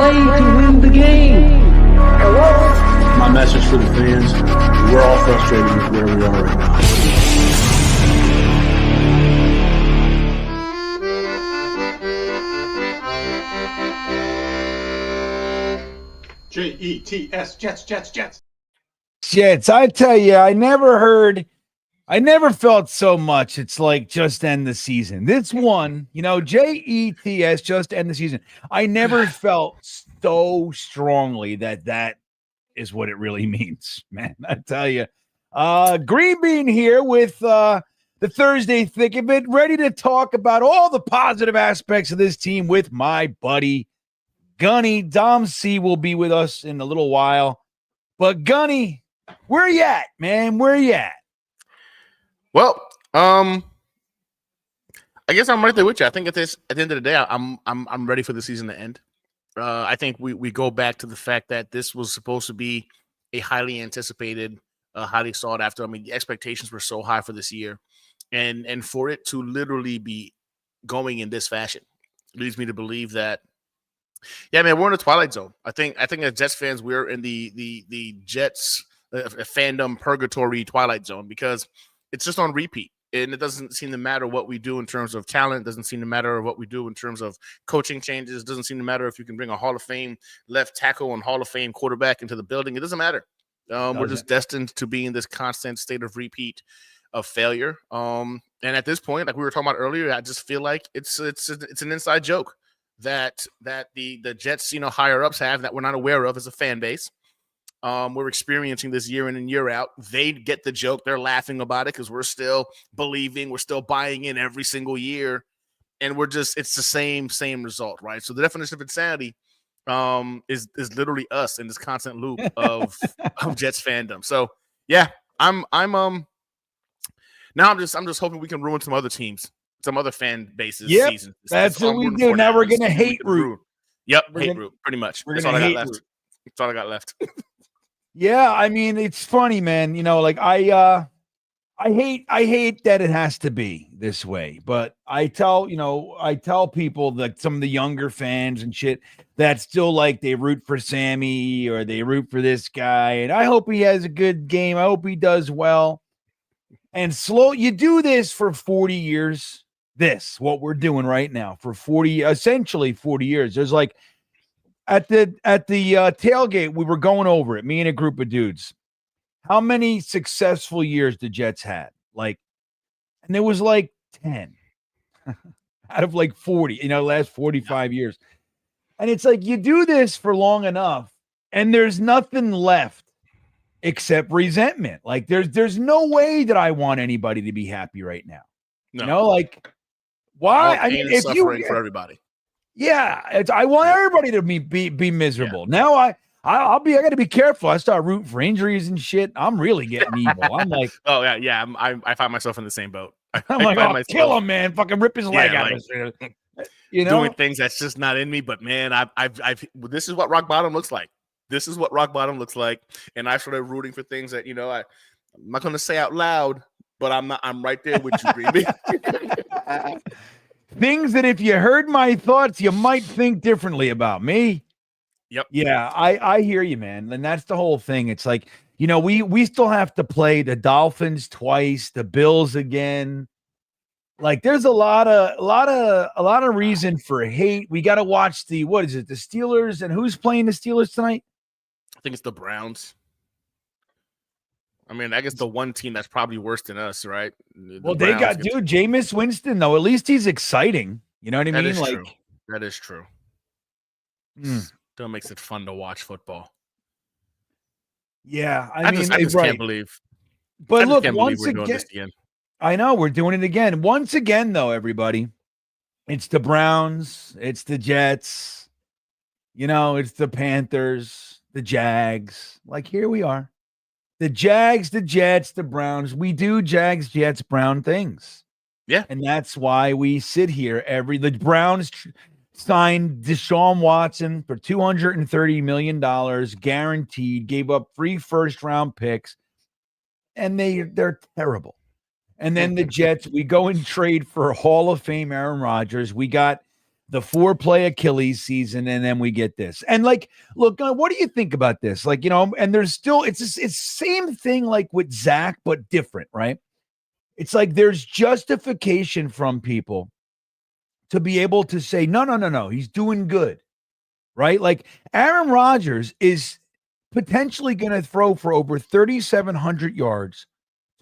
play to win the game. My message for the fans, we're all frustrated with where we are right now. Jets, Jets. Jets, I tell you, I never felt so much. It's like just end the season. This one, Jets, just end the season. I never felt so strongly that is what it really means, man. I tell you, GreenBean here with the Thursday thick of it, ready to talk about all the positive aspects of this team with my buddy Gunny. Dom C will be with us in a little while, but Gunny, where you at, man? Where you at? Well, I guess I'm right there with you. I think at the end of the day, I'm ready for the season to end. I think we go back to the fact that this was supposed to be a highly anticipated, highly sought after. I mean, the expectations were so high for this year, and for it to literally be going in this fashion leads me to believe that, yeah, man, we're in the twilight zone. I think as Jets fans, we're in the Jets fandom purgatory twilight zone because it's just on repeat. And it doesn't seem to matter what we do in terms of talent. It doesn't seem to matter what we do in terms of coaching changes. It doesn't seem to matter if you can bring a Hall of Fame left tackle and Hall of Fame quarterback into the building. It doesn't matter. We're just destined to be in this constant state of repeat of failure. And at this point, like we were talking about earlier, I just feel like it's an inside joke that the Jets, higher ups have that we're not aware of as a fan base. We're experiencing this year in and year out. They get the joke. They're laughing about it because we're still believing, we're still buying in every single year. And it's the same result, right? So the definition of insanity is literally us in this constant loop of Jets fandom. So yeah, I'm just hoping we can ruin some other teams, some other fan bases. Season. That's what we do. Now we're gonna hate root. Yep, hate root, pretty much. That's all I got left. That's all I got left. Yeah, I mean, it's funny, man. I hate that it has to be this way, but I tell people that some of the younger fans and shit that still they root for Sammy or they root for this guy, and I hope he has a good game. I hope he does well. And you do this for 40 years. What we're doing right now for essentially 40 years. There's at the tailgate, we were going over it, me and a group of dudes. How many successful years the Jets had? And there was 10 out of 40, last 45 years. And it's you do this for long enough and there's nothing left except resentment. There's no way that I want anybody to be happy right now. No. Why? I mean, if suffering for everybody. Yeah, I want everybody to be miserable. Yeah. Now I got to be careful. I start rooting for injuries and shit. I'm really getting evil. I'm oh yeah. I find myself in the same boat. Kill him, man. Fucking rip his leg out. Doing things that's just not in me. But man, I've this is what rock bottom looks like. This is what rock bottom looks like. And I started rooting for things that I'm not going to say out loud, but I'm right there with you, Greenby. Things that if you heard my thoughts, you might think differently about me. Yep. Yeah, I hear you, man. And that's the whole thing. It's we still have to play the Dolphins twice, the Bills again. There's a lot of reason for hate. We got to watch the Steelers, and who's playing the Steelers tonight? I think it's the Browns. I mean, I guess the one team that's probably worse than us, right? They got Jameis Winston, though. At least he's exciting. You know what I mean? True. That is true. Still makes it fun to watch football. Yeah, I just can't believe. But look, once again, I know we're doing it again. Once again, though, everybody, it's the Browns, it's the Jets, it's the Panthers, the Jags. Here we are. The Jags, the Jets, the Browns. We do Jags, Jets, Brown things. Yeah. And that's why we sit here the Browns signed Deshaun Watson for $230 million guaranteed, gave up 3 first-round picks, and they're terrible. And then the Jets, we go and trade for Hall of Fame Aaron Rodgers. We got the 4-play Achilles season, and then we get this. And like, look, what do you think about this? Like, and there's still it's same thing like with Zach, but different, right? It's like there's justification from people to be able to say, no, he's doing good, right? Like Aaron Rodgers is potentially going to throw for over 3,700 yards,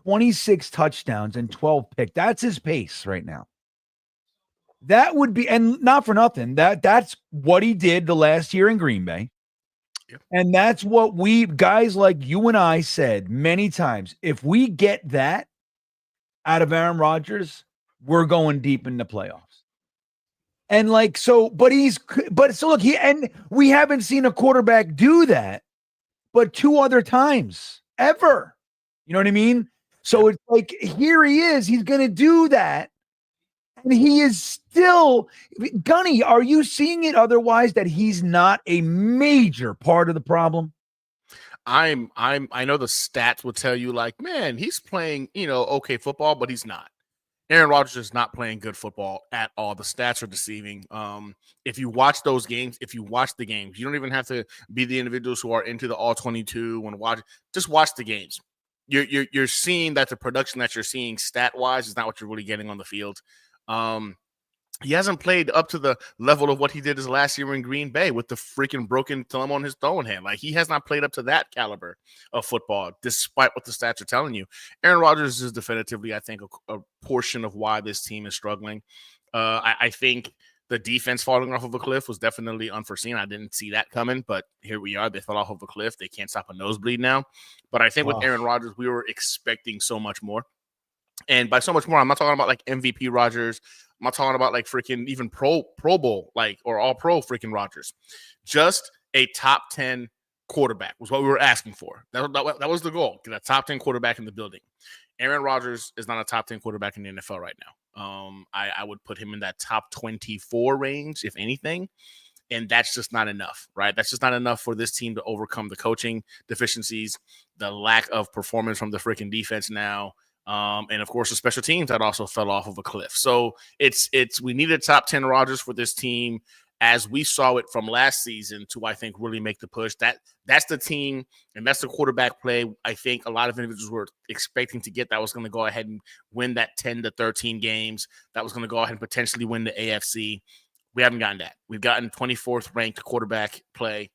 26 touchdowns, and 12 picks. That's his pace right now. That would be, and not for nothing, that's what he did the last year in Green Bay. Yep. And that's what we guys like you and I said many times. If we get that out of Aaron Rodgers, we're going deep in the playoffs. And like, so look, and we haven't seen a quarterback do that, but 2 other times ever. You know what I mean? So it's like, here he is, he's going to do that. And he is still, Gunny, are you seeing it otherwise that he's not a major part of the problem? I know the stats will tell you like, man, he's playing, okay football, but he's not. Aaron Rodgers is not playing good football at all. The stats are deceiving. If you watch those games, you don't even have to be the individuals who are into the all 22 when watch. Just watch the games. You're seeing that the production that you're seeing stat wise is not what you're really getting on the field. He hasn't played up to the level of what he did his last year in Green Bay with the freaking broken thumb on his throwing hand. Like, he has not played up to that caliber of football, despite what the stats are telling you. Aaron Rodgers is definitively, I think, a portion of why this team is struggling. I think the defense falling off of a cliff was definitely unforeseen. I didn't see that coming, but here we are. They fell off of a cliff. They can't stop a nosebleed now. But I think with Aaron Rodgers, we were expecting so much more. And by so much more, I'm not talking about like MVP Rodgers. I'm not talking about like freaking even Pro Bowl, like, or all pro freaking Rodgers. Just a top 10 quarterback was what we were asking for. That was the goal. Get a top 10 quarterback in the building. Aaron Rodgers is not a top 10 quarterback in the NFL right now. I would put him in that top 24 range, if anything. And that's just not enough, right? That's just not enough for this team to overcome the coaching deficiencies, the lack of performance from the freaking defense now. And of course, the special teams that also fell off of a cliff. So we needed top 10 Rodgers for this team, as we saw it from last season, to, I think, really make the push. That's the team, and that's the quarterback play. I think a lot of individuals were expecting to get that was going to go ahead and win that 10 to 13 games. That was going to go ahead and potentially win the AFC. We haven't gotten that. We've gotten 24th ranked quarterback play.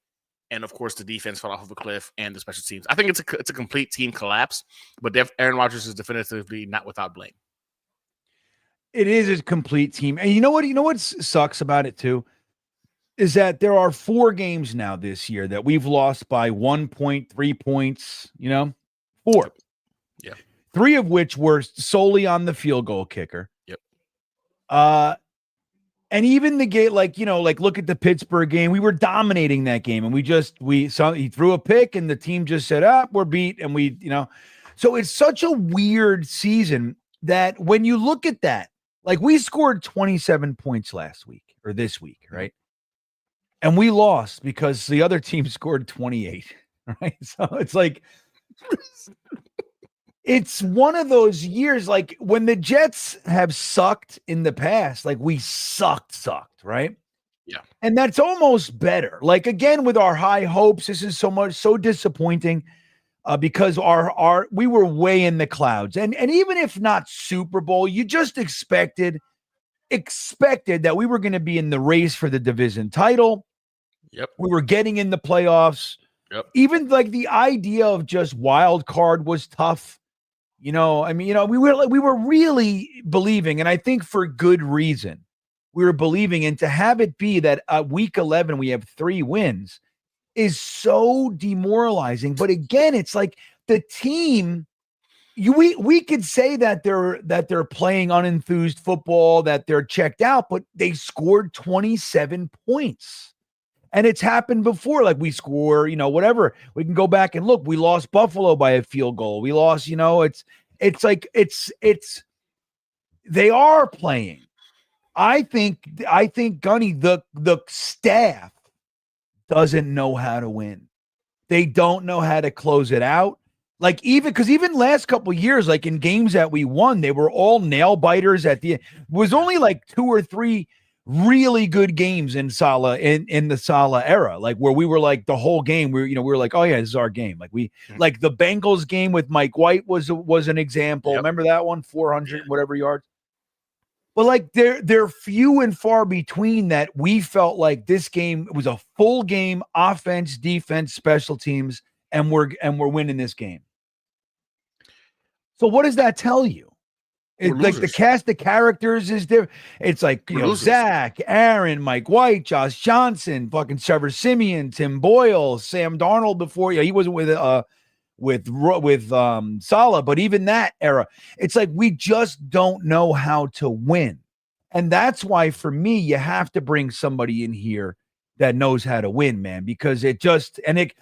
And of course, the defense fell off of a cliff, and the special teams. I think it's a complete team collapse, but Aaron Rodgers is definitively not without blame. It is a complete team. And you know what sucks about it too, is that there are 4 games now this year that we've lost by 1.3 points, 4. Yeah. 3 of which were solely on the field goal kicker. Yep. And even the game, like look at the Pittsburgh game. We were dominating that game, and he threw a pick, and the team just said, we're beat. And so it's such a weird season that when you look at that, like, we scored 27 points last week or this week, right? And we lost because the other team scored 28, right? So it's like, it's one of those years, like when the Jets have sucked in the past, like we sucked, right? Yeah. And that's almost better. Like, again, with our high hopes, this is so disappointing because we were way in the clouds. And even if not Super Bowl, you just expected that we were going to be in the race for the division title. Yep. We were getting in the playoffs. Yep. Even like the idea of just wild card was tough. We were really believing, and I think for good reason, we were believing, and to have it be that week 11 we have 3 wins is so demoralizing. But again, it's like the team, we could say that they're playing unenthused football, that they're checked out, but they scored 27 points. And it's happened before. Like, we score, whatever. We can go back and look. We lost Buffalo by a field goal. We lost, they are playing. I think Gunny, the staff doesn't know how to win. They don't know how to close it out. Like, even last couple of years, like in games that we won, they were all nail biters at the end. It was only like 2 or 3 really good games in Salah in the Salah era, like where we were like the whole game. We were like, oh yeah, this is our game. Like like the Bengals game with Mike White was an example. Yep. Remember that one, 400 whatever yards. But like they're few and far between that we felt like this game was a full game, offense, defense, special teams, and we're winning this game. So what does that tell you? It's like the cast of characters is there. It's like, Zach, Aaron, Mike White, Josh Johnson, fucking Trevor Siemian, Tim Boyle, Sam Darnold before. He wasn't with Salah, but even that era, it's like we just don't know how to win. And that's why for me, you have to bring somebody in here that knows how to win, man, because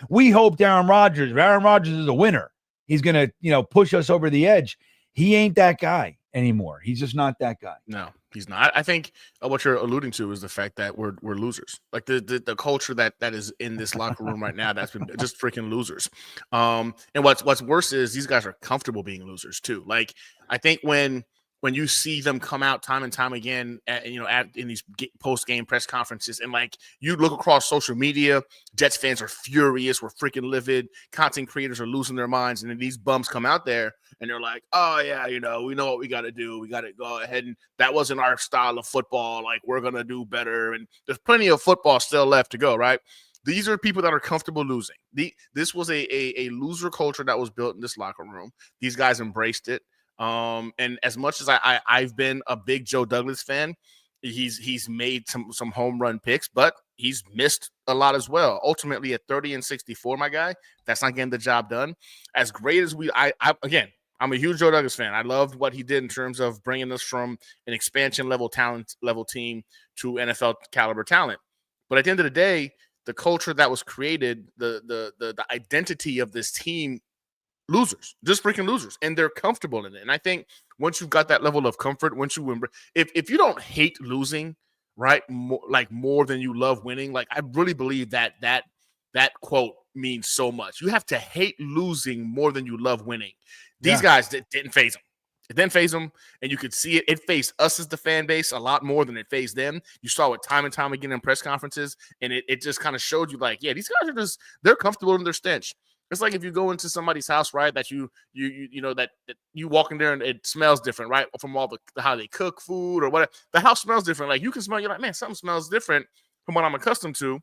we hope Aaron Rodgers is a winner. He's going to, push us over the edge. He ain't that guy anymore. He's just not that guy. No, he's not. I think what you're alluding to is the fact that we're losers. Like the culture that is in this locker room right now, that's been just freaking losers. And what's worse is these guys are comfortable being losers too. Like I think when you see them come out time and time again, in these post-game press conferences, and like you look across social media, Jets fans are furious. We're freaking livid. Content creators are losing their minds, and then these bums come out there and they're like, "Oh yeah, we know what we got to do. We got to go ahead, and that wasn't our style of football. Like we're gonna do better." And there's plenty of football still left to go, right? These are people that are comfortable losing. This was a loser culture that was built in this locker room. These guys embraced it. And as much as I've been a big Joe Douglas fan, he's made some home run picks, but he's missed a lot as well. Ultimately, at 30-64, my guy, that's not getting the job done. As great as I'm a huge Joe Douglas fan. I loved what he did in terms of bringing us from an expansion level team to NFL caliber talent. But at the end of the day, the culture that was created, the identity of this team. Losers, just freaking losers, and they're comfortable in it. And I think once you've got that level of comfort, once you if you don't hate losing, right, more than you love winning, like I really believe that quote means so much. You have to hate losing more than you love winning. These guys didn't phase them. It didn't phase them, and you could see it. It phased us as the fan base a lot more than it phased them. You saw it time and time again in press conferences, and it just kind of showed you like, yeah, these guys are they're comfortable in their stench. It's like if you go into somebody's house, right, that you walk in there and it smells different, right, from all the how they cook food or whatever. The house smells different. Like you can smell, you're like, man, something smells different from what I'm accustomed to.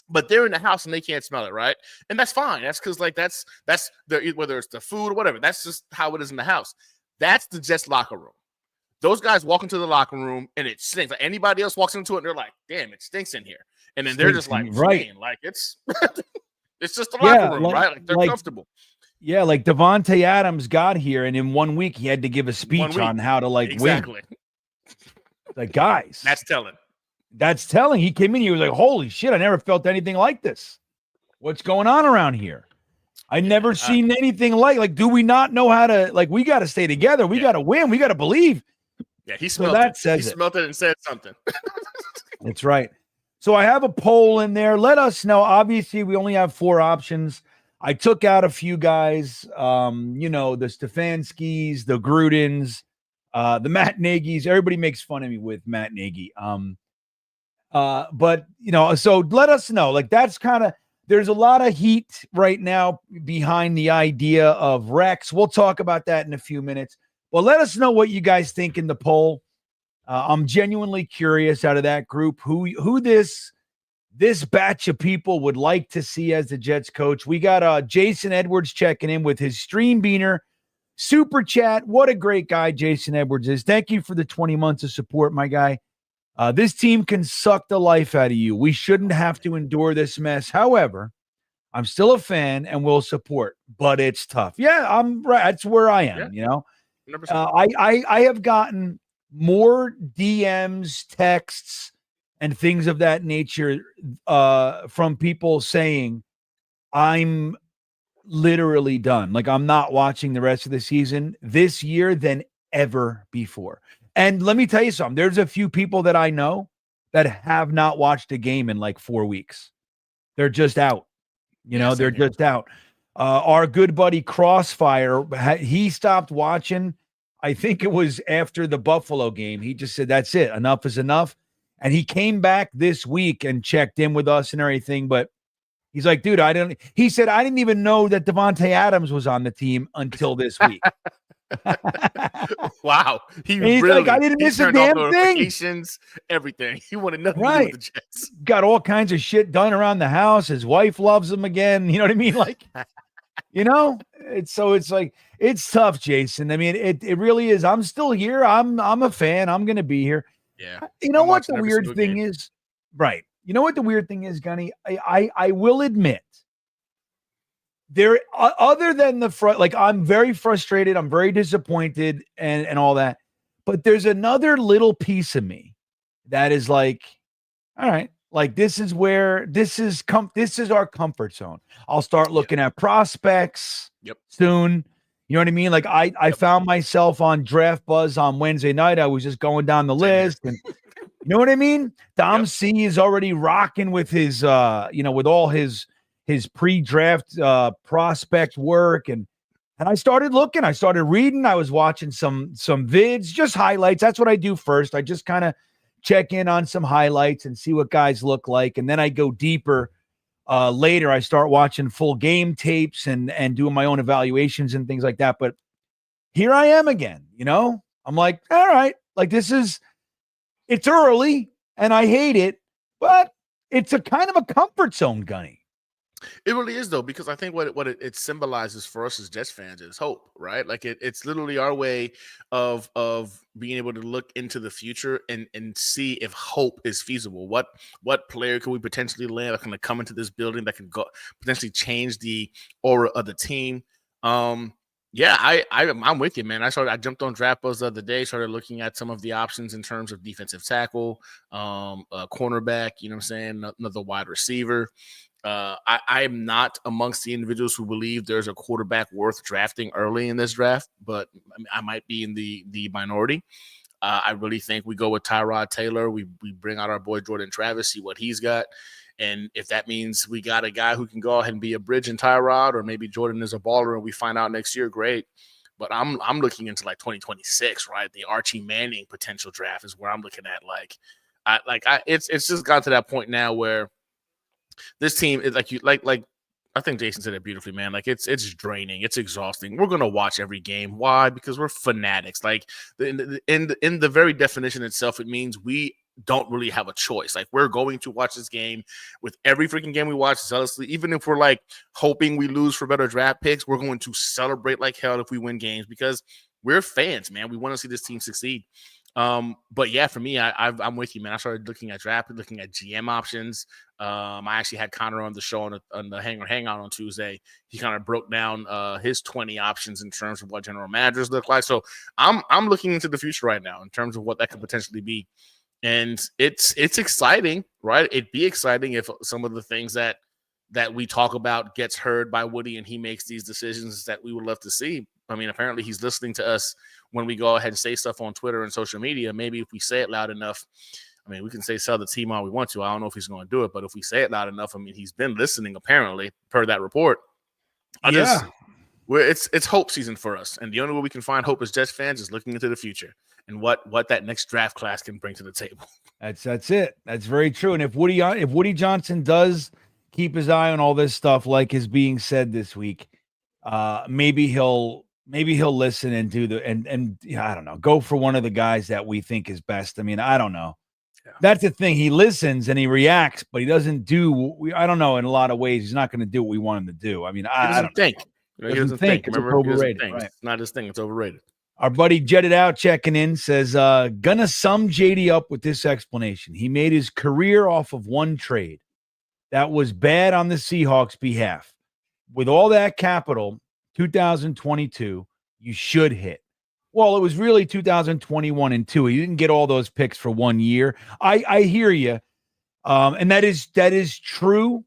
But they're in the house and they can't smell it, right? And that's fine. That's because like that's whether it's the food or whatever. That's just how it is in the house. That's the Jets locker room. Those guys walk into the locker room and it stinks. Like anybody else walks into it and they're like, damn, it stinks in here. And then they're just like, right, like it's. It's just a locker room, right? Like they're comfortable. Yeah, like Devontae Adams got here, and in 1 week he had to give a speech on how to win. Like guys, that's telling. That's telling. He came in, he was like, "Holy shit! I never felt anything like this. What's going on around here? I never seen anything like. Do we not know how to like? We got to stay together. We got to win. We got to believe." Yeah, he smelled it. He smelled it and said something. That's right. So I have a poll in there. Let us know. Obviously, we only have 4 options. I took out a few guys, the Stefanskis, the Grudens, the Matt Nagy's. Everybody makes fun of me with Matt Nagy. But, so let us know. Like that's there's a lot of heat right now behind the idea of Rex. We'll talk about that in a few minutes. Well, let us know what you guys think in the poll. I'm genuinely curious out of that group who this batch of people would like to see as the Jets coach. We got Jason Edwards checking in with his Stream Beaner super chat. What a great guy Jason Edwards is. Thank you for the 20 months of support, my guy. This team can suck the life out of you. We shouldn't have to endure this mess. However, I'm still a fan and will support, but it's tough. Yeah, I'm right. That's where I am, I have gotten more DMs, texts, and things of that nature from people saying, I'm literally done. Like, I'm not watching the rest of the season this year than ever before. And let me tell you something. There's a few people that I know that have not watched a game in like 4 weeks. They're just out. They're just out. Our good buddy Crossfire, he stopped watching. I think it was after the Buffalo game. He just said, that's it. Enough is enough. And he came back this week and checked in with us and everything. But he's like, dude, he said, I didn't even know that Devontae Adams was on the team until this week. Wow. He's like, I didn't miss a damn thing. Notifications, everything. He wanted nothing to do with the Jets. Got all kinds of shit done around the house. His wife loves him again. You know what I mean? Like, it's like, it's tough, Jason. I mean, it really is. I'm still here. I'm a fan. I'm going to be here. Yeah. You know what the weird thing is? Right. You know what the weird thing is, Gunny? I will admit, there, other than the front, like, I'm very frustrated, I'm very disappointed, and all that. But there's another little piece of me that is like, all right, like, this is our comfort zone. I'll start looking at prospects soon. You know what I mean? Like, I found myself on Draft Buzz on Wednesday night. I was just going down the list, and you know what I mean? Dom C is already rocking with his with all his pre-draft prospect work, and I started looking, I started reading, I was watching some vids, just highlights. That's what I do first. I just kind of check in on some highlights and see what guys look like, and then I go deeper later. I start watching full game tapes and doing my own evaluations and things like that. But here I am again, I'm like, all right, like, it's early and I hate it, but it's a kind of a comfort zone, Gunny. It really is, though, because I think what it symbolizes for us as Jets fans is hope, right? Like, it's literally our way of being able to look into the future and see if hope is feasible. What player could we potentially land that can come into this building that can go potentially change the aura of the team? Yeah, I'm with you, man. I jumped on Draft Buzz the other day, started looking at some of the options in terms of defensive tackle, cornerback, you know what I'm saying, another wide receiver. I am not amongst the individuals who believe there's a quarterback worth drafting early in this draft, but I might be in the minority. I really think we go with Tyrod Taylor. We bring out our boy Jordan Travis, see what he's got. And if that means we got a guy who can go ahead and be a bridge in Tyrod, or maybe Jordan is a baller and we find out next year, great. But I'm looking into like 2026, right? The Archie Manning potential draft is where I'm looking at. It's just gotten to that point now where this team is like I think Jason said it beautifully, man. Like, it's draining, it's exhausting. We're gonna watch every game. Why? Because we're fanatics. Like, in the very definition itself, it means we don't really have a choice. Like, we're going to watch this game with every freaking game we watch zealously. Even if we're like hoping we lose for better draft picks, we're going to celebrate like hell if we win games because we're fans, man. We want to see this team succeed. But yeah, for me, I'm with you, man. I started looking at draft, looking at GM options. I actually had Connor on the show on the Hangout on Tuesday. He kind of broke down his 20 options in terms of what general managers look like. So I'm looking into the future right now in terms of what that could potentially be. And it's exciting, right? It'd be exciting if some of the things that we talk about gets heard by Woody and he makes these decisions that we would love to see. I mean, apparently he's listening to us when we go ahead and say stuff on Twitter and social media. Maybe if we say it loud enough, I mean, we can say sell the team all we want to. I don't know if he's going to do it, but if we say it loud enough, I mean, he's been listening apparently per that report. It's hope season for us. And the only way we can find hope as Jets fans is looking into the future and what that next draft class can bring to the table. That's it. That's very true. And if Woody Johnson does keep his eye on all this stuff, like is being said this week, maybe he'll listen and do and I don't know, go for one of the guys that we think is best. I mean, I don't know. Yeah. That's the thing. He listens and he reacts, but he doesn't do. I don't know. In a lot of ways, he's not going to do what we want him to do. I mean, I don't think. He doesn't think. Remember, it's overrated. Right. It's not his thing. It's overrated. Our buddy Jetted Out checking in says, gonna sum JD up with this explanation. He made his career off of one trade. That was bad on the Seahawks' behalf. With all that capital, 2022, you should hit. Well, it was really 2021 and 2. He didn't get all those picks for 1 year. I hear you. And that is true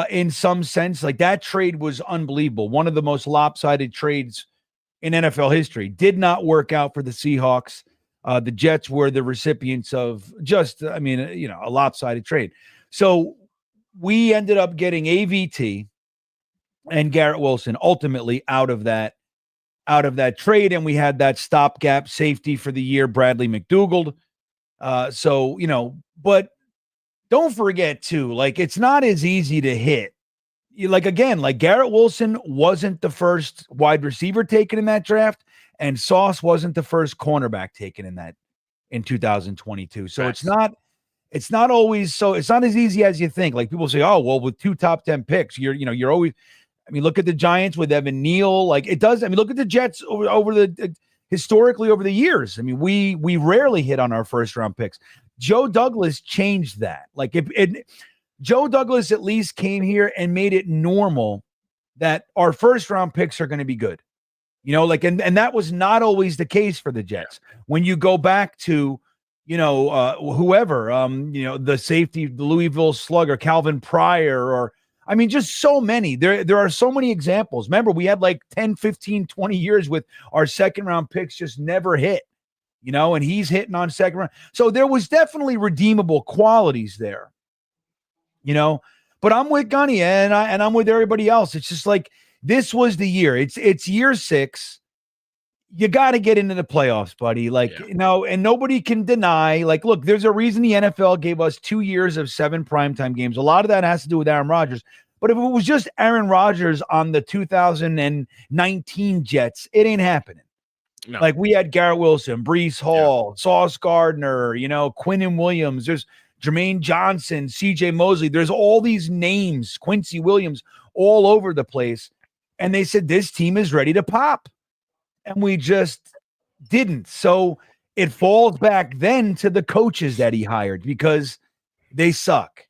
in some sense. Like, that trade was unbelievable. One of the most lopsided trades in NFL history. Did not work out for the Seahawks. The Jets were the recipients of a lopsided trade. So we ended up getting AVT and Garrett Wilson ultimately out of that trade, and we had that stopgap safety for the year, Bradley McDougald. So, but don't forget too, like it's not as easy to hit. Like again, like Garrett Wilson wasn't the first wide receiver taken in that draft, and Sauce wasn't the first cornerback taken in 2022. So Facts. it's not always so it's not as easy as you think. Like people say, oh, well, with 2 top 10 picks, you're always. I mean, look at the Giants with Evan Neal. Like it does. I mean, look at the Jets over the historically over the years. I mean, we rarely hit on our first round picks. Joe Douglas changed that. Like Joe Douglas at least came here and made it normal that our first round picks are going to be good. And that was not always the case for the Jets. When you go back to, whoever, the safety, the Louisville Slugger, Calvin Pryor, or I mean, just so many. There are so many examples. Remember, we had like 10, 15, 20 years with our second round picks just never hit, and he's hitting on second round. So there was definitely redeemable qualities there, but I'm with Gunny and I'm with everybody else. It's just like, this was the year. It's year 6. You got to get into the playoffs, buddy. And nobody can deny, like, look, there's a reason the NFL gave us 2 years of 7 primetime games. A lot of that has to do with Aaron Rodgers. But if it was just Aaron Rodgers on the 2019 Jets, it ain't happening. No. Like we had Garrett Wilson, Breece Hall, Sauce Gardner, Quinnen Williams. There's Jermaine Johnson, CJ Mosley. There's all these names, Quincy Williams, all over the place. And they said, this team is ready to pop. And we just didn't. So it falls back then to the coaches that he hired because they suck.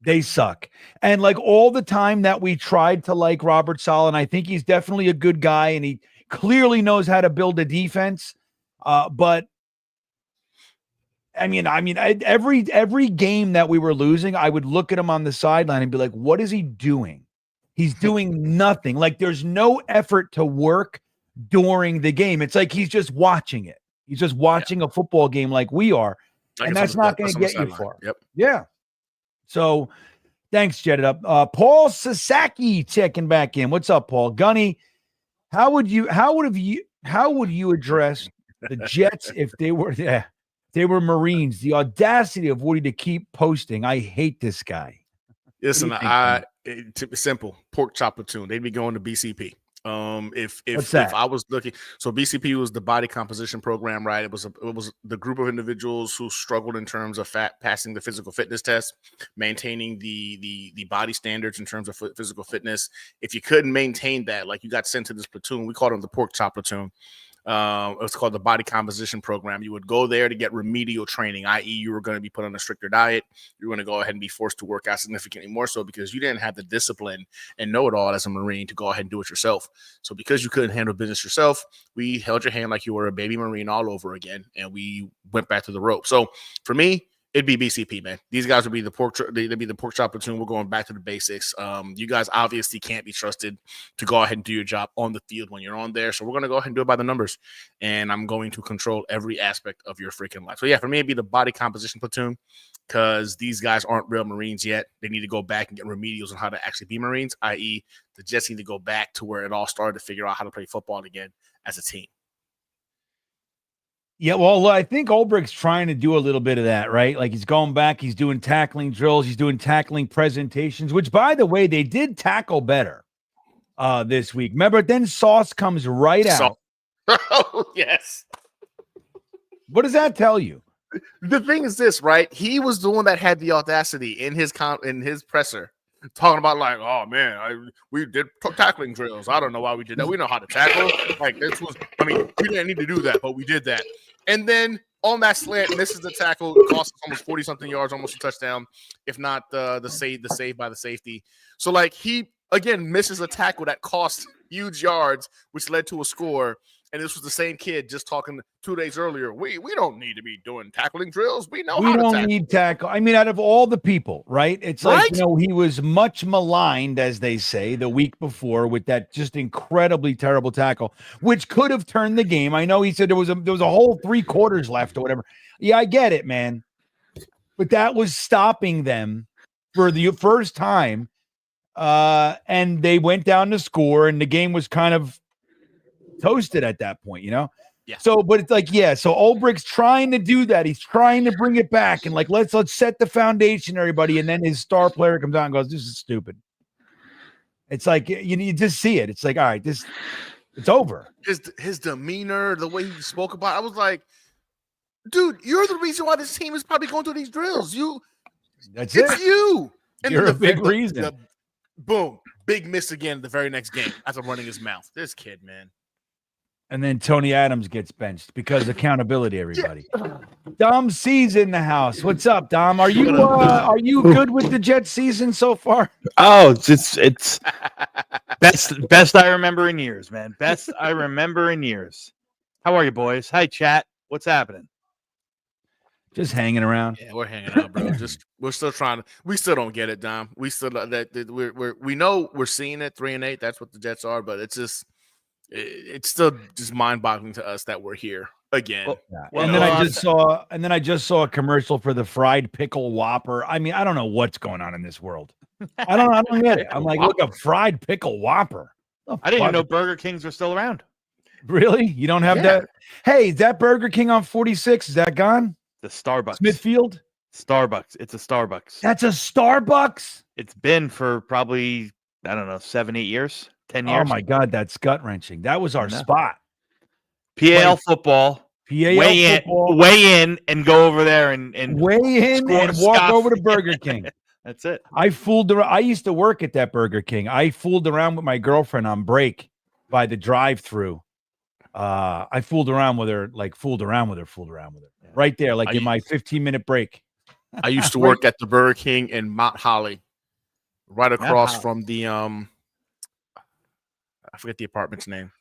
They suck. And like all the time that we tried to like Robert Saleh, and I think he's definitely a good guy and he clearly knows how to build a defense. But I mean, every game that we were losing, I would look at him on the sideline and be like, what is he doing? He's doing nothing. Like there's no effort to work during the game. It's like he's just watching it. He's just watching a football game like we are. And that's not going to get you far. Yep. Yeah. So thanks, Jet It Up. Paul Sasaki checking back in. What's up, Paul? Gunny, how would you address the Jets if they were Marines? The audacity of Woody to keep posting. I hate this guy. Listen, simple pork chop platoon. They'd be going to BCP. If I was looking, so BCP was the body composition program, right? It was the group of individuals who struggled in terms of passing the physical fitness test, maintaining the body standards in terms of physical fitness. If you couldn't maintain that, like you got sent to this platoon, we called them the pork chop platoon. It was called the body composition program. You would go there to get remedial training, i.e. you were going to be put on a stricter diet. You were going to go ahead and be forced to work out significantly more so because you didn't have the discipline and know-it-all as a Marine to go ahead and do it yourself. So because you couldn't handle business yourself, we held your hand like you were a baby Marine all over again, and we went back to the rope. So for me, it'd be BCP, man. These guys would be the they'd be the pork chop platoon. We're going back to the basics. You guys obviously can't be trusted to go ahead and do your job on the field when you're on there. So we're going to go ahead and do it by the numbers. And I'm going to control every aspect of your freaking life. So yeah, for me, it'd be the body composition platoon because these guys aren't real Marines yet. They need to go back and get remedials on how to actually be Marines, i.e. the Jets need to go back to where it all started to figure out how to play football again as a team. Yeah, well, I think Ulbricht's trying to do a little bit of that, right? Like he's going back, he's doing tackling drills, he's doing tackling presentations, which, by the way, they did tackle better this week. Remember, then Sauce comes right out. Oh, yes. What does that tell you? The thing is this, right? He was the one that had the audacity in his presser talking about like, oh man, we did tackling drills. I don't know why we did that. We know how to tackle. Like this was, we didn't need to do that, but we did that. And then on that slant, misses the tackle, costs almost 40-something yards, almost a touchdown, if not the save by the safety. So like he again misses a tackle that cost huge yards, which led to a score. And this was the same kid just talking 2 days earlier. We don't need to be doing tackling drills. We know how to tackle. We don't need tackle. I mean, out of all the people, right? It's like, he was much maligned, as they say, the week before with that just incredibly terrible tackle, which could have turned the game. I know he said there was a whole 3 quarters left or whatever. Yeah, I get it, man. But that was stopping them for the first time. And they went down to score, and the game was kind of toasted at that point, Yeah. So, but it's like, yeah. So Ulbricht's trying to do that. He's trying to bring it back and like let's set the foundation, everybody. And then his star player comes out and goes, "This is stupid." It's like you just see it. It's like, all right, it's over. His demeanor, the way he spoke about it, I was like, dude, you're the reason why this team is probably going through these drills. It's you. And You're a big reason. Boom, big miss again the very next game after running his mouth. This kid, man. And then Tony Adams gets benched because accountability, everybody. Dom C's in the house. What's up, Dom? Are you good with the Jets season so far? Oh, it's best I remember in years, man. Best I remember in years. How are you, boys? Hi, chat. What's happening? Just hanging around. Yeah, we're hanging out, bro. We're still trying to. We still don't get it, Dom. We still we know we're seeing it 3-8. That's what the Jets are, but it's still just mind-boggling to us that we're here again. And then I just saw a commercial for the fried pickle Whopper. I mean, I don't know what's going on in this world. I don't get it. I'm like, look, a fried pickle Whopper. I didn't even know Burger Kings were still around. Really? You don't have that? Hey, is that Burger King on 46? Is that gone? The Starbucks. Smithfield? Starbucks. It's a Starbucks. That's a Starbucks? It's been for probably, I don't know, 7-8 years. 10 years. Oh my God, that's gut wrenching. That was our spot. PAL football. Weigh in and go over there and weigh in and walk over to Burger King. That's it. I fooled around. I used to work at that Burger King. I fooled around with my girlfriend on break by the drive-through. I fooled around with her. Right there, like in my 15-minute break. I used to work at the Burger King in Mount Holly, right across from the I forget the apartment's name,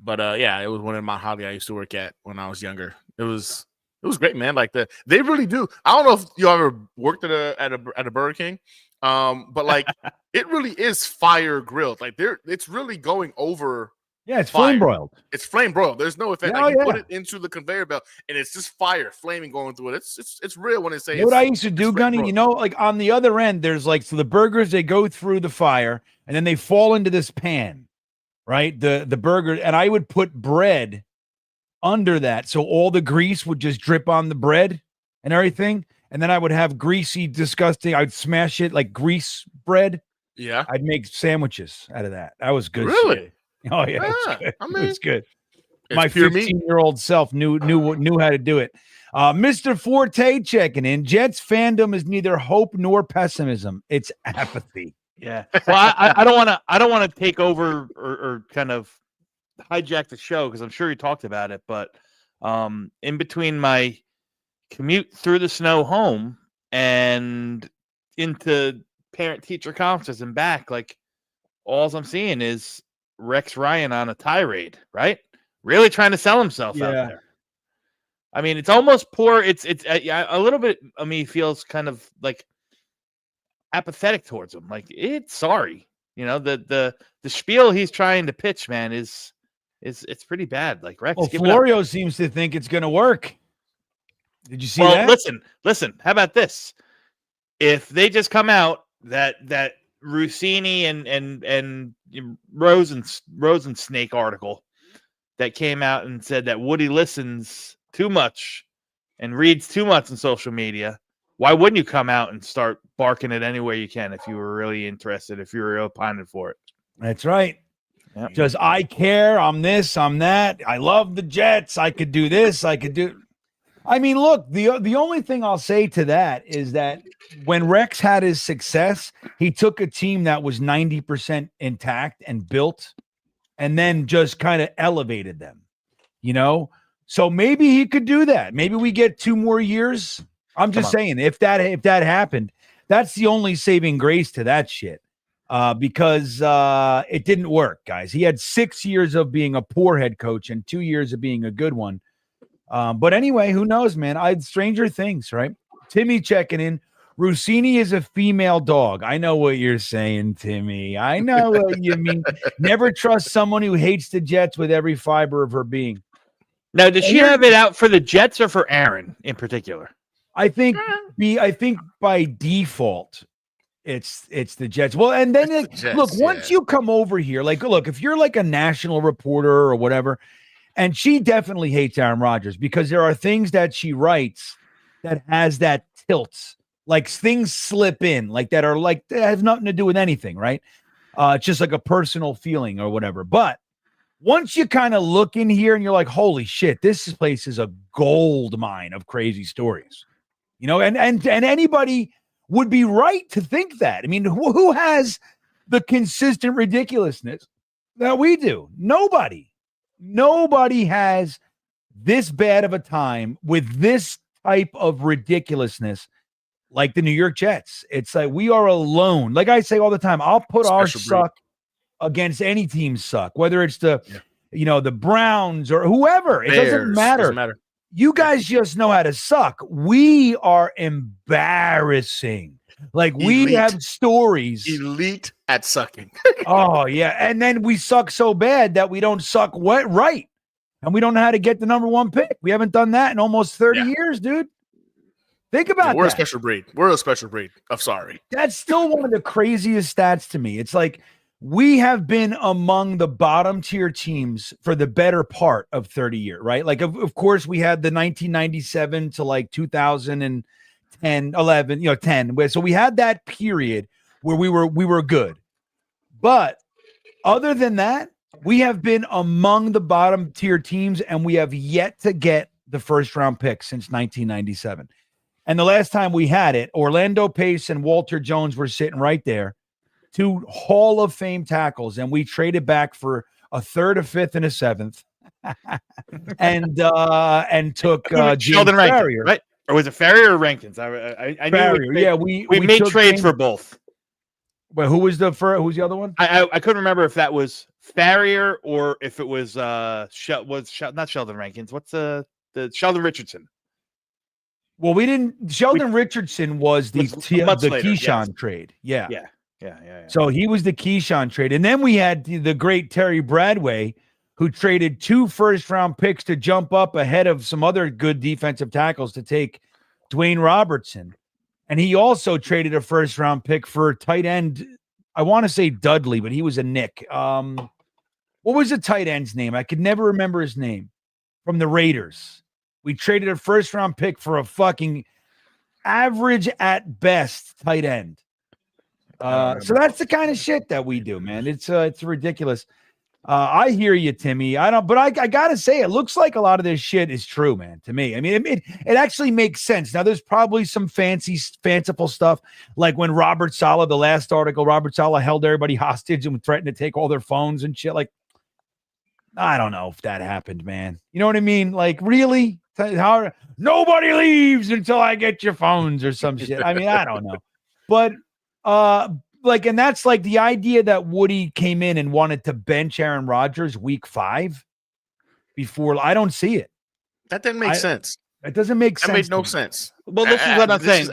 but it was one in Mount Holly I used to work at when I was younger. It was great, man. Like they really do. I don't know if you ever worked at a Burger King, but like it really is fire grilled. Like it's really going over. Yeah, it's flame broiled. It's flame broiled. There's no effect. You put it into the conveyor belt, and it's just fire, flaming going through it. It's real when they say. You know what I used to do, Gunny? You know, like on the other end, there's like the burgers. They go through the fire, and then they fall into this pan, right? The burger, and I would put bread under that, so all the grease would just drip on the bread and everything, and then I would have greasy, disgusting. I'd smash it like grease bread. Yeah, I'd make sandwiches out of that. That was good. Really? Shit. Oh yeah, it was good. It's my 15-year-old self knew how to do it. Mr. Forte checking in. Jets fandom is neither hope nor pessimism; it's apathy. Yeah. Well, I don't want to take over or kind of hijack the show because I'm sure you talked about it, but in between my commute through the snow home and into parent-teacher conferences and back, like all I'm seeing is Rex Ryan on a tirade, right? Really trying to sell himself out there. I mean, it's almost poor. It's a little bit of me feels kind of like apathetic towards him. Like it's sorry, you know, the spiel he's trying to pitch, man, is it's pretty bad. Like Rex, Florio seems to think it's going to work. Did you see that? Listen. How about this? If they just come out that Rossini and Rosensnake article that came out and said that Woody listens too much and reads too much on social media, why wouldn't you come out and start barking it any way you can if you were really interested, if you were real pining for it? That's right. Yep. Just I care. I'm this. I'm that. I love the Jets. I could do this. I could do. I mean, look, the only thing I'll say to that is that when Rex had his success, he took a team that was 90% intact and built and then just kind of elevated them, you know? So maybe he could do that. Maybe we get 2 more years. I'm just saying if that happened, that's the only saving grace to that shit. Because it didn't work, guys. He had 6 years of being a poor head coach and 2 years of being a good one. But anyway, who knows, man? I had stranger things, right? Timmy checking in. Rossini is a female dog. I know what you're saying, Timmy. I know what you mean. Never trust someone who hates the Jets with every fiber of her being. Now, does she have it out for the Jets or for Aaron in particular? I think by default, it's the Jets. Well, and then look, once you come over here, like, look, if you're like a national reporter or whatever, And she definitely hates Aaron Rodgers because there are things that she writes that has that tilt, like things slip in, like that are like that have nothing to do with anything, right? It's just like a personal feeling or whatever. But once you kind of look in here and you're like, holy shit, this place is a gold mine of crazy stories, you know, and anybody would be right to think that. I mean, who has the consistent ridiculousness that we do? Nobody has this bad of a time with this type of ridiculousness like the New York Jets. It's like we are alone. Like I say all the time, I'll put our suck against any team's suck, whether it's the the Browns or whoever. It doesn't matter. You guys just know how to suck. We are embarrassing. Like we have stories. Elite at sucking. Oh yeah. And then we suck so bad that we don't suck right. And we don't know how to get the number one pick. We haven't done that in almost 30 years, dude. Think about We're that. a special breed. We're a special breed of sorry. That's still one of the craziest stats to me. It's like we have been among the bottom tier teams for the better part of 30 years, right? Like, of course, we had the 1997 to like 2010, 11, 10. So we had that period where we were good. But other than that, we have been among the bottom tier teams, and we have yet to get the first round pick since 1997. And the last time we had it, Orlando Pace and Walter Jones were sitting right there, 2 Hall of Fame tackles, and we traded back for a third, a fifth, and a seventh, and took Sheldon Rankins, right? Or was it Farrier or Rankins? I Farrier. Yeah, we made trades for both. But who's the other one? I couldn't remember if that was Farrier or if it was not Sheldon Rankins. What's the Sheldon Richardson? Well, we didn't. Sheldon Richardson was the Keyshawn trade. Yeah. So he was the Keyshawn trade, and then we had the great Terry Bradway, who traded 2 first-round picks to jump up ahead of some other good defensive tackles to take Dwayne Robertson. And he also traded a first-round pick for tight end. I want to say Dudley, but he was a Nick. What was the tight end's name? I could never remember his name. From the Raiders. We traded a first-round pick for a fucking average at best tight end. So that's the kind of shit that we do, man. It's ridiculous. I hear you, Timmy. But I gotta say, it looks like a lot of this shit is true, man, to me. I mean, it actually makes sense. Now, there's probably some fanciful stuff, like when Robert Saleh, the last article, Robert Saleh held everybody hostage and threatened to take all their phones and shit. Like, I don't know if that happened, man. You know what I mean? Like, really? How nobody leaves until I get your phones or some shit. I mean, I don't know. But and that's like the idea that Woody came in and wanted to bench Aaron Rodgers week 5 before. I don't see it. That didn't make sense. It doesn't make sense. That made no sense. Well, this is what I'm saying.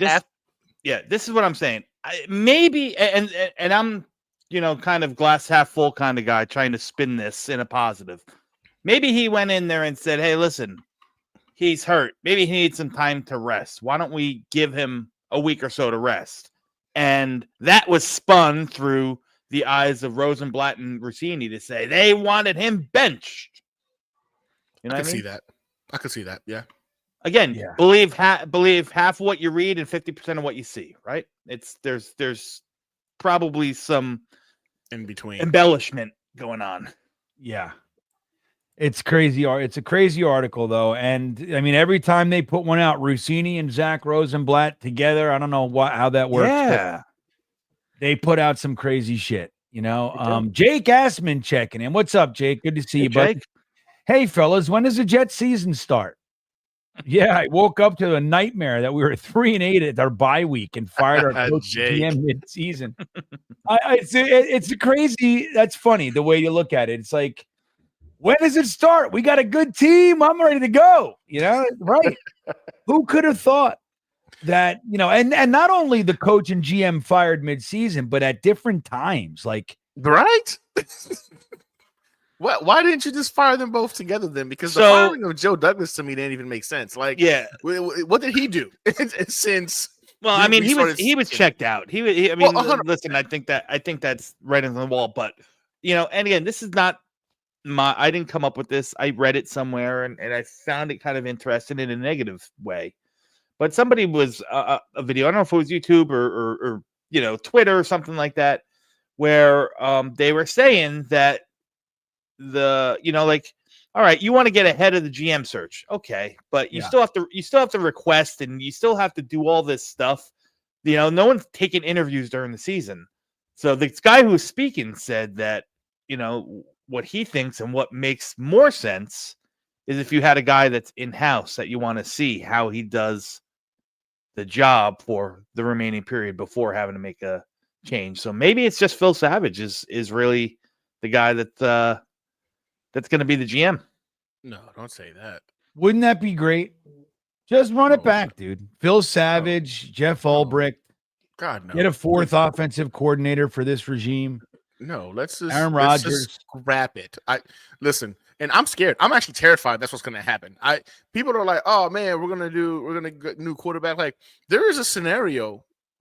This is what I'm saying. Maybe, and I'm, kind of glass half full kind of guy trying to spin this in a positive. Maybe he went in there and said, hey, listen, he's hurt. Maybe he needs some time to rest. Why don't we give him a week or so to rest? And that was spun through the eyes of Rosenblatt and Rossini to say they wanted him benched. You know I see that. I could see that. Yeah. Again, believe half what you read and 50% of what you see. Right? There's probably some in between embellishment going on. Yeah. It's crazy. It's a crazy article, though. And I mean, every time they put one out, Rossini and Zach Rosenblatt together, I don't know how that works. Yeah. They put out some crazy shit, Jake Assman checking in. What's up, Jake? Good to see you, buddy. Hey, fellas, when does the Jet season start? Yeah, I woke up to a nightmare that we were 3-8 at our bye week and fired our coach GM mid-season. It's crazy. That's funny the way you look at it. It's like, when does it start? We got a good team. I'm ready to go. Right? Who could have thought that, and not only the coach and GM fired mid-season, but at different times. Like, right? Why didn't you just fire them both together then? Because the firing of Joe Douglas to me didn't even make sense. Like, what did he do since? Well, I mean, he was checked out. Listen, I think that's right on the wall. But and again, this is not I didn't come up with this. I read it somewhere and I found it kind of interesting in a negative way. But somebody was a video, I don't know if it was YouTube or Twitter or something like that, where they were saying that all right, you want to get ahead of the GM search. Okay, but you still have to request and you still have to do all this stuff. No one's taking interviews during the season. So this guy who was speaking said that, what he thinks and what makes more sense is if you had a guy that's in-house that you want to see how he does the job for the remaining period before having to make a change. So maybe it's just Phil Savage is really the guy that's going to be the GM. No, don't say that. Wouldn't that be great? Just run it back, dude. Phil Savage, Jeff Ulbricht. God, no. Get a fourth offensive coordinator for this regime. No, let's just Aaron let's Rodgers. just scrap it. Listen, and I'm scared. I'm actually terrified that's what's going to happen. People are like, "Oh man, we're going to get new quarterback." Like there is a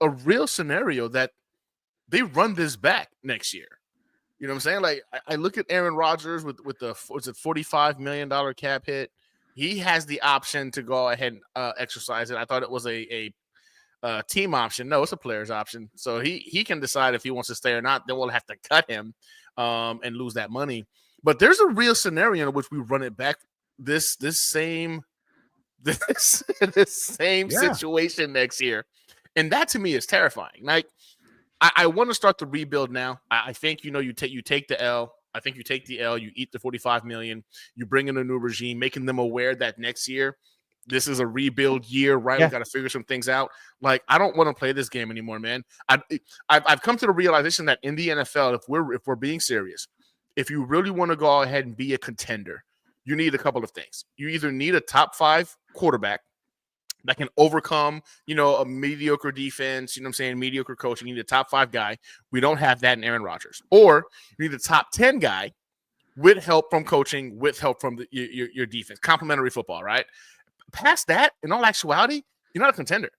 real scenario that they run this back next year. You know what I'm saying? Like I look at Aaron Rodgers with the $45 million cap hit. He has the option to go ahead and exercise it. I thought it was a team option. No, it's a player's option. So he can decide if he wants to stay or not. Then we'll have to cut him and lose that money. But there's a real scenario in which we run it back this same situation next year. And that to me is terrifying. Like I want to start the rebuild now. I think you take the L. I think you take the L. You eat the $45 million. You bring in a new regime, making them aware that next year this is a rebuild year, right? We got to figure some things out. Like I don't want to play this game anymore, man. I've come to the realization that in the NFL, if we're being serious, if you really want to go ahead and be a contender, you need a couple of things. You either need a top 5 quarterback that can overcome, a mediocre defense, mediocre coaching. You need a top 5 guy. We don't have that in Aaron Rodgers. Or you need a top 10 guy with help from coaching, with help from your defense. Complementary football, right? Past that, in all actuality, you're not a contender.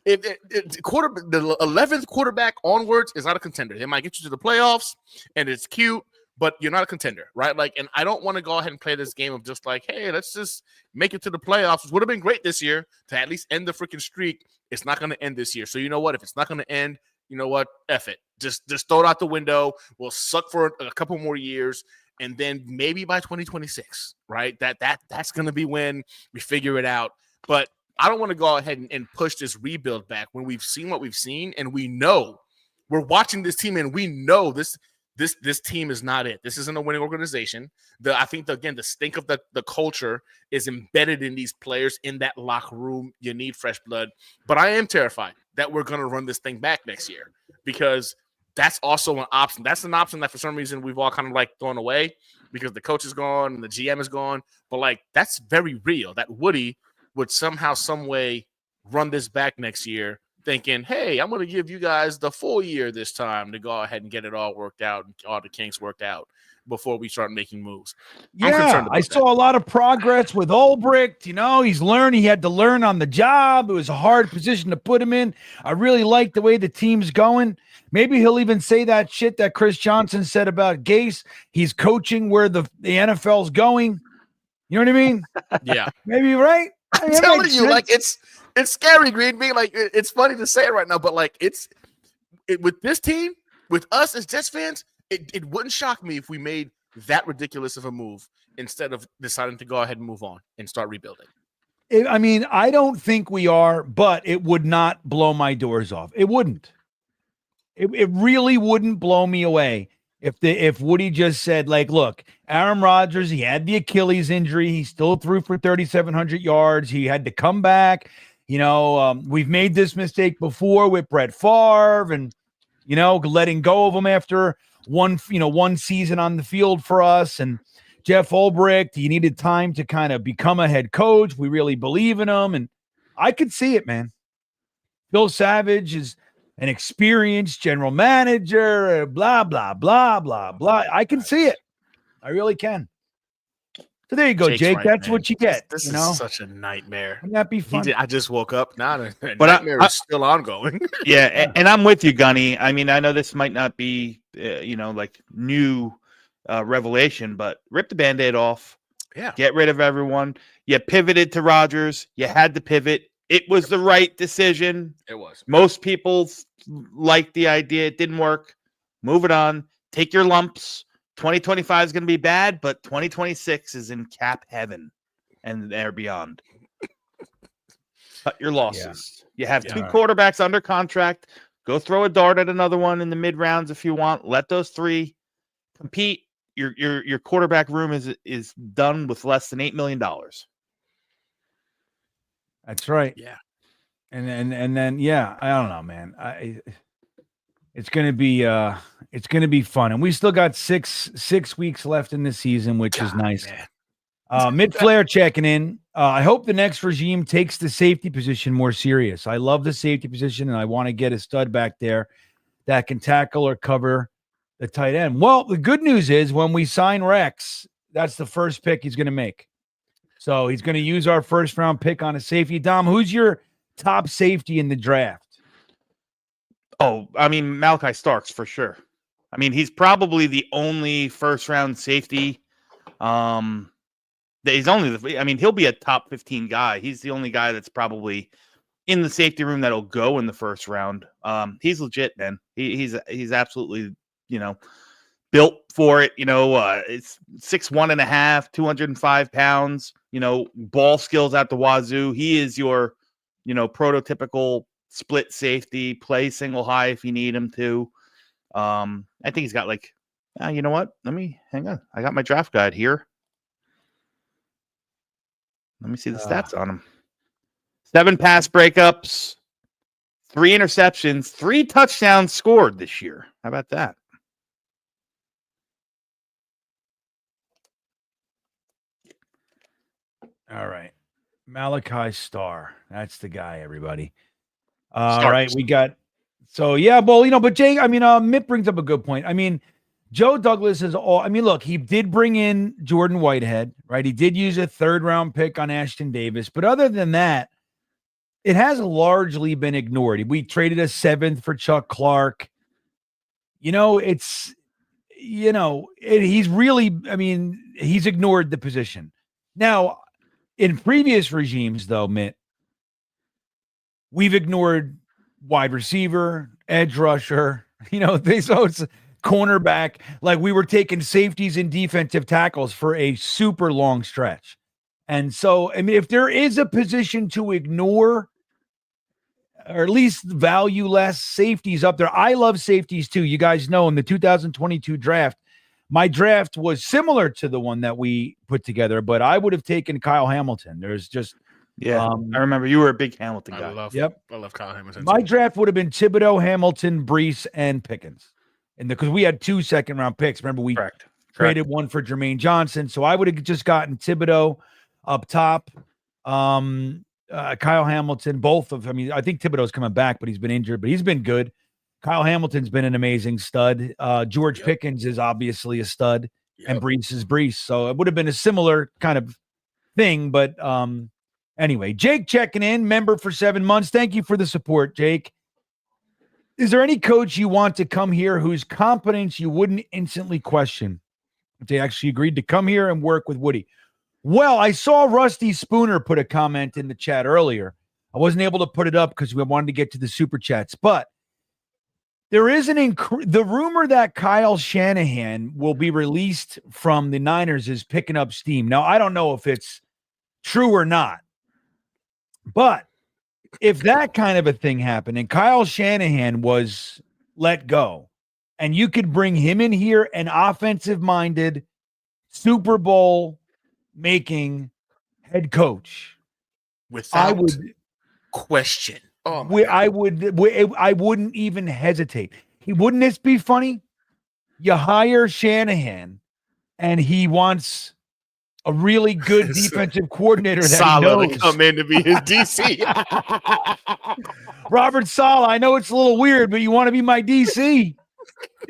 The 11th quarterback onwards is not a contender. They might get you to the playoffs, and it's cute, but you're not a contender, right? Like, and I don't want to go ahead and play this game of just like, hey, let's just make it to the playoffs. It would have been great this year to at least end the freaking streak. It's not going to end this year. So you know what? If it's not going to end, you know what? F it. Just throw it out the window. We'll suck for a couple more years. And then maybe by 2026, right? That's going to be when we figure it out. But I don't want to go ahead and push this rebuild back when we've seen what we've seen. And we know we're watching this team and we know this team is not it. This isn't a winning organization. I think, the stink of the culture is embedded in these players in that locker room. You need fresh blood. But I am terrified that we're going to run this thing back next year because that's also an option. That's an option that for some reason we've all kind of like thrown away because the coach is gone and the GM is gone. But like that's very real. That Woody would somehow, some way run this back next year thinking, hey, I'm going to give you guys the full year this time to go ahead and get it all worked out and all the kinks worked out before we start making moves. Yeah, I saw a lot of progress with Ulbricht. He had to learn on the job. It was a hard position to put him in. I really like the way the team's going. Maybe he'll even say that shit that Chris Johnson said about Gase. He's coaching where the NFL's going. You know what I mean? Yeah. Maybe, right? I'm telling you, like, it's scary, GreenBean. Like, it's funny to say it right now, but like, with this team, with us as Jets fans, it wouldn't shock me if we made that ridiculous of a move instead of deciding to go ahead and move on and start rebuilding. I don't think we are, but it would not blow my doors off. It wouldn't. It really wouldn't blow me away if Woody just said, like, look, Aaron Rodgers, he had the Achilles injury. He still threw for 3,700 yards. He had to come back. We've made this mistake before with Brett Favre and, letting go of him after one season on the field for us. And Jeff Ulbricht, he needed time to kind of become a head coach. We really believe in him. And I could see it, man. Phil Savage is an experienced general manager, blah, blah, blah, blah, blah. I can see it. I really can. So there you go, Jake's Jake. right, That's man. what you get. This is such a nightmare. Wouldn't that be fun? I just woke up. Now the But nightmare is still ongoing. Yeah, and I'm with you, Gunny. I mean, I know this might not be, like new revelation, but rip the Band-Aid off. Yeah. Get rid of everyone. You pivoted to Rodgers. You had to pivot. It was the right decision. It was. Most people liked the idea. It didn't work. Move it on. Take your lumps. 2025 is going to be bad, but 2026 is in cap heaven and there beyond. Cut your losses. You have two quarterbacks under contract. Go throw a dart at another one in the mid rounds if you want. Let those three compete. Your quarterback room is done with less than $8 million. That's right. Yeah. And then I don't know, man. It's gonna be fun. And we still got six weeks left in the season, which is nice. Mid Flair checking in. I hope the next regime takes the safety position more serious. I love the safety position, and I want to get a stud back there that can tackle or cover the tight end. Well, the good news is when we sign Rex, that's the first pick he's going to make. So he's going to use our first round pick on a safety. Dom, who's your top safety in the draft? Oh, I mean, Malachi Starks for sure. I mean, he's probably the only first round safety. He'll be a top 15 guy. He's the only guy that's probably in the safety room that'll go in the first round. He's legit, man. He's absolutely, built for it. It's 6'1.5", 205 pounds, ball skills at the wazoo. He is your, prototypical split safety, play single high if you need him to. I think he's got you know what? Let me hang on. I got my draft guide here. Let me see the stats on him. 7 pass breakups, 3 interceptions, 3 touchdowns scored this year. How about that? All right. Malachi Starr. That's the guy, everybody. All right. We got, but Jay, Mitt brings up a good point. I mean, Joe Douglas is look, he did bring in Jordan Whitehead, right? He did use a 3rd round pick on Ashton Davis. But other than that, it has largely been ignored. We traded a 7th for Chuck Clark. He's ignored the position. Now, in previous regimes, though, Mitt, we've ignored wide receiver, edge rusher, so it's cornerback. Like we were taking safeties and defensive tackles for a super long stretch. And so, if there is a position to ignore or at least value less, safeties up there. I love safeties too. You guys know in the 2022 draft, my draft was similar to the one that we put together, but I would have taken Kyle Hamilton. There's just I remember you were a big Hamilton guy. I love Kyle Hamilton. My draft would have been Thibodeau, Hamilton, Brees, and Pickens. And because we had 2 second-round picks. Remember, we traded one for Jermaine Johnson. So I would have just gotten Thibodeau up top, Kyle Hamilton, both of them. I think Thibodeau's coming back, but he's been injured, but he's been good. Kyle Hamilton's been an amazing stud. George Pickens is obviously a stud, and Brees is Brees. So it would have been a similar kind of thing. But anyway, Jake checking in, member for 7 months. Thank you for the support, Jake. Is there any coach you want to come here whose competence you wouldn't instantly question if they actually agreed to come here and work with Woody? Well, I saw Rusty Spooner put a comment in the chat earlier. I wasn't able to put it up because we wanted to get to the super chats, but there is the rumor that Kyle Shanahan will be released from the Niners is picking up steam. Now, I don't know if it's true or not, but if that kind of a thing happened and Kyle Shanahan was let go and you could bring him in here, an offensive-minded Super Bowl making head coach, without question. I wouldn't even hesitate. Wouldn't this be funny? You hire Shanahan and he wants a really good defensive coordinator that Saleh knows. to come in to be his DC. Robert Saleh, I know it's a little weird, but you want to be my DC.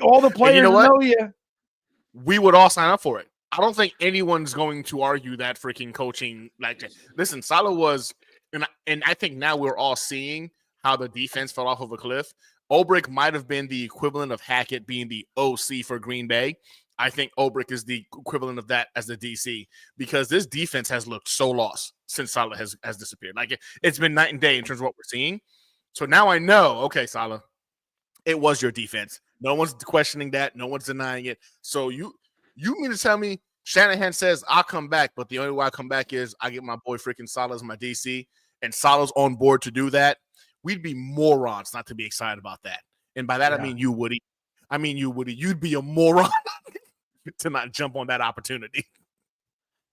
All the players know you. We would all sign up for it. I don't think anyone's going to argue that freaking coaching. Listen, Saleh was, and I think now we're all seeing how the defense fell off of a cliff. Ulbrich might have been the equivalent of Hackett being the OC for Green Bay. I think Ulbrich is the equivalent of that as the DC, because this defense has looked so lost since Saleh has disappeared. Like it's been night and day in terms of what we're seeing. So now I know, okay, Saleh, it was your defense. No one's questioning that. No one's denying it. So you mean to tell me Shanahan says I'll come back, but the only way I come back is I get my boy freaking Saleh as my DC, and Saleh's on board to do that? We'd be morons not to be excited about that. And by that, I mean you, Woody. You'd be a moron to not jump on that opportunity.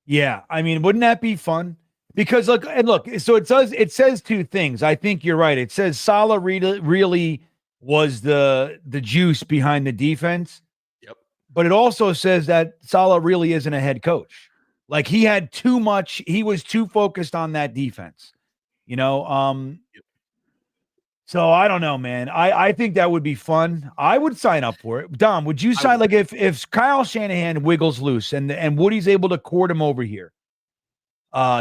Yeah, I mean, wouldn't that be fun? Because look, so it says two things. I think you're right. It says Saleh really was the juice behind the defense. Yep. But it also says that Saleh really isn't a head coach. Like he had too much, he was too focused on that defense. You know, so I don't know, man. I think that would be fun. I would sign up for it. Dom, would you sign? Like if Kyle Shanahan wiggles loose and Woody's able to court him over here,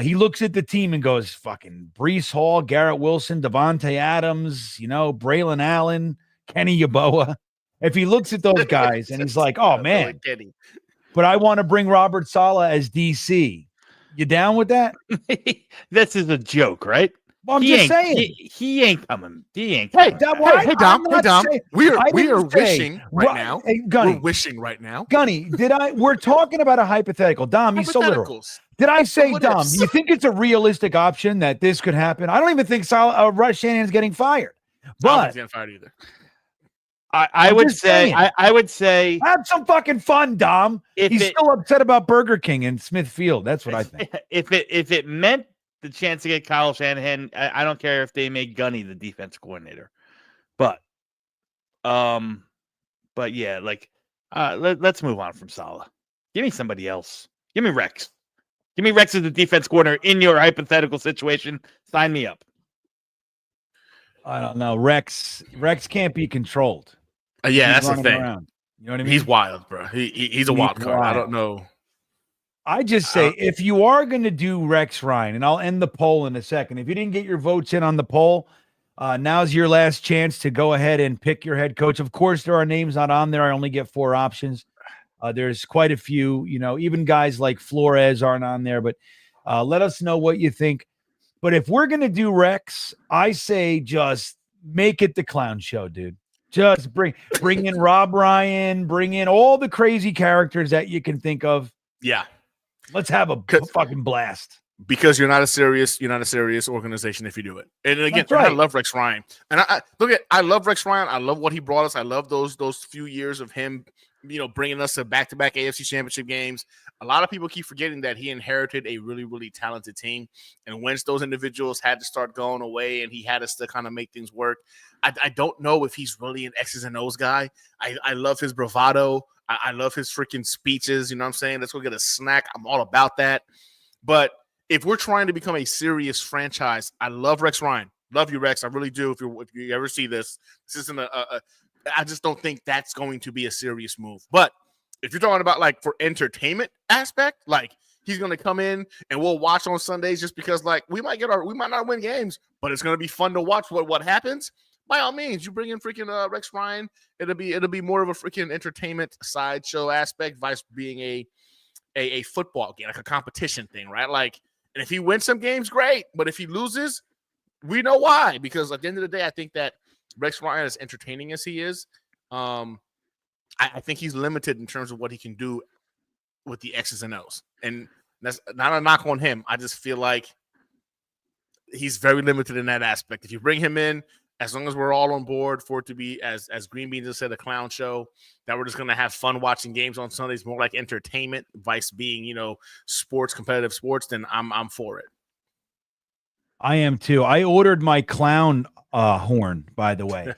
he looks at the team and goes, fucking Breece Hall, Garrett Wilson, Devontae Adams, you know, Braylon Allen, Kenny Yeboah. If he looks at those guys and he's like, oh man, but I want to bring Robert Saleh as DC. You down with that? This is a joke, right? Well, I'm just saying he ain't coming. He ain't coming. Hey, Dom. We are wishing right now. Hey, Gunny, we're wishing right now. Gunny, we're talking about a hypothetical. Dom, you're so literal. Did I say, Dom, do you think it's a realistic option that this could happen? I don't even think Shanahan's getting fired. But I don't think he's getting fired either. I would say have some fucking fun, Dom. He's still upset about Burger King in Smithfield. That's what I think. If it meant the chance to get Kyle Shanahan, I don't care if they make Gunny the defense coordinator. But yeah, like let's move on from Saleh. Give me somebody else. Give me Rex. Give me Rex as the defense coordinator in your hypothetical situation. Sign me up. I don't know. Rex can't be controlled. Yeah, that's the thing. Around. You know what I mean? He's wild, bro. He's a wild card. I don't know. I just say, if you are going to do Rex Ryan, and I'll end the poll in a second. If you didn't get your votes in on the poll, now's your last chance to go ahead and pick your head coach. Of course, there are names not on there. I only get 4 options. There's quite a few, you know, even guys like Flores aren't on there, but let us know what you think. But if we're going to do Rex, I say just make it the clown show, dude. Just bring in Rob Ryan, bring in all the crazy characters that you can think of. Yeah. Let's have a fucking blast. Because you're not a serious organization if you do it. And again, right. I love Rex Ryan. And I love Rex Ryan. I love what he brought us. I love those few years of him, you know, bringing us to back-to-back AFC championship games. A lot of people keep forgetting that he inherited a really, really talented team. And once those individuals had to start going away and he had us to kind of make things work, I don't know if he's really an X's and O's guy. I love his bravado. I love his freaking speeches. You know what I'm saying? Let's go get a snack. I'm all about that. But if we're trying to become a serious franchise, I love Rex Ryan. Love you, Rex. I really do. If you ever see this isn't I just don't think that's going to be a serious move. But if you're talking about like for entertainment aspect, like he's going to come in and we'll watch on Sundays just because like we might not win games, but it's going to be fun to watch what happens. By all means, you bring in freaking Rex Ryan. It'll be more of a freaking entertainment sideshow aspect, vice being a football game, like a competition thing, right? Like, and if he wins some games, great. But if he loses, we know why. Because at the end of the day, I think that Rex Ryan, as entertaining as he is, I think he's limited in terms of what he can do with the X's and O's. And that's not a knock on him. I just feel like he's very limited in that aspect. If you bring him in, as long as we're all on board for it to be, as GreenBean just said, a clown show, that we're just going to have fun watching games on Sundays, more like entertainment, vice being, you know, competitive sports, then I'm for it. I am too. I ordered my clown horn, by the way.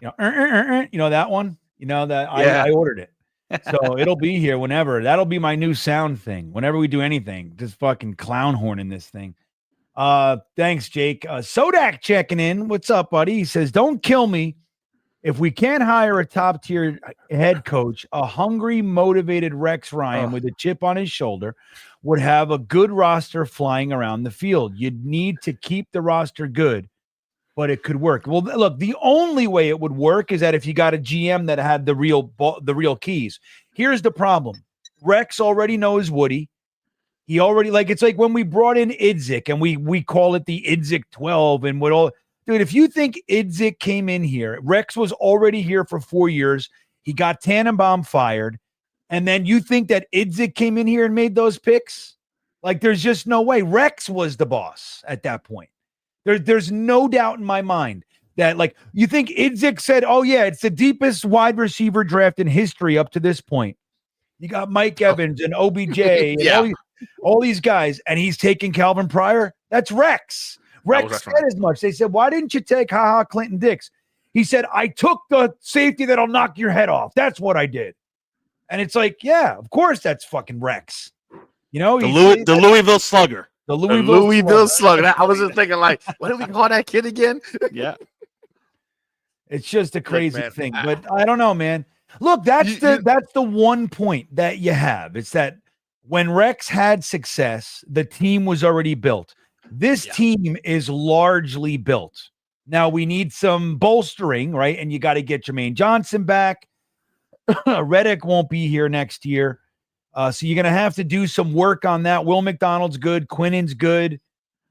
You know that one? You know that I ordered it. So it'll be here whenever. That'll be my new sound thing. Whenever we do anything, just fucking clown horn in this thing. Thanks, Jake. Sodak checking in. What's up, buddy? He says, don't kill me. If we can't hire a top-tier head coach, a hungry, motivated Rex Ryan with a chip on his shoulder would have a good roster flying around the field. You'd need to keep the roster good, but it could work. Well, look, the only way it would work is that if you got a GM that had the real keys. Here's the problem. Rex already knows Woody. He already, like, it's like when we brought in Idzik and we call it the Idzik 12 and what all. Dude, if you think Idzik came in here, Rex was already here for 4 years. He got Tannenbaum fired. And then you think that Idzik came in here and made those picks? Like, there's just no way. Rex was the boss at that point. There's no doubt in my mind that, like, you think Idzik said, oh, yeah, it's the deepest wide receiver draft in history up to this point. You got Mike Evans and OBJ and all these guys, and he's taking Calvin Pryor. That's Rex. Rex said as much. They said, why didn't you take Clinton Dix? He said, I took the safety that'll knock your head off. That's what I did. And it's like, yeah, of course that's fucking Rex. You know, the Louisville Slugger. The Louisville Slugger. I was just thinking, like, what do we call that kid again? Yeah. It's just a crazy thing. But I don't know, man. Look, that's the one point that you have. It's that when Rex had success, the team was already built. This team is largely built. Now we need some bolstering, right? And you got to get Jermaine Johnson back. Reddick won't be here next year. So you're going to have to do some work on that. Will McDonald's good. Quinnen's good.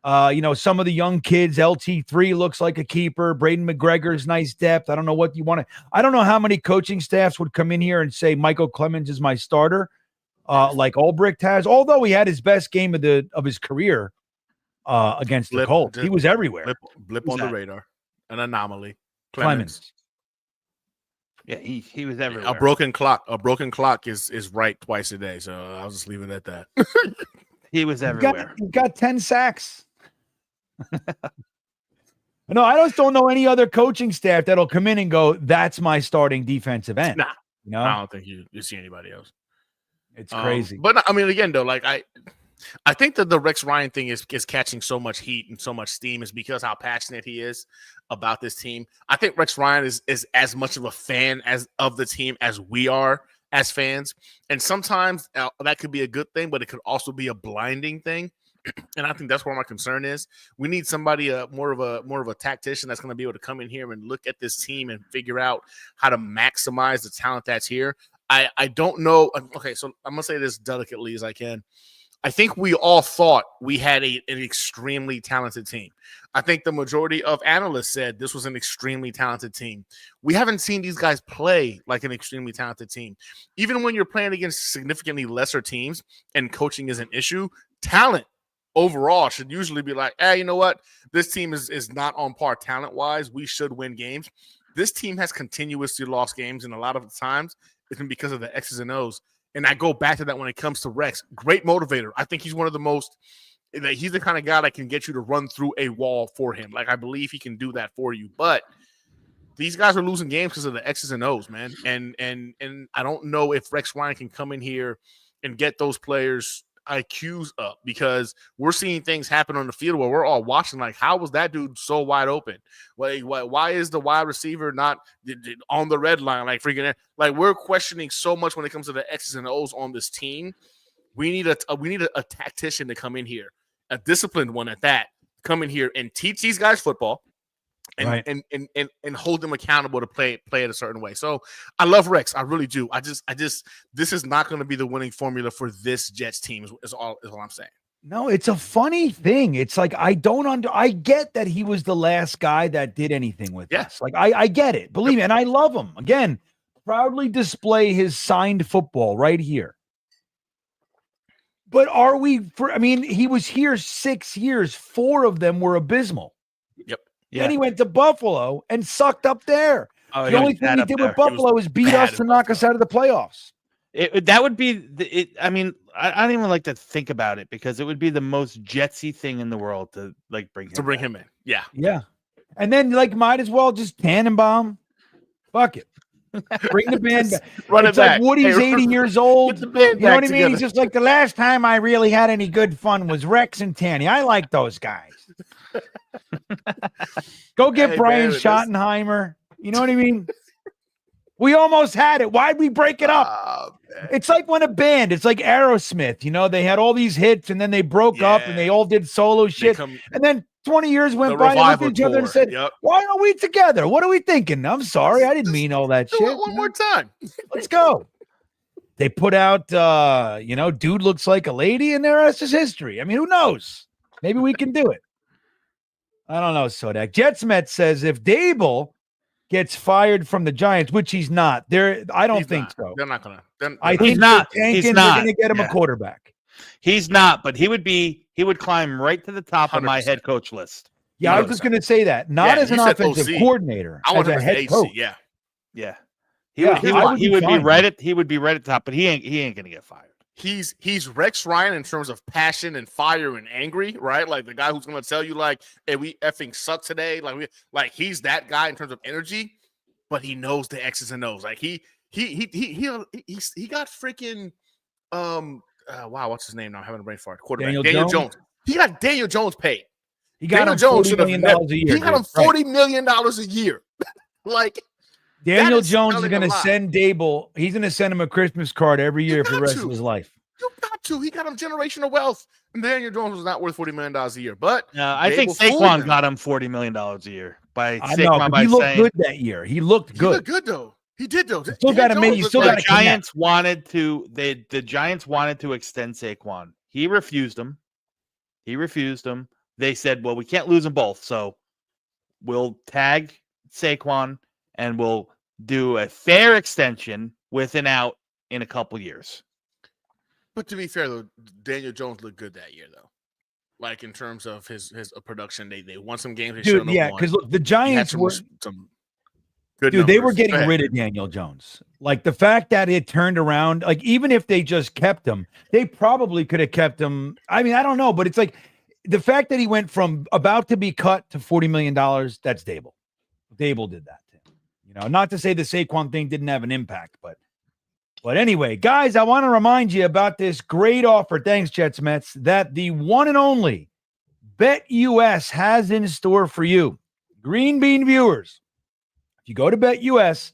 Some of the young kids, LT3 looks like a keeper. Braden McGregor's nice depth. I don't know what you want to. I don't know how many coaching staffs would come in here and say Michael Clemens is my starter, like Ulbricht has. Although he had his best game of his career against the Colts, he was everywhere. Blip on the radar, an anomaly. Clemens. Yeah, he was everywhere. A broken clock is right twice a day. So I'll just leave it at that. He was everywhere. He got 10 sacks. No, I just don't know any other coaching staff that'll come in and go, that's my starting defensive end. Nah, you know? I don't think you see anybody else. It's crazy. But I mean, again, though, like I think that the Rex Ryan thing is catching so much heat and so much steam is because how passionate he is about this team. I think Rex Ryan is as much of a fan of the team as we are as fans. And sometimes that could be a good thing, but it could also be a blinding thing. And I think that's where my concern is. We need somebody more of a tactician that's going to be able to come in here and look at this team and figure out how to maximize the talent that's here. I don't know. Okay, so I'm going to say this delicately as I can. I think we all thought we had an extremely talented team. I think the majority of analysts said this was an extremely talented team. We haven't seen these guys play like an extremely talented team. Even when you're playing against significantly lesser teams and coaching is an issue, talent overall should usually be like, hey, you know what? This team is not on par talent-wise. We should win games. This team has continuously lost games, and a lot of the times it's been because of the X's and O's. And I go back to that when it comes to Rex. Great motivator. I think he's one of the most – he's the kind of guy that can get you to run through a wall for him. Like, I believe he can do that for you. But these guys are losing games because of the X's and O's, man. And I don't know if Rex Ryan can come in here and get those players' IQs up, because we're seeing things happen on the field where we're all watching like, how was that dude so wide open? Why is the wide receiver not on the red line? Like, freaking, like, we're questioning so much when it comes to the X's and O's on this team. We need a tactician to come in here, a disciplined one at that, come in here and teach these guys football. And hold them accountable to play it a certain way. So I love Rex. I really do. I just this is not going to be the winning formula for this Jets team is all I'm saying. No, it's a funny thing. It's like I get that he was the last guy that did anything with us. Like I get it. Believe me, and I love him. Again, proudly display his signed football right here. But he was here 6 years. 4 of them were abysmal. Yep. Yeah. Then he went to Buffalo and sucked up there. The only thing he did with Buffalo is beat us to knock us out of the playoffs. That would be I don't even like to think about it, because it would be the most Jetsy thing in the world to like bring him in. Yeah. Yeah. And then might as well just Tannenbaum. Fuck it. Bring the band back. Run it back. Like Woody's 80 years old. You know what I mean? He's just like, the last time I really had any good fun was Rex and Tanny. I like those guys. Go get Brian Schottenheimer. You know what I mean? We almost had it. Why'd we break it up? It's like when a band, it's like Aerosmith, they had all these hits and then they broke up and they all did solo shit. And then 20 years went by and they looked at each other and said, why aren't we together? What are we thinking? I'm sorry. I didn't mean all that shit. One more time. Let's go. They put out, dude looks like a lady, and the rest is history. I mean, who knows? Maybe we can do it. I don't know, Sodak. Jetsmet says if Dable gets fired from the Giants, which he's not, I don't think so. They're not gonna. I think not. They're going to get him a quarterback. He's not, but he would climb right to the top of my 100%. head coach list. Yeah, 100%. I was just going to say that. Not as an offensive coordinator, I want as him a head AC, coach. Yeah. He would be right at the top, but he ain't gonna get fired. He's Rex Ryan in terms of passion and fire and angry, right? Like the guy who's gonna tell you like, "Hey, we effing suck today." Like he's that guy in terms of energy, but he knows the X's and O's. Like he got freaking wow, what's his name now? I'm having a brain fart. Quarterback Daniel Jones. He got Daniel Jones paid. He got him $40 million a year. He got him $40 million a year. Like. Daniel Jones is going to send Dable. He's going to send him a Christmas card every year for the rest of his life. You got to. He got him generational wealth. And Daniel Jones was not worth $40 million a year. But I think Saquon got him $40 million a year. He looked good that year. He looked good. He looked good though. He did though. The Giants wanted to. The Giants wanted to extend Saquon. He refused them. They said, "Well, we can't lose them both, so we'll tag Saquon and we'll do a fair extension with an out in a couple years." But to be fair though, Daniel Jones looked good that year though. Like in terms of his production, they won some games. Because look, the Giants were some good. Dude, they were getting rid of Daniel Jones. Like the fact that it turned around, like even if they just kept him, they probably could have kept him. I mean, I don't know, but it's like the fact that he went from about to be cut to $40 million. That's Dable. Dable did that. Not to say the Saquon thing didn't have an impact, but anyway, guys, I want to remind you about this great offer. Thanks, Jets Mets, that the one and only BetUS has in store for you. GreenBean viewers, if you go to BetUS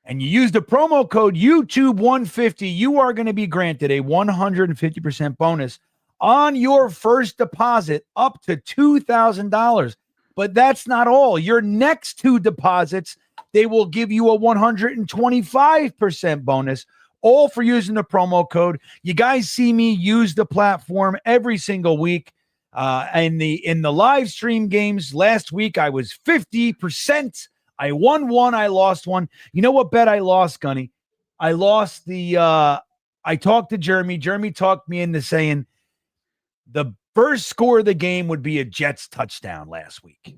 and you use the promo code YouTube150, you are going to be granted a 150% bonus on your first deposit up to $2,000. But that's not all. Your next two deposits, they will give you a 125% bonus, all for using the promo code. You guys see me use the platform every single week. In the live stream games last week, I was 50%. I won one, I lost one. You know what bet I lost, Gunny? I lost I talked to Jeremy. Jeremy talked me into saying the first score of the game would be a Jets touchdown last week.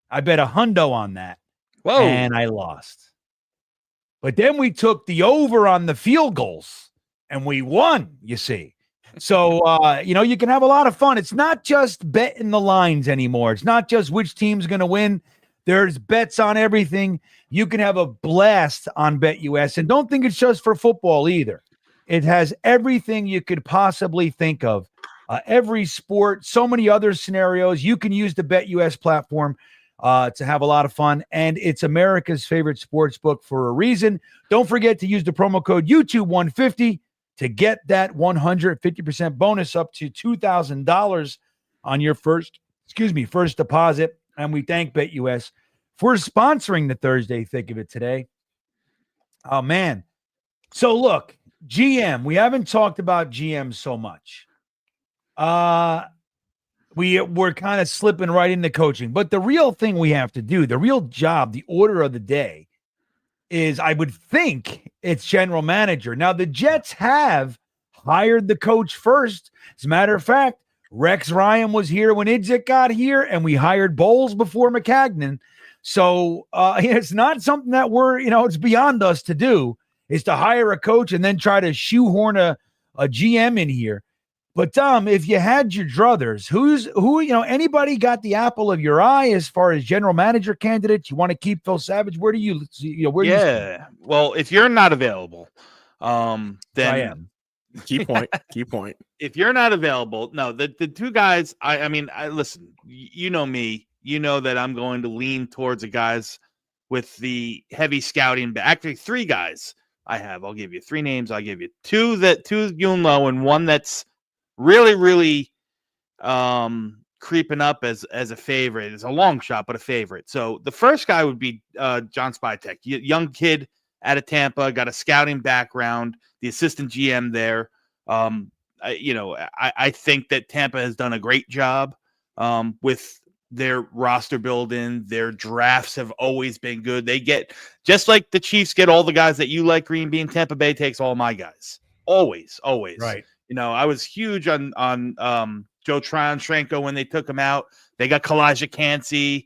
I bet $100 on that. Whoa. And I lost. But then we took the over on the field goals and we won, you see. So, you can have a lot of fun. It's not just betting the lines anymore. It's not just which team's going to win. There's bets on everything. You can have a blast on BetUS. And don't think it's just for football either. It has everything you could possibly think of. Every sport, so many other scenarios. You can use the BetUS platform to have a lot of fun, and it's America's favorite sports book for a reason. Don't forget to use the promo code YouTube150 to get that 150% bonus up to $2,000 on your first deposit. And we thank BetUS for sponsoring the Thursday Thick of It today. Oh, man. So, look, GM. We haven't talked about GM so much. We're kind of slipping right into coaching. But the real thing we have to do, the real job, the order of the day is, I would think, it's general manager. Now, the Jets have hired the coach first. As a matter of fact, Rex Ryan was here when Idzik got here, and we hired Bowles before McCagnon. So it's not something that it's beyond us to do, is to hire a coach and then try to shoehorn a GM in here. But Tom, if you had your druthers, anybody got the apple of your eye as far as general manager candidates? You want to keep Phil Savage? Where do you well, if you're not available, then I am. Key point. If you're not available, no, the two guys, I mean, listen, you know me, you know that I'm going to lean towards the guys with the heavy scouting. Actually, three guys I have. I'll give you three names. I'll give you two you'll know, and one that's really, really creeping up as a favorite. It's a long shot, but a favorite. So the first guy would be John Spytek, young kid out of Tampa, got a scouting background, the assistant GM there. I think that Tampa has done a great job with their roster building. Their drafts have always been good. They get, just like the Chiefs get all the guys that you like, GreenBean, Tampa Bay takes all my guys. Always. Right. I was huge on Joe Transhrenko when they took him out. They got Kalijah Cansey.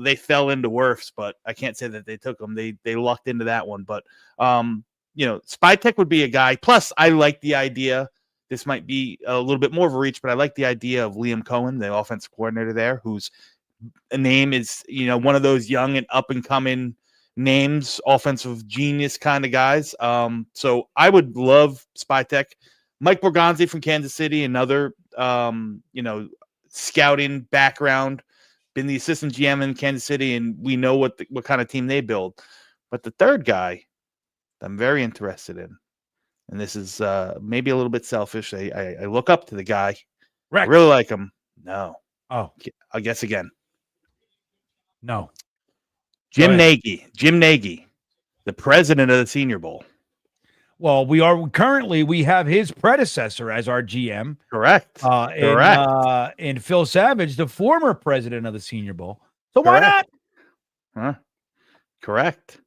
They fell into worse, but I can't say that they took them. They lucked into that one. But Spytek would be a guy. Plus, I like the idea. This might be a little bit more of a reach, but I like the idea of Liam Cohen, the offensive coordinator there, whose name is, one of those young and up and coming names, offensive genius kind of guys. So I would love Spytek. Mike Borgonzi from Kansas City, another, scouting background, been the assistant GM in Kansas City, and we know what kind of team they build. But the third guy I'm very interested in, and this is maybe a little bit selfish. I look up to the guy. Rex. I really like him. No. Oh, I'll guess again. no. Jim Nagy, the president of the Senior Bowl. Well, we have his predecessor as our GM. Correct. Correct. And Phil Savage, the former president of the Senior Bowl. So why not? Huh? Correct.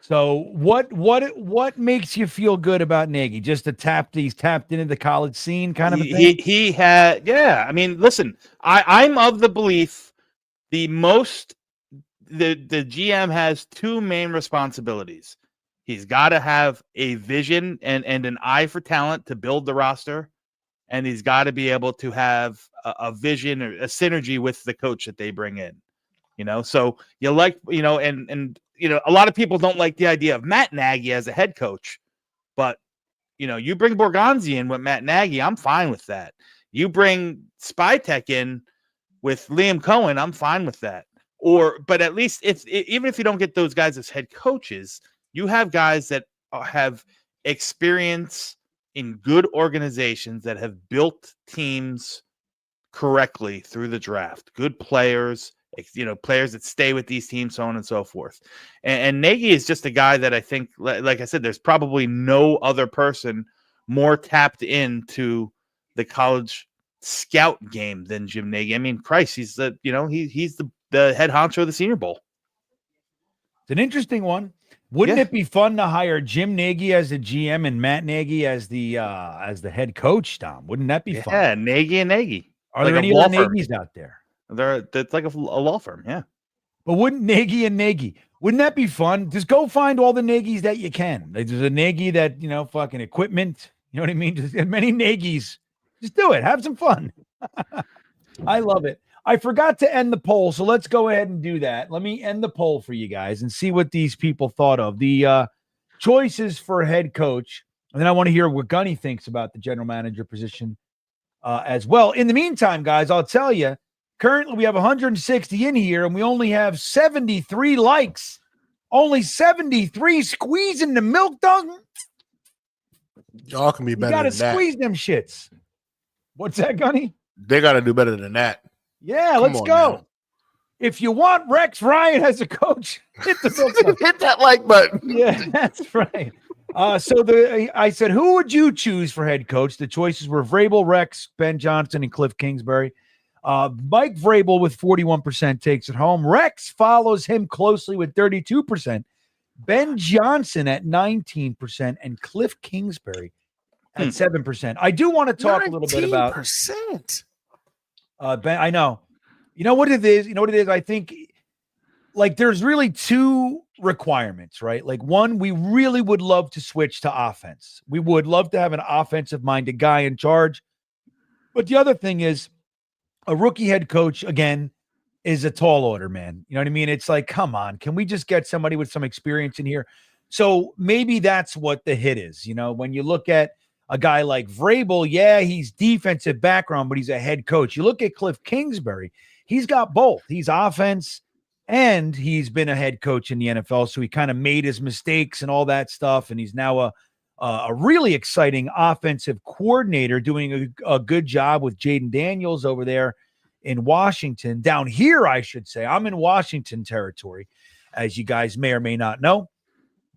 So what makes you feel good about Nagy? Just he's tapped into the college scene kind of a thing? He had, yeah. I mean, listen, I'm of the belief the GM has two main responsibilities. He's got to have a vision and an eye for talent to build the roster, and he's got to be able to have a vision or a synergy with the coach that they bring in. So you like, and a lot of people don't like the idea of Matt Nagy as a head coach, but you bring Borgonzi in with Matt Nagy, I'm fine with that. You bring Spytek in with Liam Cohen, I'm fine with that. But at least even if you don't get those guys as head coaches, you have guys that have experience in good organizations that have built teams correctly through the draft, good players, players that stay with these teams, so on and so forth. And Nagy is just a guy that I think, like I said, there's probably no other person more tapped into the college scout game than Jim Nagy. I mean, Christ, he's the head honcho of the Senior Bowl. It's an interesting one. Wouldn't it be fun to hire Jim Nagy as the GM and Matt Nagy as the head coach, Tom? Wouldn't that be fun? Yeah, Nagy and Nagy. Are there any other Nagys out there? It's like a law firm, yeah. But wouldn't that be fun? Just go find all the Nagys that you can. There's a Nagy that, fucking equipment. You know what I mean? Just as many Nagys. Just do it. Have some fun. I love it. I forgot to end the poll, so let's go ahead and do that. Let me end the poll for you guys and see what these people thought of. The choices for head coach, and then I want to hear what Gunny thinks about the general manager position as well. In the meantime, guys, I'll tell you, currently we have 160 in here, and we only have 73 likes. Only 73 squeezing the milk, dog. Y'all can be better than that. You got to squeeze them shits. What's that, Gunny? They got to do better than that. Yeah, let's go. Now. If you want Rex Ryan as a coach, hit that like button. Yeah, that's right. I said, who would you choose for head coach? The choices were Vrabel, Rex, Ben Johnson, and Cliff Kingsbury. Mike Vrabel with 41% takes it home. Rex follows him closely with 32%. Ben Johnson at 19%, and Cliff Kingsbury at 7%. I do want to talk a little bit about 19%. Ben, I know. You know what it is? I think there's really two requirements, right? Like one, we really would love to switch to offense. We would love to have an offensive minded guy in charge. But the other thing is a rookie head coach, again, is a tall order, man. You know what I mean? It's like, come on, can we just get somebody with some experience in here? So maybe that's what the hit is. When you look at a guy like Vrabel, yeah, he's defensive background, but he's a head coach. You look at Cliff Kingsbury, he's got both. He's offense and he's been a head coach in the NFL. So he kind of made his mistakes and all that stuff. And he's now a really exciting offensive coordinator doing a good job with Jaden Daniels over there in Washington. Down here, I should say. I'm in Washington territory, as you guys may or may not know.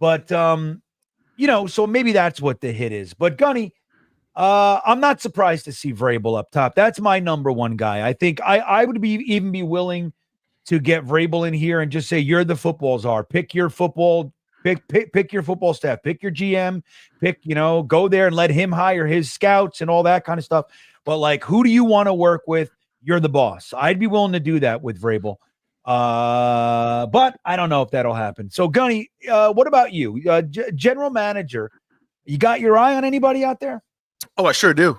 But so maybe that's what the hit is. But Gunny, I'm not surprised to see Vrabel up top. That's my number one guy. I think I would even be willing to get Vrabel in here and just say you're the football czar. Pick your football staff, pick your GM, go there and let him hire his scouts and all that kind of stuff. But like, who do you want to work with? You're the boss. I'd be willing to do that with Vrabel. But I don't know if that'll happen. So Gunny, what about you? General manager, you got your eye on anybody out there? Oh, I sure do.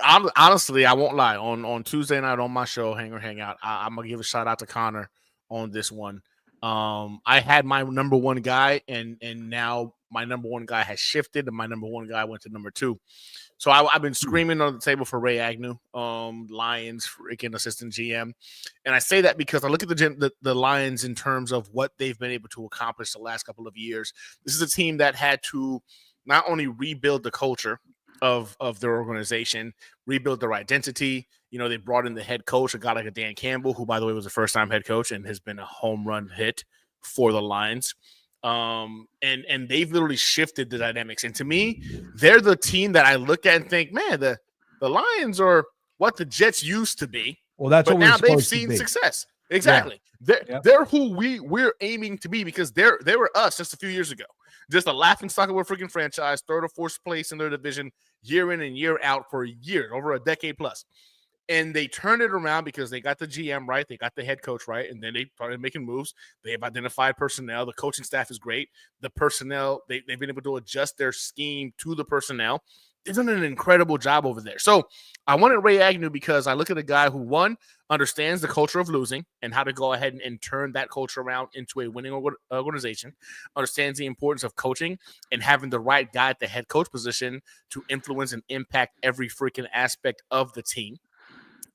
Honestly, I won't lie. On Tuesday night on my show, Hang or Hang Out, I'm gonna give a shout out to Connor on this one. I had my number one guy, and now my number one guy has shifted, and my number one guy went to number two. So I've been screaming on the table for Ray Agnew, Lions freaking assistant GM, and I say that because I look at the Lions in terms of what they've been able to accomplish the last couple of years. This is a team that had to not only rebuild the culture of their organization, rebuild their identity. They brought in the head coach, a guy like a Dan Campbell, who, by the way, was a first-time head coach and has been a home run hit for the Lions. And they've literally shifted the dynamics. And to me, they're the team that I look at and think, man, the Lions are what the Jets used to be. Well, that's what now they've seen success. Exactly. Yeah. They're who we're aiming to be, because they were us just a few years ago. Just a laughingstock of a freaking franchise, third or fourth place in their division, year in and year out for years, over a decade plus. And they turned it around because they got the GM right, they got the head coach right, and then they started making moves. They have identified personnel. The coaching staff is great. The personnel, they've been able to adjust their scheme to the personnel. They've done an incredible job over there. So I wanted Ray Agnew because I look at a guy who, one, understands the culture of losing and how to go ahead and turn that culture around into a winning organization, understands the importance of coaching and having the right guy at the head coach position to influence and impact every freaking aspect of the team.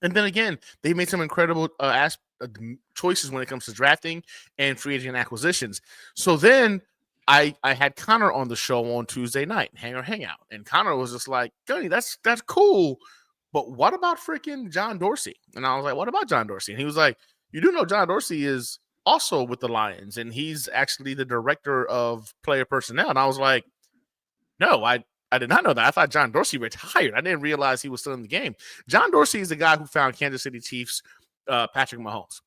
And then again, they made some incredible choices when it comes to drafting and free agent acquisitions. So then I had Connor on the show on Tuesday night, Hang or Hang Out. And Connor was just like, Gunny, that's cool. But what about freaking John Dorsey? And I was like, what about John Dorsey? And he was like, you do know John Dorsey is also with the Lions, and he's actually the director of player personnel. And I was like, no, I did not know that. I thought John Dorsey retired. I didn't realize he was still in the game. John Dorsey is the guy who found Kansas City Chiefs Patrick Mahomes.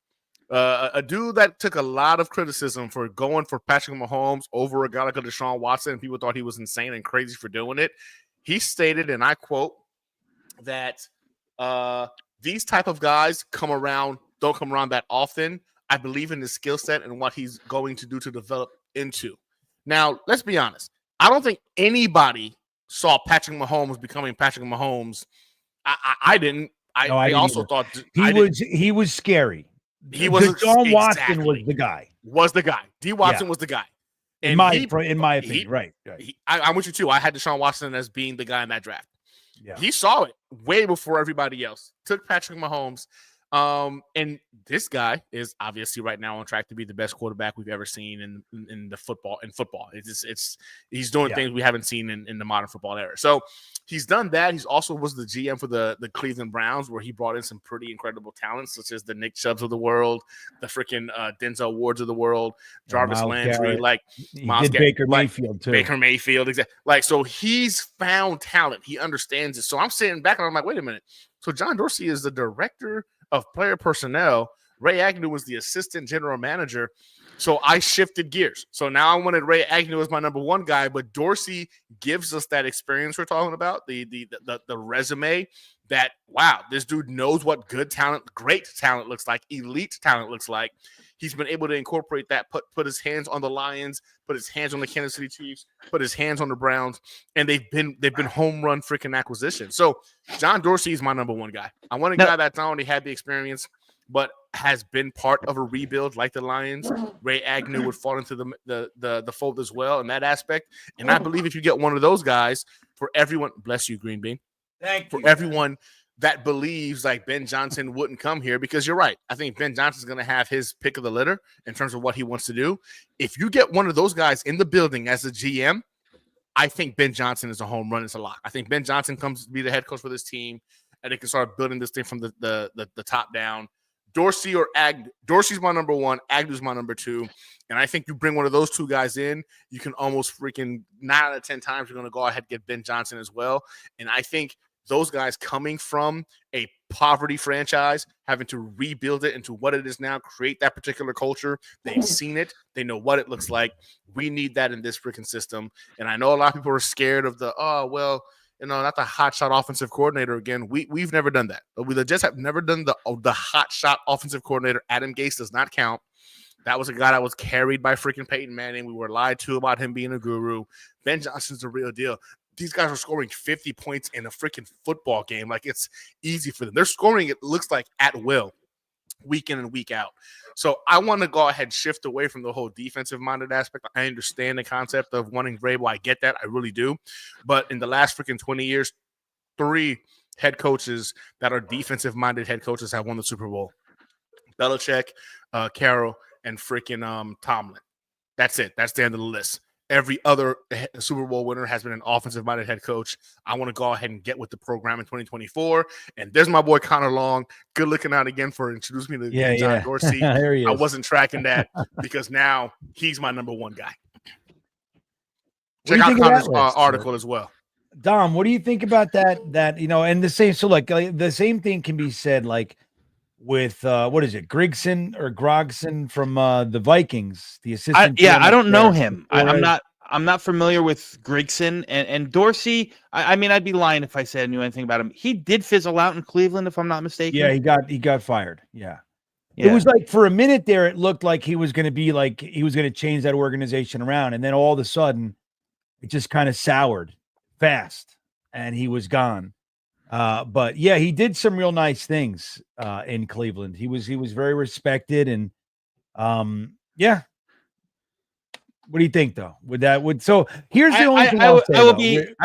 A dude that took a lot of criticism for going for Patrick Mahomes over a guy like Deshaun Watson. People thought he was insane and crazy for doing it. He stated, and I quote, that these type of guys don't come around that often. I believe in his skill set and what he's going to do to develop into. Now, let's be honest. I don't think anybody saw Patrick Mahomes becoming Patrick Mahomes. I didn't. I also thought he was scary. He was Deshaun Watson was the guy. D. Watson was the guy. And in my opinion, right. I'm with you too. I had Deshaun Watson as being the guy in that draft. Yeah. He saw it way before everybody else. Took Patrick Mahomes. And this guy is obviously right now on track to be the best quarterback we've ever seen in football. He's doing things we haven't seen in the modern football era. So he's done that. He's also was the GM for the Cleveland Browns, where he brought in some pretty incredible talents, such as the Nick Chubbs of the world, the freaking Denzel Wards of the world, Jarvis Landry, Baker Mayfield too. Baker Mayfield, exactly. So he's found talent. He understands it. So I'm sitting back and I'm like, wait a minute. So John Dorsey is the director of player personnel. Ray Agnew was the assistant general manager. So I shifted gears. So now I wanted Ray Agnew as my number one guy, but Dorsey gives us that experience we're talking about, the resume that, wow, this dude knows what good talent, great talent looks like, elite talent looks like. He's been able to incorporate that, put his hands on the Lions, put his hands on the Kansas City Chiefs, put his hands on the Browns, and they've been home run freaking acquisitions. So John Dorsey is my number one guy. I want a guy that's not only had the experience, but has been part of a rebuild like the Lions. Ray Agnew would fall into the fold as well in that aspect. And I believe if you get one of those guys, for everyone, bless you, GreenBean. Thank you. For everyone that believes like Ben Johnson wouldn't come here, because you're right. I think Ben Johnson's going to have his pick of the litter in terms of what he wants to do. If you get one of those guys in the building as a GM, I think Ben Johnson is a home run. It's a lock. I think Ben Johnson comes to be the head coach for this team, and they can start building this thing from the top down. Dorsey or Ag. Dorsey's my number one. Agnew's my number two. And I think you bring one of those two guys in, you can almost freaking 9 out of 10 times you're going to go ahead and get Ben Johnson as well. And I think those guys coming from a poverty franchise, having to rebuild it into what it is now, create that particular culture. They've seen it. They know what it looks like. We need that in this freaking system. And I know a lot of people are scared of the, not the hot shot offensive coordinator again. We've never done that. The Jets have never done the hot shot offensive coordinator. Adam Gase does not count. That was a guy that was carried by freaking Peyton Manning. We were lied to about him being a guru. Ben Johnson's the real deal. These guys are scoring 50 points in a freaking football game. Like, it's easy for them. They're scoring, it looks like, at will, week in and week out. So I want to go ahead and shift away from the whole defensive-minded aspect. I understand the concept of wanting Vrabel. I get that. I really do. But in the last freaking 20 years, 3 head coaches that are defensive-minded head coaches have won the Super Bowl. Belichick, Carroll, and freaking Tomlin. That's it. That's the end of the list. Every other Super Bowl winner has been an offensive-minded head coach. I want to go ahead and get with the program in 2024. And there's my boy Connor Long. Good looking out again for introducing me to John Dorsey. There he is. I wasn't tracking that because now he's my number one guy. Check out Connor's article as well. Dom, what do you think about that? And the same. So like the same thing can be said like with what is it, Grogson from the Vikings, the assistant. I don't know him. I'm not familiar with Grigson and Dorsey. I mean, I'd be lying if I said I knew anything about him. He did fizzle out in Cleveland, if I'm not mistaken. Yeah, he got fired. Yeah. It was like for a minute there, it looked like he was going to change that organization around, and then all of a sudden, it just kind of soured fast, and he was gone. But yeah, he did some real nice things in Cleveland. He was very respected, and yeah. What do you think though? So here's the only thing I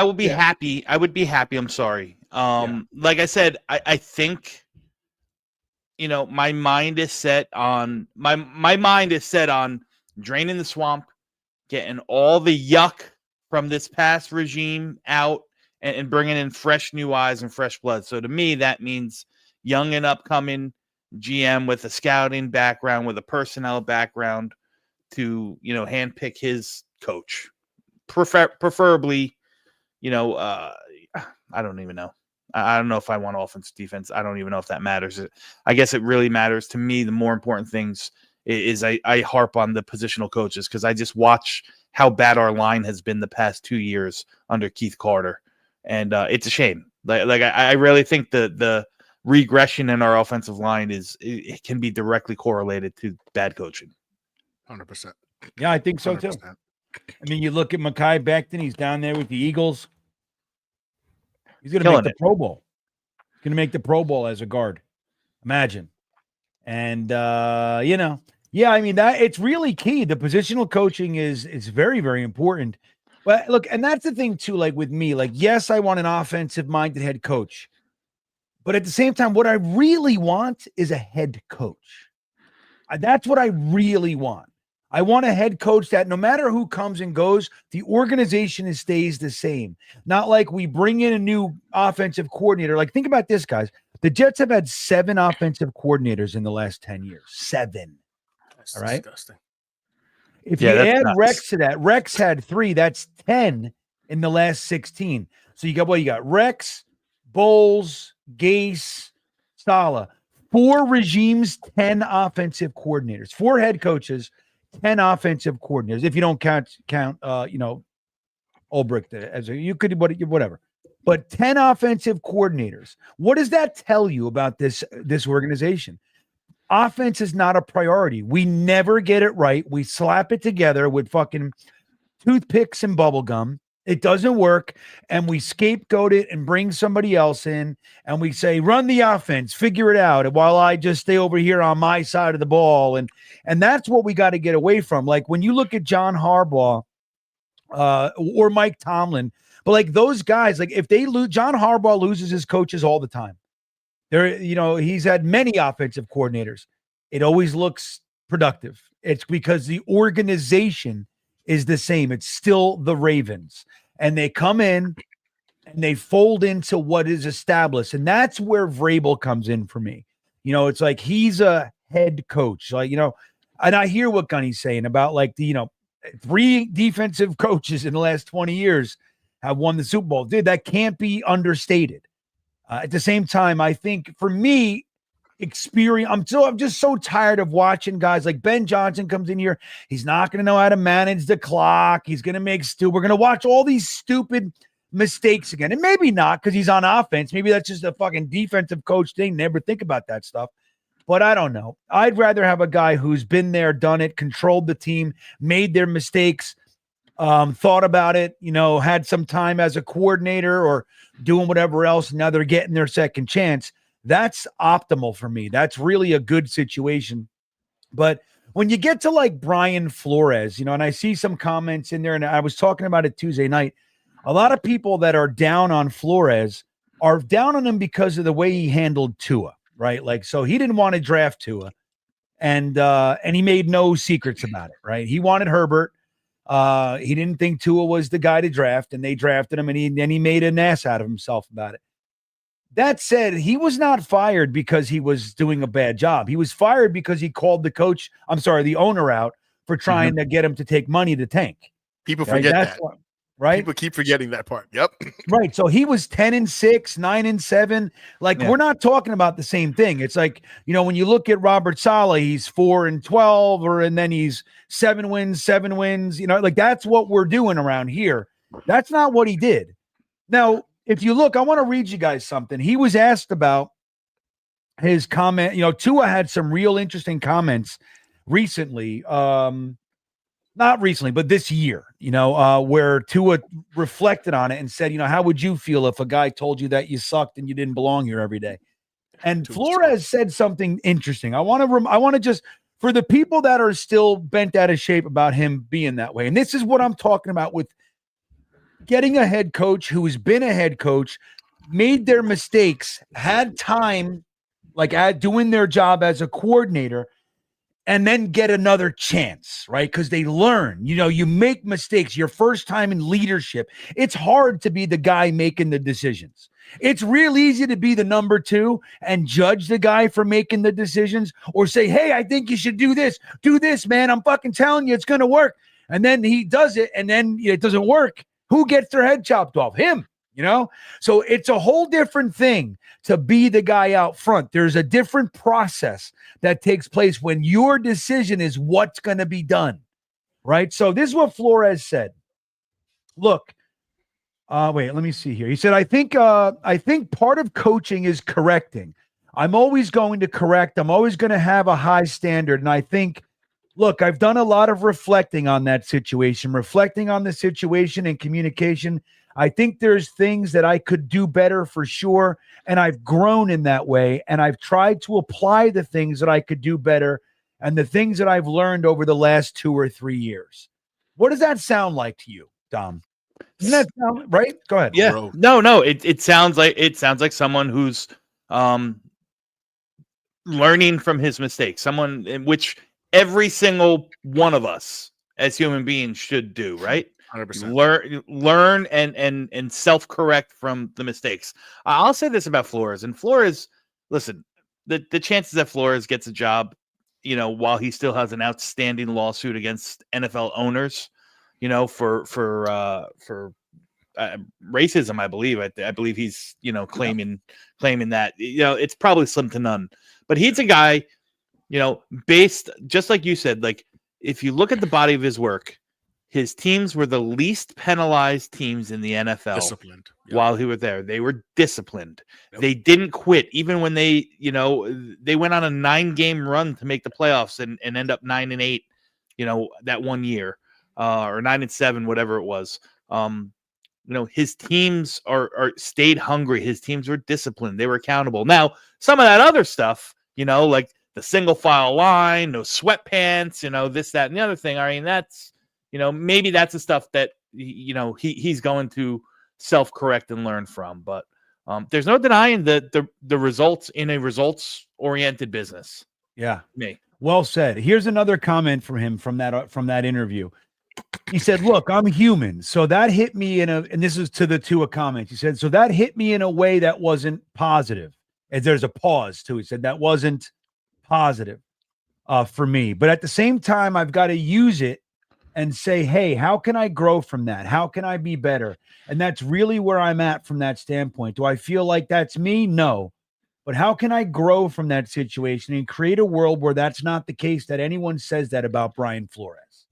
will be happy. I would be happy. I'm sorry. Like I said, I think my mind is set on my mind is set on draining the swamp, getting all the yuck from this past regime out, and bringing in fresh new eyes and fresh blood. So to me, that means young and upcoming GM with a scouting background, with a personnel background to, handpick his coach. Preferably, I don't even know. I don't know if I want offense, defense. I don't even know if that matters. I guess it really matters to me. The more important things is I harp on the positional coaches because I just watch how bad our line has been the past 2 years under Keith Carter. And it's a shame. I really think the regression in our offensive line it can be directly correlated to bad coaching. 100%. Yeah, I think so 100%. Too. I mean, you look at Mekhi Becton, he's down there with the Eagles. He's going to make the Pro Bowl. He's going to make the Pro Bowl as a guard. Imagine. And, I mean, that it's really key. The positional coaching is very, very important. But look, and that's the thing too, like with me, like, yes, I want an offensive-minded head coach. But at the same time, what I really want is a head coach. That's what I really want. I want a head coach that no matter who comes and goes, the organization stays the same. Not like we bring in a new offensive coordinator. Like, think about this, guys. The Jets have had 7 offensive coordinators in the last 10 years. 7. That's all right. Disgusting. If you add Rex to that, Rex had 3. That's 10 in the last 16. So you got Rex, Bowles, Gase, Saleh. 4 regimes, 10 offensive coordinators. 4 head coaches, 10 offensive coordinators. If you don't count, Ulbrich as you could, whatever. But 10 offensive coordinators. What does that tell you about this organization? Offense is not a priority. We never get it right. We slap it together with fucking toothpicks and bubble gum. It doesn't work. And we scapegoat it and bring somebody else in. And we say, run the offense, figure it out. While I just stay over here on my side of the ball. And that's what we got to get away from. Like when you look at John Harbaugh or Mike Tomlin, but like those guys, like if they lose, John Harbaugh loses his coaches all the time. He's had many offensive coordinators. It always looks productive. It's because the organization is the same. It's still the Ravens. And they come in and they fold into what is established. And that's where Vrabel comes in for me. You know, it's like he's a head coach. Like, you know, and I hear what Gunny's saying about like the, you know, 3 defensive coaches in the last 20 years have won the Super Bowl. Dude, that can't be understated. At the same time, I think for me, experience, I'm just so tired of watching guys like Ben Johnson comes in here. He's not going to know how to manage the clock. He's going to make we're going to watch all these stupid mistakes again. And maybe not because he's on offense. Maybe that's just a fucking defensive coach thing. Never think about that stuff. But I don't know. I'd rather have a guy who's been there, done it, controlled the team, made their mistakes, thought about it, you know, had some time as a coordinator or doing whatever else. Now they're getting their second chance. That's optimal for me. That's really a good situation. But when you get to like Brian Flores, you know, and I see some comments in there, and I was talking about it Tuesday night, a lot of people that are down on Flores are down on him because of the way he handled Tua, right? Like, so he didn't want to draft Tua, and he made no secrets about it, right? He wanted Herbert. He didn't think Tua was the guy to draft, and they drafted him, and he made an ass out of himself about it. That said, he was not fired because he was doing a bad job. He was fired because he called the owner out for trying to get him to take money to tank. People forget that. Right? People keep forgetting that part. Yep. Right. So he was 10-6, 9-7. Like, we're not talking about the same thing. It's like, you know, when you look at Robert Saleh, he's 4-12, and then he's 7 wins. You know, like that's what we're doing around here. That's not what he did. Now, if you look, I want to read you guys something. He was asked about his comment. You know, Tua had some real interesting comments recently. Not recently, but this year, you know, where Tua reflected on it and said, you know, how would you feel if a guy told you that you sucked and you didn't belong here every day? And Flores said something interesting. I want to just, for the people that are still bent out of shape about him being that way, and this is what I'm talking about with getting a head coach who has been a head coach, made their mistakes, had time, like at doing their job as a coordinator, and then get another chance, right? Because they learn, you know, you make mistakes your first time in leadership. It's hard to be the guy making the decisions. It's real easy to be the number 2 and judge the guy for making the decisions or say, hey, I think you should do this, man. I'm fucking telling you, it's going to work. And then he does it and then it doesn't work. Who gets their head chopped off? Him, you know? So it's a whole different thing to be the guy out front. There's a different process that takes place when your decision is what's going to be done, right? So this is what Flores said. Look, wait, let me see here. He said, I think part of coaching is correcting. I'm always going to correct. I'm always going to have a high standard. And I think, look, I've done a lot of reflecting on that situation, reflecting on the situation and communication. I think there's things that I could do better for sure. And I've grown in that way. And I've tried to apply the things that I could do better and the things that I've learned over the last 2 or 3 years. What does that sound like to you, Dom? Doesn't that sound right? Go ahead. Yeah. Bro. No. It sounds like someone who's learning from his mistakes. Someone in which every single one of us as human beings should do, right? 100%. Learn and self-correct from the mistakes. I'll say this about Flores. And Flores, listen, the chances that Flores gets a job, you know, while he still has an outstanding lawsuit against NFL owners, you know, for racism, I believe. I believe he's, you know, claiming that, you know, it's probably slim to none. But he's a guy, you know, based, just like you said, like if you look at the body of his work, his teams were the least penalized teams in the NFL. Disciplined. Yep. While he was there. They were disciplined. Yep. They didn't quit, even when they, you know, they went on a 9-game run to make the playoffs and end up 9-8, you know, that one year, or 9-7, whatever it was. You know, his teams are stayed hungry. His teams were disciplined. They were accountable. Now, some of that other stuff, you know, like the single file line, no sweatpants, you know, this, that, and the other thing. I mean, that's, you know, maybe that's the stuff that, you know, he's going to self-correct and learn from. But there's no denying the results in a results-oriented business. Yeah. Me. Well said. Here's another comment from him from that interview. He said, look, I'm human. So that hit me and this is to the Tua comments. He said, so that hit me in a way that wasn't positive. As there's a pause too. He said that wasn't positive for me. But at the same time, I've got to use it and say, hey, how can I grow from that? How can I be better? And that's really where I'm at from that standpoint. Do I feel like that's me? No. But how can I grow from that situation and create a world where that's not the case, that anyone says that about Brian Flores?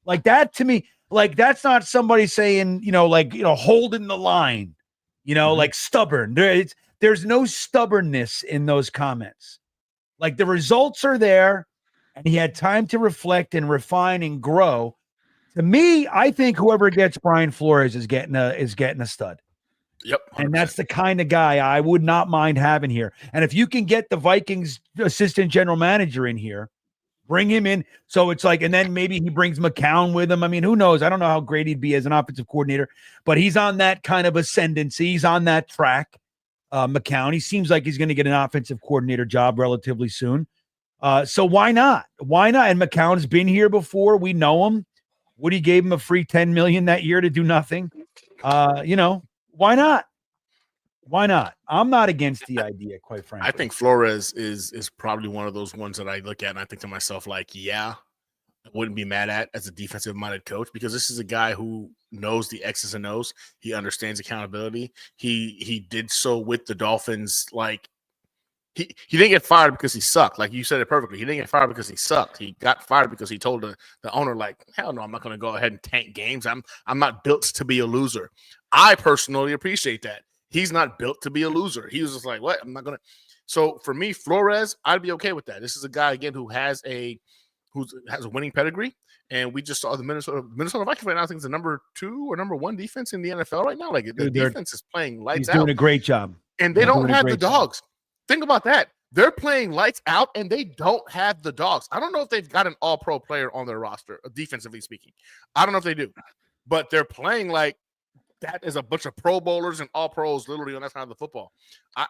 Like that to me, like that's not somebody saying, holding the line, like stubborn. There's no stubbornness in those comments. Like the results are there and he had time to reflect and refine and grow. To me, I think whoever gets Brian Flores is getting a stud. Yep. 100%. And that's the kind of guy I would not mind having here. And if you can get the Vikings assistant general manager in here, bring him in. So it's like, and then maybe he brings McCown with him. I mean, who knows? I don't know how great he'd be as an offensive coordinator, but he's on that kind of ascendancy. He's on that track. McCown, he seems like he's going to get an offensive coordinator job relatively soon. So why not? Why not? And McCown's been here before. We know him. Woody gave him a free $10 million that year to do nothing. Why not? Why not? I'm not against the idea, quite frankly. I think Flores is probably one of those ones that I look at and I think to myself, like, yeah, I wouldn't be mad at as a defensive-minded coach, because this is a guy who knows the X's and O's. He understands accountability. He did so with the Dolphins. Like, he didn't get fired because he sucked. Like you said it perfectly. He didn't get fired because he sucked. He got fired because he told the owner, like, hell no, I'm not going to go ahead and tank games. I'm not built to be a loser. I personally appreciate that. He's not built to be a loser. He was just like, what? I'm not going to. So for me, Flores, I'd be okay with that. This is a guy, again, who has a winning pedigree. And we just saw the Minnesota Vikings right now. I think it's the number 2 or number 1 defense in the NFL right now. Like, the defense is playing lights out. He's doing a great job. And they don't have the dogs. Think about that. They're playing lights out, and they don't have the dogs. I don't know if they've got an all-pro player on their roster, defensively speaking. I don't know if they do. But they're playing like that is a bunch of Pro Bowlers and all-pros literally on that side of the football.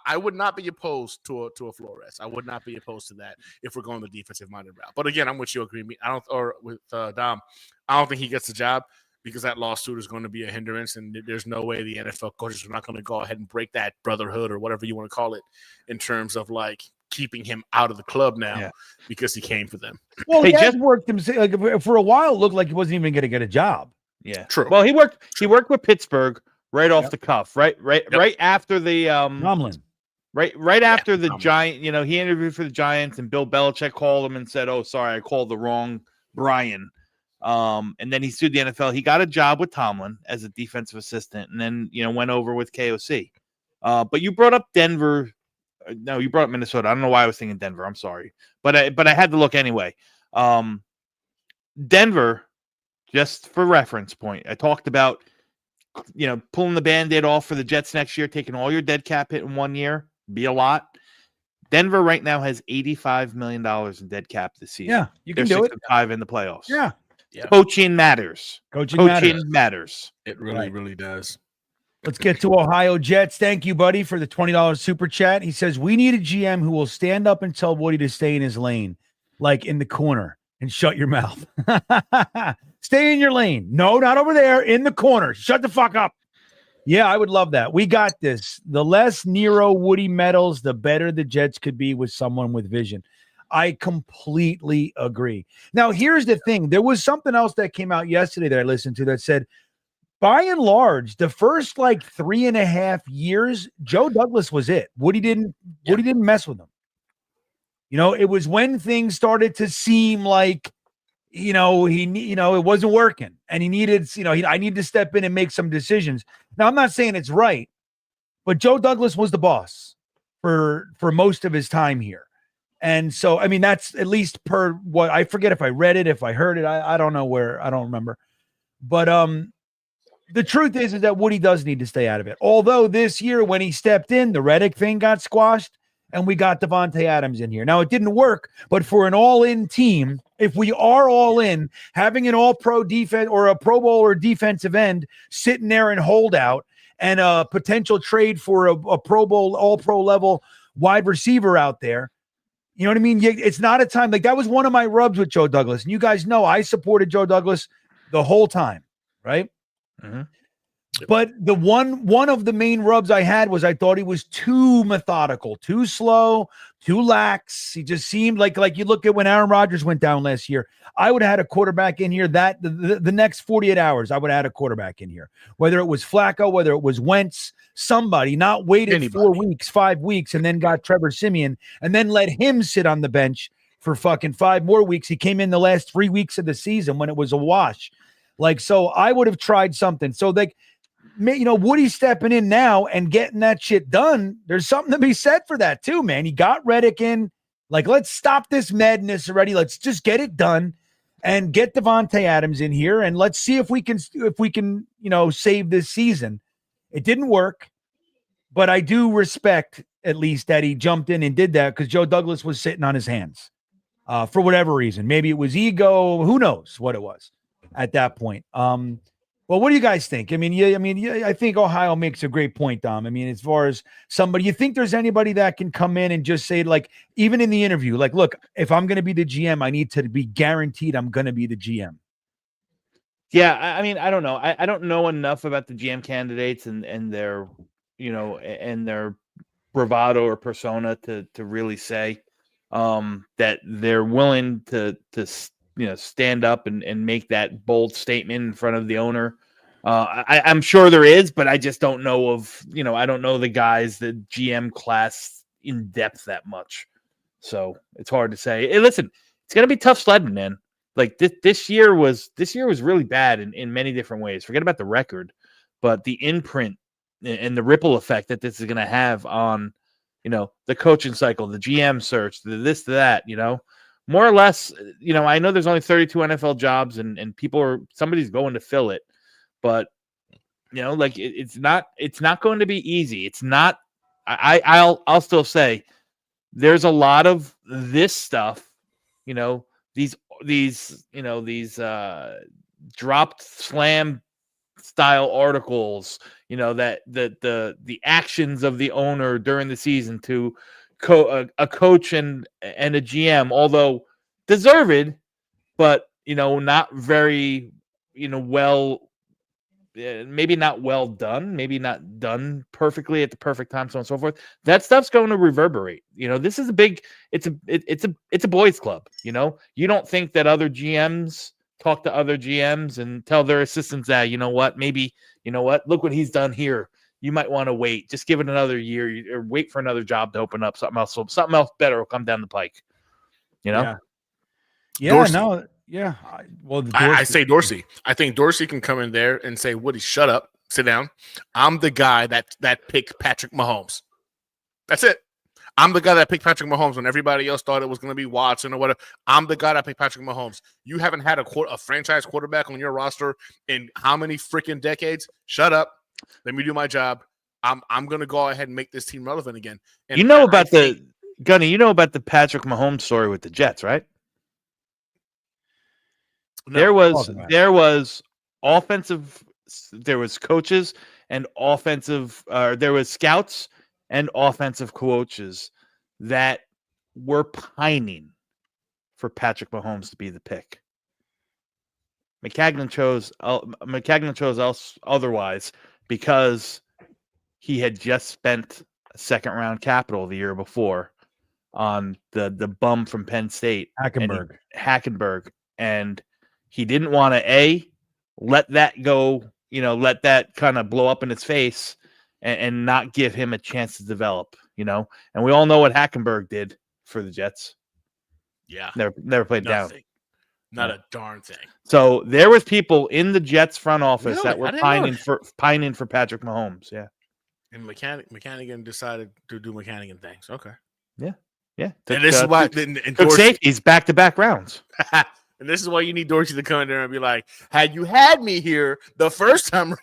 I would not be opposed to a Flores. I would not be opposed to that if we're going the defensive-minded route. But, again, I'm with you, GreenBean. Dom. I don't think he gets the job, because that lawsuit is going to be a hindrance, and there's no way the NFL coaches are not going to go ahead and break that brotherhood or whatever you want to call it in terms of, like, keeping him out of the club now because he came for them. Well, he just worked himself. Like, for a while, it looked like he wasn't even going to get a job. Yeah, true. Well, he worked with Pittsburgh right off the cuff, right after the Tomlin. Right after the Giant, he interviewed for the Giants, and Bill Belichick called him and said, "Oh, sorry, I called the wrong Brian." And then he sued the NFL. He got a job with Tomlin as a defensive assistant, and then went over with KOC. But you brought up Denver. No, you brought up Minnesota. I don't know why I was thinking Denver. I'm sorry, but I had to look anyway. Denver, just for reference point, I talked about pulling the Band-Aid off for the Jets next year, taking all your dead cap hit in 1 year, be a lot. Denver right now has $85 million in dead cap this season. Yeah, you can do it. 5 in the playoffs. Yeah. Coaching matters. Coaching matters. It really, really does. Let's get to Ohio Jets. Thank you, buddy, for the $20 super chat. He says, we need a GM who will stand up and tell Woody to stay in his lane, like in the corner, and shut your mouth. Stay in your lane. No, not over there, in the corner. Shut the fuck up. Yeah, I would love that. We got this. The less Nero Woody medals, the better the Jets could be with someone with vision. I completely agree. Now, here's the thing. There was something else that came out yesterday that I listened to that said, by and large, the first 3.5 years, Joe Douglas was it. Woody didn't mess with him. It was when things started to seem like, it wasn't working, and he needed, I need to step in and make some decisions. Now, I'm not saying it's right, but Joe Douglas was the boss for most of his time here. And so, I mean, that's at least per what I forget if I read it, if I heard it, I don't know where, I don't remember. But the truth is that Woody does need to stay out of it. Although this year when he stepped in, the Reddick thing got squashed and we got Devontae Adams in here. Now, it didn't work, but for an all-in team, if we are all in, having an all-pro defense or a Pro Bowl or defensive end sitting there and hold out and a potential trade for a Pro Bowl, all-pro level wide receiver out there, you know what I mean? It's not a time. Like, that was one of my rubs with Joe Douglas. And you guys know I supported Joe Douglas the whole time, right? Mm-hmm. But the one of the main rubs I had was I thought he was too methodical, too slow, too lax. He just seemed like you look at when Aaron Rodgers went down last year. I would have had a quarterback in here that the next 48 hours, I would have had a quarterback in here. Whether it was Flacco, whether it was Wentz, somebody, not waited 4 weeks, 5 weeks, and then got Trevor Siemian and then let him sit on the bench for fucking 5 more weeks. He came in the last 3 weeks of the season when it was a wash. So I would have tried something. So Woody stepping in now and getting that shit done. There's something to be said for that too, man. He got Reddick in. Let's stop this madness already. Let's just get it done and get Devontae Adams in here. And let's see if we can, save this season. It didn't work, but I do respect at least that he jumped in and did that because Joe Douglas was sitting on his hands for whatever reason. Maybe it was ego. Who knows what it was at that point. Well, what do you guys think? I think Ohio makes a great point, Dom. As far as somebody, you think there's anybody that can come in and just say, even in the interview, look, if I'm going to be the GM, I need to be guaranteed I'm going to be the GM. Yeah, I don't know. I don't know enough about the GM candidates and their, and their bravado or persona to really say that they're willing to stand up and make that bold statement in front of the owner. I'm sure there is, but I just don't know I don't know the guys, the GM class in depth that much. So it's hard to say. Hey, listen, it's going to be tough sledding, man. This year was really bad in many different ways. Forget about the record, but the imprint and the ripple effect that this is going to have on, the coaching cycle, the GM search, the this, the that, more or less, I know there's only 32 NFL jobs and somebody's going to fill it, but it's not going to be easy. It's not, I'll still say there's a lot of this stuff, these dropped slam style articles, that the actions of the owner during the season to a coach and a GM, although deserved, but not very well, maybe not well done, maybe not done perfectly at the perfect time, so on and so forth. That stuff's going to reverberate. This is it's a boys club. You don't think that other GMs talk to other GMs and tell their assistants that look what he's done here. You might want to wait. Just give it another year or wait for another job to open up. Something else better will come down the pike. Yeah. Dorsey. No. Yeah. I say Dorsey. I think Dorsey can come in there and say, Woody, shut up. Sit down. I'm the guy that picked Patrick Mahomes. That's it. I'm the guy that picked Patrick Mahomes when everybody else thought it was going to be Watson or whatever. I'm the guy that picked Patrick Mahomes. You haven't had a franchise quarterback on your roster in how many freaking decades? Shut up. Let me do my job. I'm going to go ahead and make this team relevant again. And Gunny, you know about the Patrick Mahomes story with the Jets, right? No, there was coaches and there was scouts and offensive coaches that were pining for Patrick Mahomes to be the pick. McCagnon chose otherwise because he had just spent second round capital the year before on the bum from Penn State, Hackenberg, and he didn't want to let that go, let that kind of blow up in his face and not give him a chance to develop, and we all know what Hackenberg did for the Jets. Yeah, never played down. Not a darn thing. So there was people in the Jets front office that were pining for Patrick Mahomes. Yeah. And McCannigan decided to do McCannigan things. Okay. Yeah. And this is why took safeties back-to-back rounds. And this is why you need Dorsey to come in there and be like, had you had me here the first time.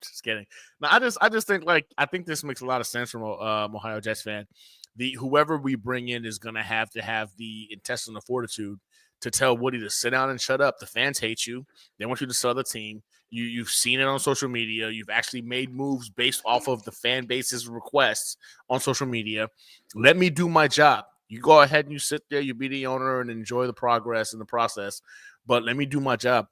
Just kidding. No, I just think I think this makes a lot of sense from Ohio Jets fan. Whoever we bring in is going to have the intestinal fortitude to tell Woody to sit down and shut up. The fans hate you. They want you to sell the team. You've seen it on social media. You've actually made moves based off of the fan base's requests on social media. Let me do my job. You go ahead and you sit there, you be the owner and enjoy the progress and the process. But let me do my job.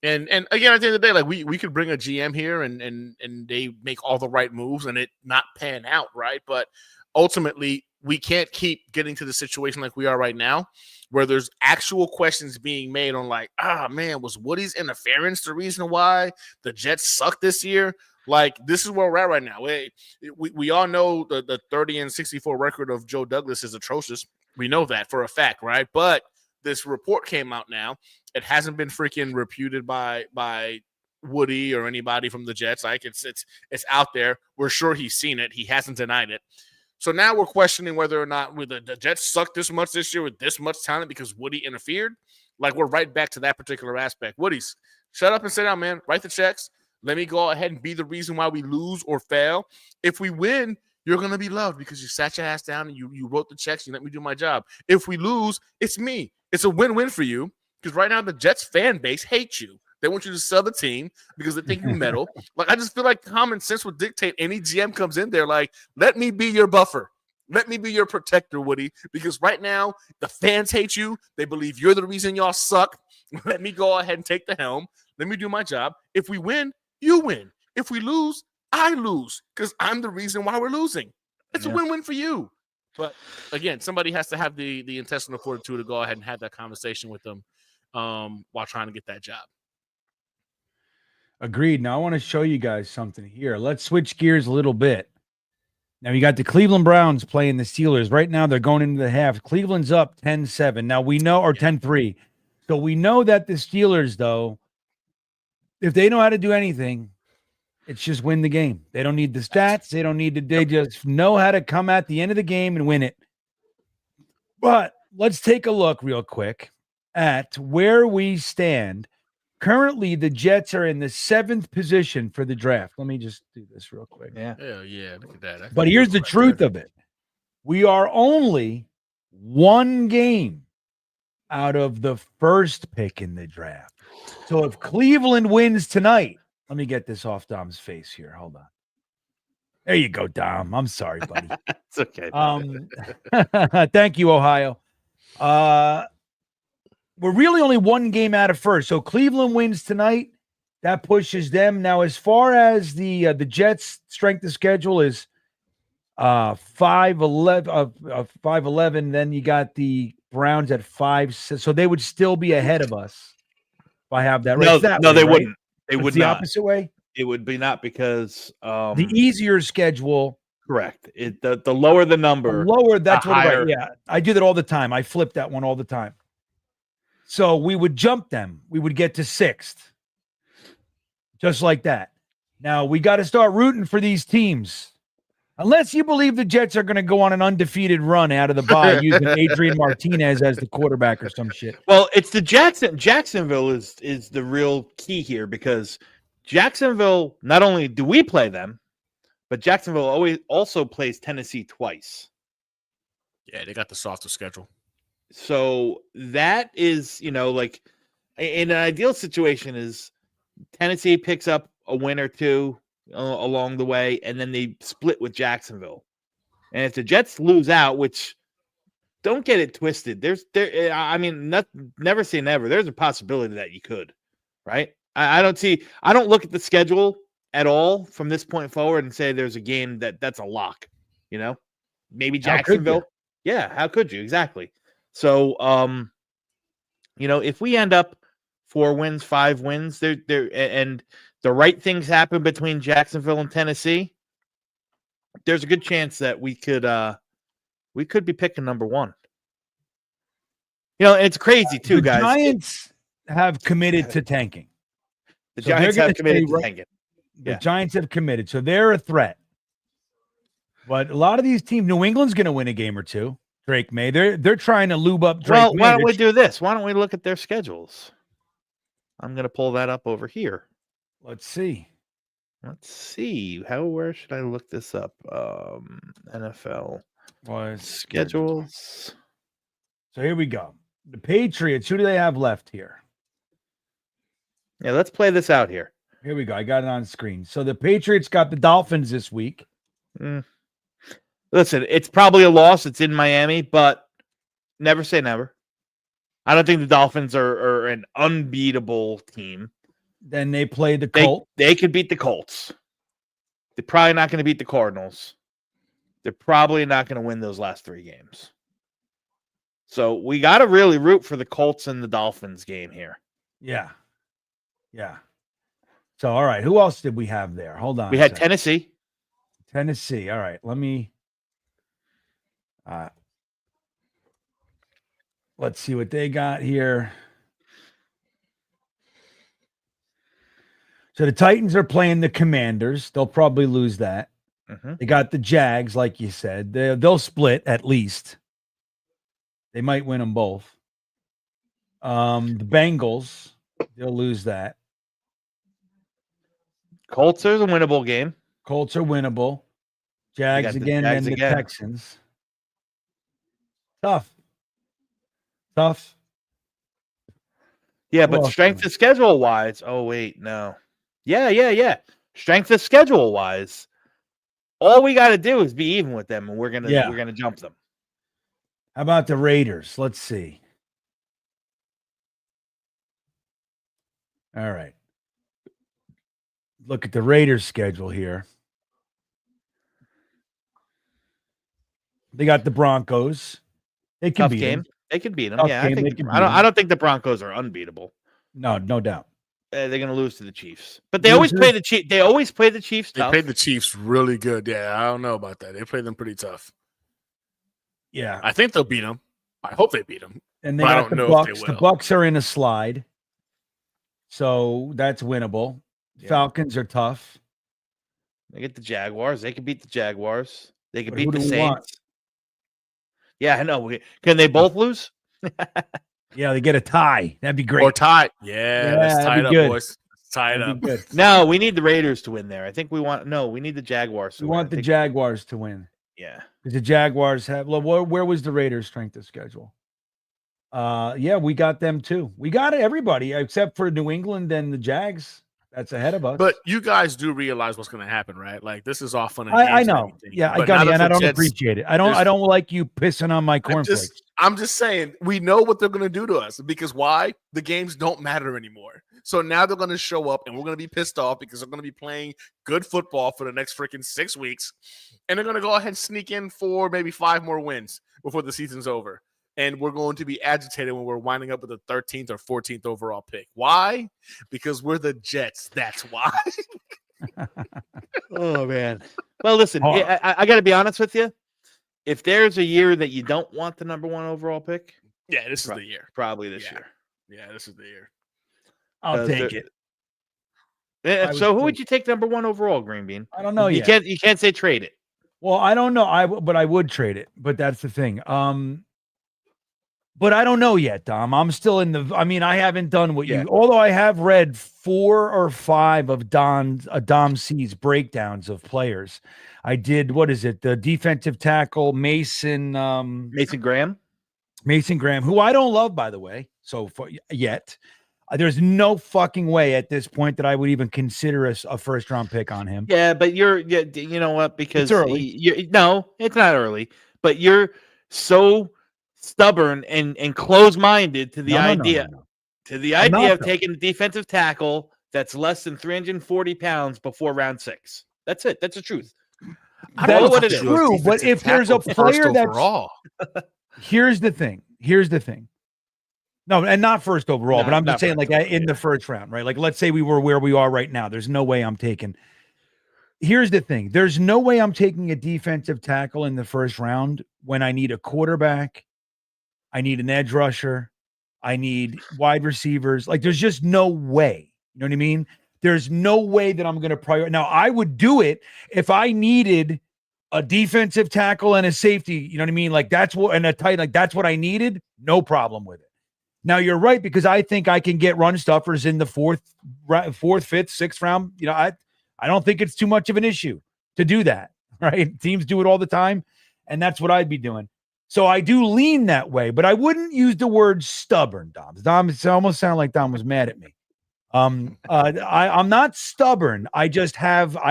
And again, at the end of the day, like we could bring a GM here and they make all the right moves and it not pan out, right? But ultimately, we can't keep getting to the situation like we are right now, where there's actual questions being made on like, man, was Woody's interference the reason why the Jets suck this year? Like, this is where we're at right now. We all know the 30-64 record of Joe Douglas is atrocious. We know that for a fact, right? But this report came out now. It hasn't been freaking reputed by Woody or anybody from the Jets. Like, it's out there. We're sure he's seen it. He hasn't denied it. So now we're questioning whether or not the Jets suck this much this year with this much talent because Woody interfered. Like, we're right back to that particular aspect. Woody's, shut up and sit down, man. Write the checks. Let me go ahead and be the reason why we lose or fail. If we win, you're going to be loved because you sat your ass down and you wrote the checks. You let me do my job. If we lose, it's me. It's a win-win for you because right now the Jets fan base hates you. They want you to sell the team because they think you meddle. Like, I just feel like common sense would dictate any GM comes in there like, let me be your buffer. Let me be your protector, Woody, because right now the fans hate you. They believe you're the reason y'all suck. Let me go ahead and take the helm. Let me do my job. If we win, you win. If we lose, I lose because I'm the reason why we're losing. It's a win-win for you. But again, somebody has to have the intestinal fortitude to go ahead and have that conversation with them while trying to get that job. Agreed. Now I want to show you guys something here. Let's switch gears a little bit. Now you got the Cleveland Browns playing the Steelers. Right now they're going into the half. Cleveland's up 10-7. Now we know, or 10-3. So we know that the Steelers, though, if they know how to do anything, it's just win the game. They don't need the stats. They don't need to. They just know how to come at the end of the game and win it. But let's take a look real quick at where we stand. Currently, the Jets are in the 7th position for the draft. Let me just do this real quick. Yeah. Look at that. But here's the truth of it. We are only one game out of the first pick in the draft. So if Cleveland wins tonight, let me get this off Dom's face here. Hold on. There you go, Dom. I'm sorry, buddy. It's okay. Thank you, Ohio. We're really only one game out of first. So Cleveland wins tonight. That pushes them. Now, as far as the Jets' strength of schedule is 5-11, then you got the Browns at 5. So they would still be ahead of us if I have that right. No, they wouldn't. They would the not. Opposite way? It would be not because the easier schedule. Correct. The lower the number. The lower, that's what higher. right. Yeah. I do that all the time. I flip that one all the time. So we would jump them. We would get to 6th. Just like that. Now we got to start rooting for these teams. Unless you believe the Jets are going to go on an undefeated run out of the bye using Adrian Martinez as the quarterback or some shit. Well, it's the Jacksonville is the real key here because Jacksonville, not only do we play them, but Jacksonville also plays Tennessee twice. Yeah, they got the softer schedule. So that is, like in an ideal situation is Tennessee picks up a win or two along the way, and then they split with Jacksonville. And if the Jets lose out, which don't get it twisted, never say never. There's a possibility that you could, right? I don't look at the schedule at all from this point forward and say there's a game that's a lock, maybe Jacksonville. Yeah. How could you? Exactly. So, if we end up 4 wins, 5 wins, and the right things happen between Jacksonville and Tennessee, there's a good chance that we could be picking number 1. It's crazy too, guys. The Giants have committed to tanking. The Giants have committed to tanking. The Giants have committed, so they're a threat. But a lot of these teams, New England's going to win a game or two. Drake May, they're trying to lube up Drake May. Why don't we do this? Why don't we look at their schedules? I'm going to pull that up over here. Let's see. Where should I look this up? NFL schedules. So here we go. The Patriots, who do they have left here? Yeah, let's play this out here. Here we go. I got it on screen. So the Patriots got the Dolphins this week. Listen, it's probably a loss. It's in Miami, but never say never. I don't think the Dolphins are an unbeatable team. Then they play the They Colts. they could beat the Colts. They're probably not going to beat the Cardinals. They're probably not going to win those last 3 games. So we got to really root for the Colts and the Dolphins game here. Yeah. Yeah. So, all right. Who else did we have there? Hold on. We a had second. Tennessee. Tennessee. All right. Let me let's see what they got here. So the Titans are playing the Commanders. They'll probably lose that. Mhm. They got the Jags, like you said. They'll split at least. They might win them both. The Bengals, they'll lose that. Colts is a winnable game. Colts are winnable. Jags got the again, Jags then the again. Texans. Tough. Yeah, Who but else strength do of schedule wise. Oh, wait, no. Yeah. Strength of schedule wise. All we got to do is be even with them, and we're gonna jump them. How about the Raiders? Let's see. All right. Look at the Raiders schedule here. They got the Broncos. They can Tough beat game. them. They could beat them. Tough Yeah, game, they could beat I don't think the Broncos are unbeatable. No doubt. They're going to lose to the Chiefs, but they always play the Chiefs. They always play the Chiefs. They Tough. played the Chiefs really good. Yeah, I don't know about that. They played them pretty tough. Yeah. I think they'll beat them. I hope they beat them. And they But I got don't the know if they Bucks. will. The Bucks are in a slide. So that's winnable. Yeah. Falcons are tough. They get the Jaguars. They could beat the Jaguars. They could But beat who the do we want? Saints. Yeah, I know. Can they both lose? Yeah, they get a tie. That'd be great. Or tie. Yeah, let's that'd tie be it up, good. boys. Let's tie it That'd up. be good. No, we need the Raiders to win there. I think we need the Jaguars to We win. want the Jaguars to win. Yeah. Because the Jaguars have. Where was the Raiders' strength of schedule? Yeah, we got them too. We got everybody except for New England and the Jags. That's ahead of us. But you guys do realize what's going to happen, right? Like, this is all fun and I games and know. everything. Yeah, I But got now it, that and I the don't Jets- appreciate it. I don't like you pissing on my cornflakes. I'm just saying, we know what they're going to do to us because why? The games don't matter anymore. So now they're going to show up and we're going to be pissed off because they're going to be playing good football for the next freaking 6 weeks. And they're going to go ahead and sneak in for maybe 5 more wins before the season's over. And we're going to be agitated when we're winding up with the 13th or 14th overall pick. Why? Because we're the Jets. That's why. Oh, man. Well, listen, Oh. I got to be honest with you. If there's a year that you don't want the number 1 overall pick, Yeah, this is the year. probably this Yeah. year. Yeah, this is the year. I'll take it. Yeah, I so would who would take- you take number 1 overall, GreenBean? I don't know You yet. can't say trade it. Well, I don't know. But I would trade it. But that's the thing. But I don't know yet, Dom. I'm still in the. I mean, I haven't done what Yeah. you. Although I have read 4 or 5 of Dom C's breakdowns of players. I did. What is it? The defensive tackle Mason. Mason Graham. Mason Graham, who I don't love, by the way. So far yet, there's no fucking way at this point that I would even consider a first round pick on him. Yeah, but you know what? Because early. No, it's not early. But you're so stubborn and close-minded to the No. idea I'm not, of though. taking a defensive tackle that's less than 340 pounds before round 6. That's it. That's the truth. I don't know what it is. True, but if there's a player that's overall. Here's the thing. No, and not first overall, but I'm not just saying, first like overall, in the first round, right? Like, let's say we were where we are right now. There's no way I'm taking. Here's the thing. There's no way I'm taking a defensive tackle in the first round when I need a quarterback, I need an edge rusher, I need wide receivers. Like, there's just no way. You know what I mean? There's no way that I'm going to prioritize. Now, I would do it if I needed a defensive tackle and a safety. You know what I mean? Like, that's what, and a tight, like, that's what I needed. No problem with it. Now, you're right, because I think I can get run stuffers in the fourth, fifth, sixth round. You know, I don't think it's too much of an issue to do that, right? Teams do it all the time, and that's what I'd be doing. So I do lean that way, but I wouldn't use the word stubborn, Dom. Dom, it almost sounded like Dom was mad at me. I'm not stubborn. I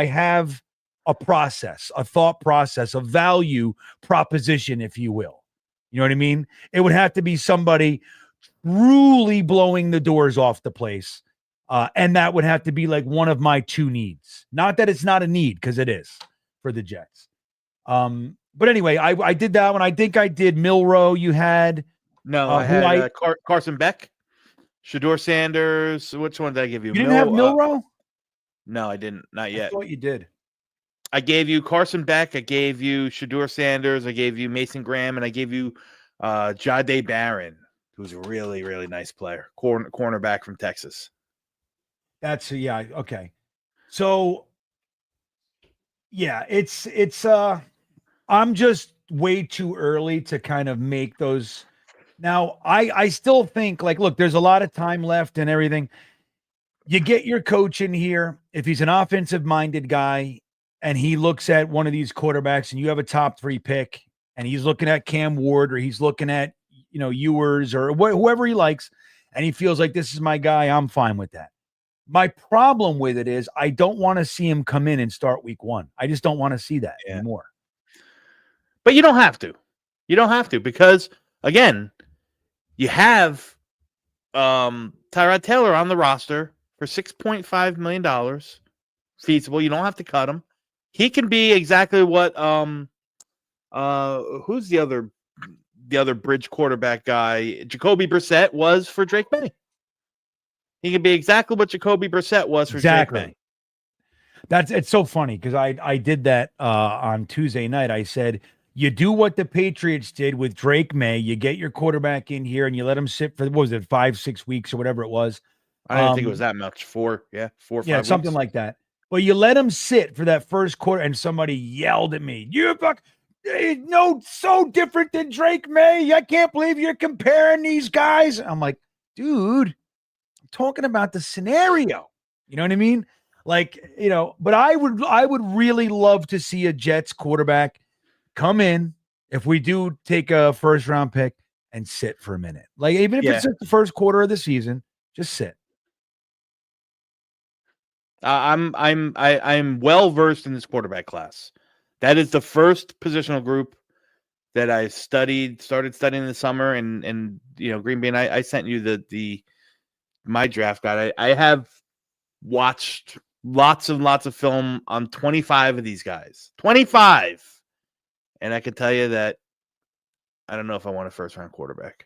have a process, a thought process, a value proposition, if you will. You know what I mean? It would have to be somebody truly blowing the doors off the place. And that would have to be like one of my two needs. Not that it's not a need, because it is for the Jets. But anyway, I did that one. I think I did Milrow. You had No, I had Carson Beck, Shador Sanders. Which one did I give you? You didn't have Milrow? No, I didn't. Not yet. I thought you did. I gave you Carson Beck. I gave you Shador Sanders. I gave you Mason Graham, and I gave you Jahdae Barron, who's a really, really nice player, cornerback from Texas. That's okay. So yeah, it's I'm just way too early to kind of make those. Now, I still think, like, look, there's a lot of time left and everything. You get your coach in here. If he's an offensive-minded guy and he looks at one of these quarterbacks and you have a top 3 pick and he's looking at Cam Ward or he's looking at, Ewers or whoever he likes, and he feels like this is my guy, I'm fine with that. My problem with it is I don't want to see him come in and start week 1. I just don't want to see that anymore. But you don't have to. You don't have to, because, again, you have Tyrod Taylor on the roster for $6.5 million. Feasible. You don't have to cut him. He can be exactly what who's the other bridge quarterback guy? Jacoby Brissett was for Drake May. He can be exactly what Jacoby Brissett was for Drake May. It's so funny because I did that on Tuesday night. I said, you do what the Patriots did with Drake May. You get your quarterback in here and you let him sit for, what was it, 5-6 weeks or whatever it was. I didn't think it was that much. 4 or 5 weeks. Something like that. But you let him sit for that first quarter, and somebody yelled at me, so different than Drake May. I can't believe you're comparing these guys. I'm like, dude, I'm talking about the scenario. You know what I mean? Like, but I would really love to see a Jets quarterback come in, if we do take a first round pick, and sit for a minute. Like, even if it's just the first quarter of the season, just sit. I'm well versed in this quarterback class. That is the first positional group that I started studying in the summer. And GreenBean, I sent you my draft guide. I have watched lots and lots of film on 25 of these guys. 25. And I can tell you that I don't know if I want a first-round quarterback.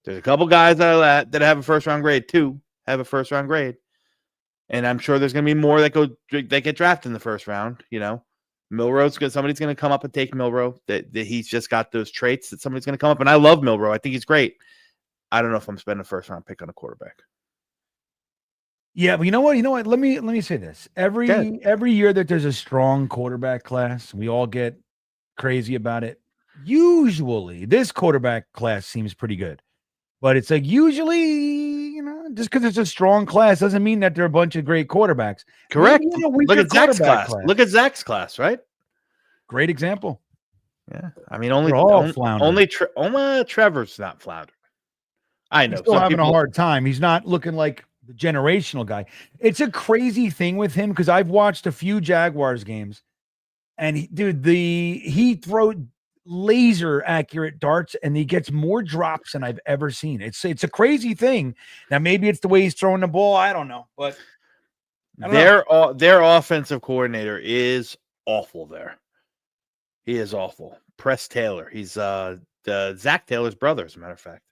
There's a couple guys that have a first-round grade. 2 have a first-round grade. And I'm sure there's going to be more that get drafted in the first round. Somebody's going to come up and take Milrow. That he's just got those traits that somebody's going to come up. And I love Milrow. I think he's great. I don't know if I'm spending a first-round pick on a quarterback. Yeah, but you know what? Let me say this. Every year that there's a strong quarterback class, we all get crazy about it. Usually this quarterback class seems pretty good, but it's like usually, just because it's a strong class doesn't mean that there are a bunch of great quarterbacks. Correct. Look at Zach's class. Look at Zach's class, right? Great example. Yeah. I mean, only Trevor's not floundering. I know. He's still having a hard time. He's not looking like the generational guy. It's a crazy thing with him because I've watched a few Jaguars games. And he throws laser accurate darts, and he gets more drops than I've ever seen. It's a crazy thing. Now maybe it's the way he's throwing the ball. I don't know, but their offensive coordinator is awful. There, he is awful. Press Taylor. He's Zach Taylor's brother, as a matter of fact.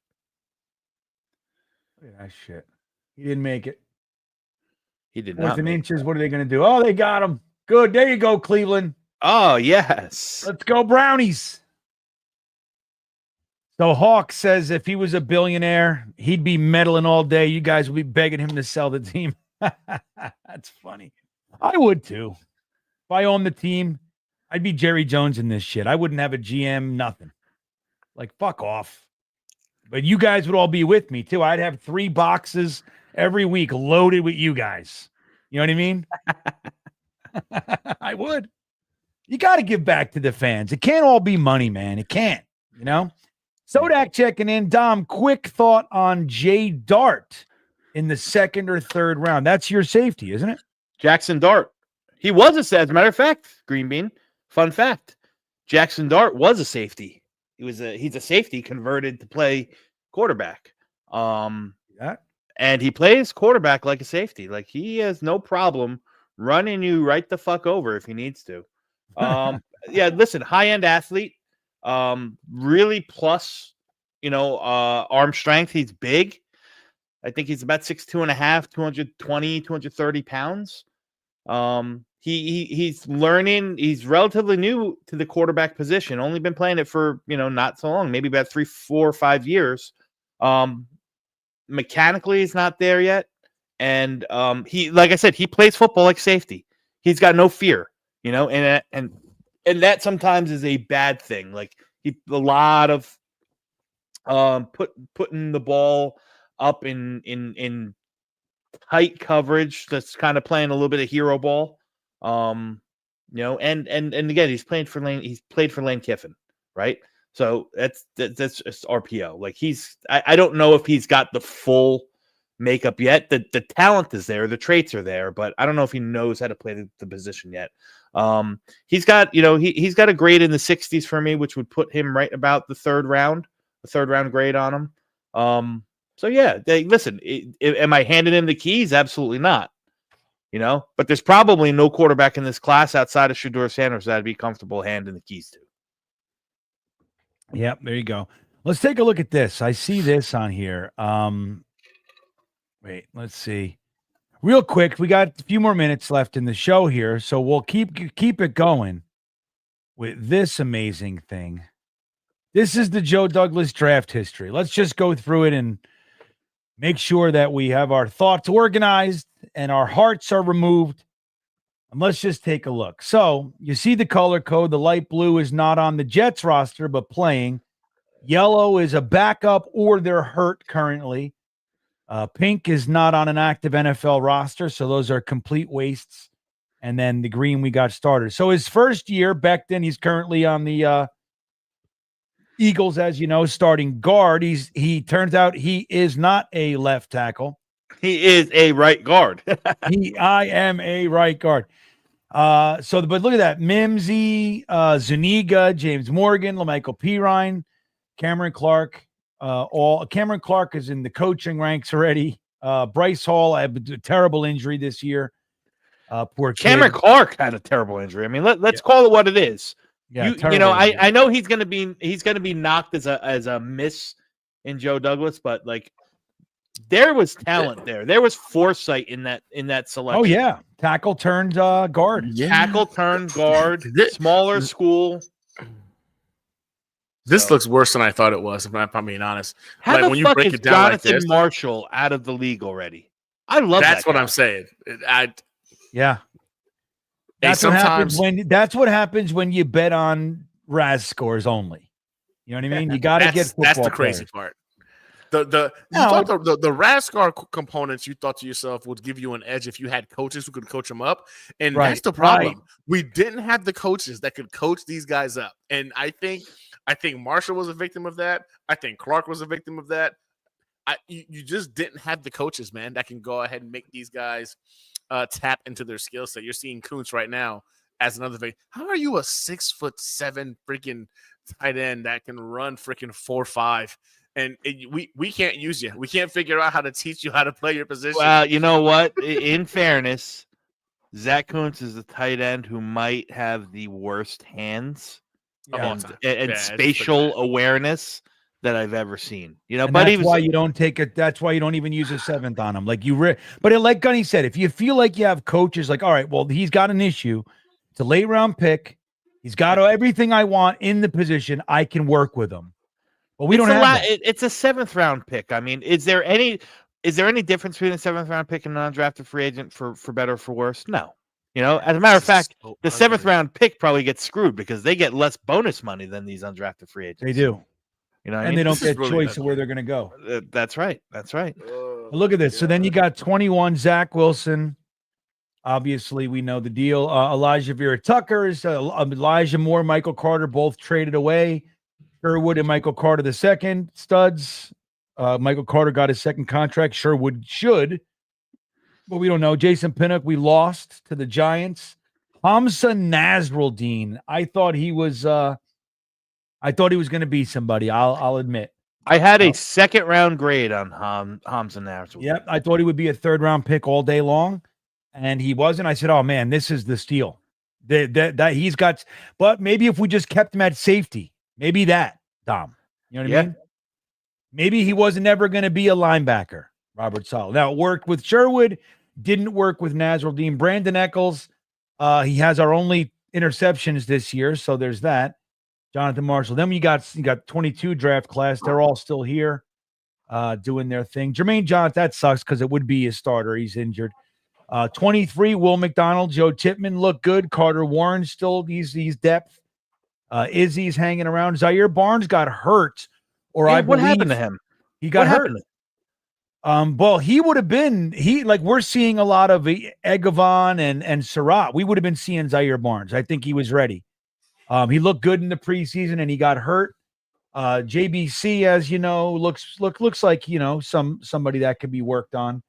Look at that shit. He didn't make it. He did not. 4 inches. What are they going to do? Oh, they got him. Good. There you go, Cleveland. Oh, yes. Let's go, Brownies. So Hawk says if he was a billionaire, he'd be meddling all day. You guys would be begging him to sell the team. That's funny. I would too. If I owned the team, I'd be Jerry Jones in this shit. I wouldn't have a GM, nothing. Like, fuck off. But you guys would all be with me too. I'd have 3 boxes every week loaded with you guys. You know what I mean? I would. You got to give back to the fans. It can't all be money, man. It can't, Sodak checking in. Dom, quick thought on Jay Dart in the 2nd or 3rd round. That's your safety, isn't it? Jackson Dart. He was as a matter of fact, GreenBean. Fun fact. Jackson Dart was a safety. He's a safety converted to play quarterback. And he plays quarterback like a safety. Like he has no problem running you right the fuck over if he needs to. Yeah, listen, high-end athlete, really plus, arm strength. He's big. I think he's about 6'2.5", 220, 230 pounds. He's learning. He's relatively new to the quarterback position. Only been playing it for, not so long, maybe about 3, 4, 5 years. Mechanically, he's not there yet. And he, like I said, he plays football like safety. He's got no fear, and that sometimes is a bad thing. Like a lot of putting the ball up in tight coverage. That's kind of playing a little bit of hero ball. And again, he's played for Lane Kiffin, right? So that's just RPO. Like I don't know if he's got the full makeup yet. The talent is there, the traits are there, but I don't know if he knows how to play the position yet. He's got, he's got a grade in the 60s for me, which would put him right about the third round grade on him. So yeah, listen, am I handing him the keys? Absolutely not. But there's probably no quarterback in this class outside of Shedeur Sanders that I'd be comfortable handing the keys to. Yep, there you go. Let's take a look at this. I see this on here. Wait, let's see. Real quick, we got a few more minutes left in the show here, so we'll keep it going with this amazing thing. This is the Joe Douglas draft history. Let's just go through it and make sure that we have our thoughts organized and our hearts are removed. And let's just take a look. So you see the color code. The light blue is not on the Jets roster, but playing. Yellow is a backup or they're hurt currently. Pink is not on an active NFL roster, so those are complete wastes. And then the green we got started. So his first year, Becton, he's currently on the Eagles, as you know, starting guard. He turns out he is not a left tackle. He is a right guard. I am a right guard. But look at that. Mimsy, Zuniga, James Morgan, LaMichael Pirine, Cameron Clark. Cameron Clark is in the coaching ranks already. Bryce Hall had a terrible injury this year. Poor kid. Cameron Clark had a terrible injury. I mean, let's call it what it is. Yeah, I know he's gonna be knocked as a miss in Joe Douglas, but like there was talent there. There was foresight in that selection. Oh yeah, tackle turned guard. Yeah. Tackle turned guard. Smaller school. This looks worse than I thought it was, if I'm being honest. How the when fuck you break is it down Jonathan like this, Marshall out of the league already? I love that's that what guy. I'm saying. Yeah. That's what happens when you bet on Raz scores only. You know what I mean? You got to get football that's the crazy players. part. You thought the Rascar components you thought to yourself would give you an edge if you had coaches who could coach them up, and that's the problem. Right. We didn't have the coaches that could coach these guys up, and I think Marshall was a victim of that. I think Clark was a victim of that. You just didn't have the coaches, man, that can go ahead and make these guys tap into their skill set. You're seeing Kuntz right now as another victim. How are you a 6'7" freaking tight end that can run freaking 4.5? And we can't use you. We can't figure out how to teach you how to play your position. Well, you know what? In fairness, Zach Kuntz is the tight end who might have the worst hands and spatial awareness that I've ever seen. But that's why you don't take it. That's why you don't even use a seventh on him. Like like Gunny said, if you feel like you have coaches, like, all right, well, he's got an issue. It's a late round pick. He's got everything I want in the position. I can work with him. But we don't have that. It's a 7th round pick. I mean, is there any difference between a 7th round pick and an undrafted free agent for better or for worse? No. As a matter of fact, the 7th round pick probably gets screwed because they get less bonus money than these undrafted free agents. They do. They don't get really choice of where they're going to go. That's right. Look at this. So then you got 21, Zach Wilson. Obviously, we know the deal. Elijah Vera Tucker is Elijah Moore, Michael Carter, both traded away. Sherwood and Michael Carter the second studs. Michael Carter got his second contract. Sherwood should, but we don't know. Jason Pinnock, we lost to the Giants. Hamza Nasruddin. I thought he was going to be somebody. I'll admit. I had a second round grade on Hamza Nasruddin. Yep, I thought he would be a third round pick all day long, and he wasn't. I said, "Oh man, this is the steal." That he's got, but maybe if we just kept him at safety, maybe that, Dom. You know what I mean? Maybe he wasn't ever going to be a linebacker, Robert Saleh. Now, it worked with Sherwood, didn't work with Nasruddin. Brandon Eccles, he has our only interceptions this year, so there's that. Jonathan Marshall. Then you got 22 draft class. They're all still here doing their thing. Jermaine Johnson, that sucks because it would be his starter. He's injured. 23, Will McDonald, Joe Chipman look good. Carter Warren still, he's depth. Izzy's hanging around. Zaire Barnes got hurt, or I believe what happened to him? He got hurt. Well, he would have been we're seeing a lot of Egavon and Surratt. We would have been seeing Zaire Barnes. I think he was ready. He looked good in the preseason and he got hurt. JBC, as you know, looks like, somebody that could be worked on.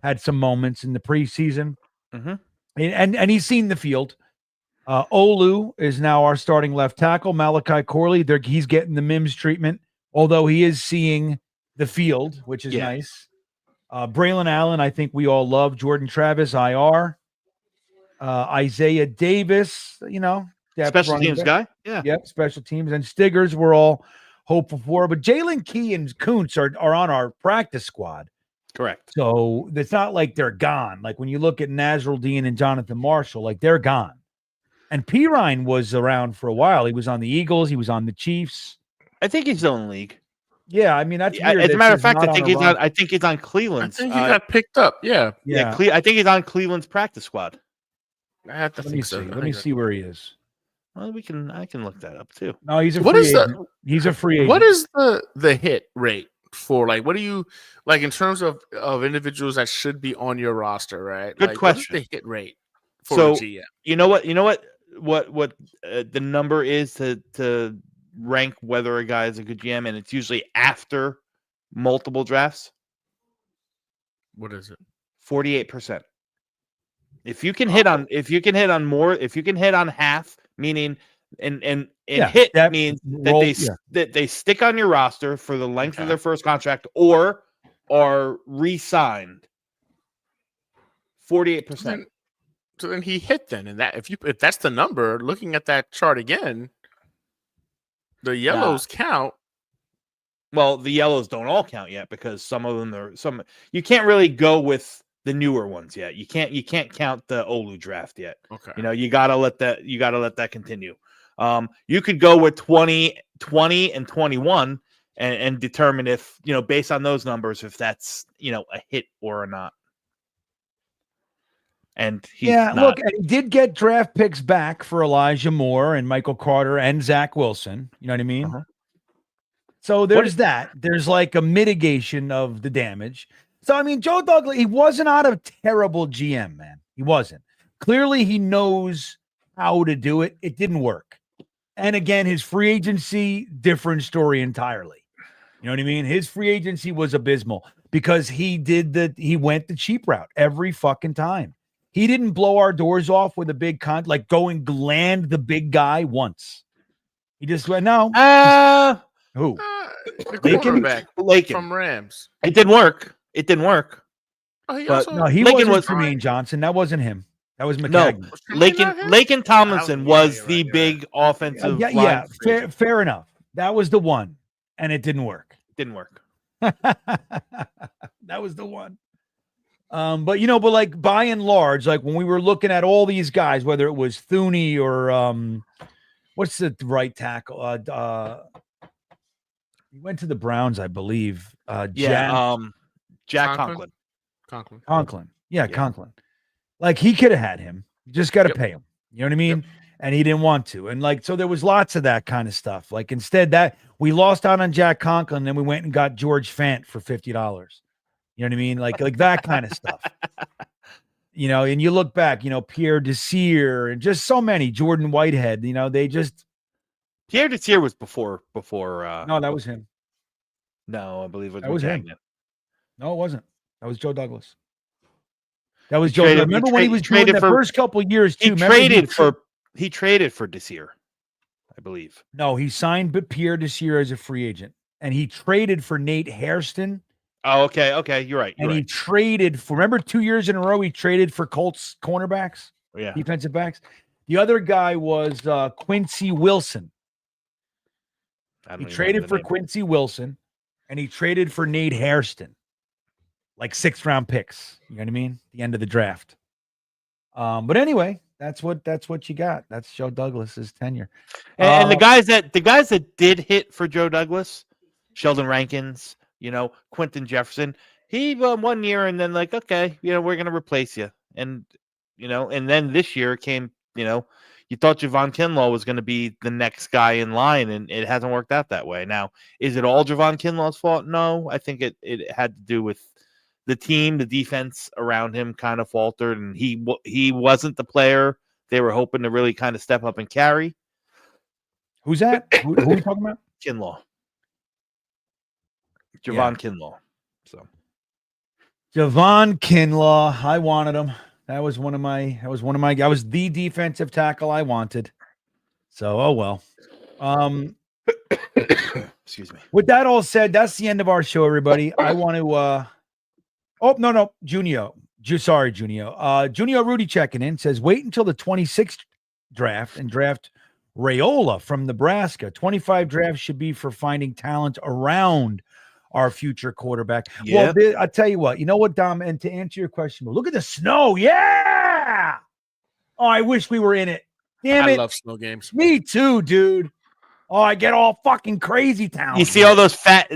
Had some moments in the preseason. Mm-hmm. And he's seen the field. Olu is now our starting left tackle. Malachi Corley, he's getting the Mims treatment, although he is seeing the field, which is nice. Braylon Allen, I think we all love. Jordan Travis, IR. Isaiah Davis, special teams guy. Yeah. Yep, special teams. And Stiggers we're all hopeful for. But Jalen Key and Kuntz are on our practice squad. Correct. So it's not like they're gone. Like when you look at Nasruddin and Jonathan Marshall, like they're gone. And Pirine was around for a while. He was on the Eagles. He was on the Chiefs. I think he's still in the league. Yeah, I mean that's weird. As a matter of fact, I think he's on Cleveland's. I think he got picked up. Yeah. I think he's on Cleveland's practice squad. I have to think so. Let me see where he is. Well, I can look that up too. No, he's a free agent. He's a free agent. What is the hit rate for what do you like in terms of individuals that should be on your roster, right? Good question. What is the hit rate for a GM? You know what the number is to rank whether a guy is a good GM, and it's usually after multiple drafts. What is it? 48%. If you can hit on more, if you can hit on half, meaning and hit that means that they stick on your roster for the length of their first contract or are re-signed. 48%. So then he hit then, and that if that's the number, looking at that chart again, the yellows count. Well, the yellows don't all count yet because some of them you can't really go with the newer ones yet. You can't count the Olu draft yet. Okay. You gotta let that continue. You could go with 20, and 21 and determine if, based on those numbers, if that's, a hit or not. And look, and he did get draft picks back for Elijah Moore and Michael Carter and Zach Wilson. You know what I mean? Uh-huh. So there's that. There's like a mitigation of the damage. So, I mean, Joe Douglas, he wasn't out of terrible GM, man. He wasn't. Clearly, he knows how to do it. It didn't work. And again, his free agency, different story entirely. You know what I mean? His free agency was abysmal because he went the cheap route every fucking time. He didn't blow our doors off with a big go and land the big guy once. He just went, no. Who? The quarterback from Rams. It didn't work. Oh, he wasn't Tremaine Johnson. That wasn't him. That was McCagnon. No, Lakin Tomlinson was the big offensive line. Fair enough. That was the one, and it didn't work. That was the one. But like by and large, like when we were looking at all these guys, whether it was Thuney or what's the right tackle? He went to the Browns, I believe. Jack Conklin. Conklin. Yeah, Conklin. Like he could have had him. You just got to pay him. You know what I mean? Yep. And he didn't want to. And so there was lots of that kind of stuff. Like instead that we lost out on Jack Conklin, and then we went and got George Fant for $50. You know what I mean? Like that kind of stuff. And you look back, Pierre Desir and just so many, Jordan Whitehead, they just. Pierre Desir was before. No, that was him. No, I believe that was him. No, it wasn't. That was Joe Douglas. That was Joe. Remember when he was doing the first couple of years too? He traded for Desir, I believe. No, he signed Pierre Desir as a free agent. and he traded for Nate Hairston. Oh, okay. You're right. He traded for, remember 2 years in a row, he traded for Colts cornerbacks, defensive backs. The other guy was Quincy Wilson. He traded for Quincy Wilson, and he traded for Nate Hairston, like 6th round picks. You know what I mean? The end of the draft. But anyway, that's what you got. That's Joe Douglas's tenure. And the guys that did hit for Joe Douglas, Sheldon Rankins, Quentin Jefferson, he 1 year and then like, okay, we're gonna replace you, and and then this year came, you thought Javon Kinlaw was going to be the next guy in line, and it hasn't worked out that way. Now, is it all Javon Kinlaw's fault? No, I think it had to do with the team, the defense around him kind of faltered, and he wasn't the player they were hoping to really kind of step up and carry. Who's that? Who are we talking about? Kinlaw. Javon Kinlaw. So Javon Kinlaw, I wanted him. I was the defensive tackle I wanted. So, oh well. Excuse me. With that all said, that's the end of our show, everybody. I want to Junio. Junio Rudy checking in says, wait until the 26th draft and draft Raiola from Nebraska. 25 drafts should be for finding talent around our future quarterback. Yeah. Well, I'll tell you what, Dom, and to answer your question, look at the snow. Yeah. Oh, I wish we were in it. Damn it. I love snow games. Me too, dude. Oh, I get all fucking crazy town. You see all those fat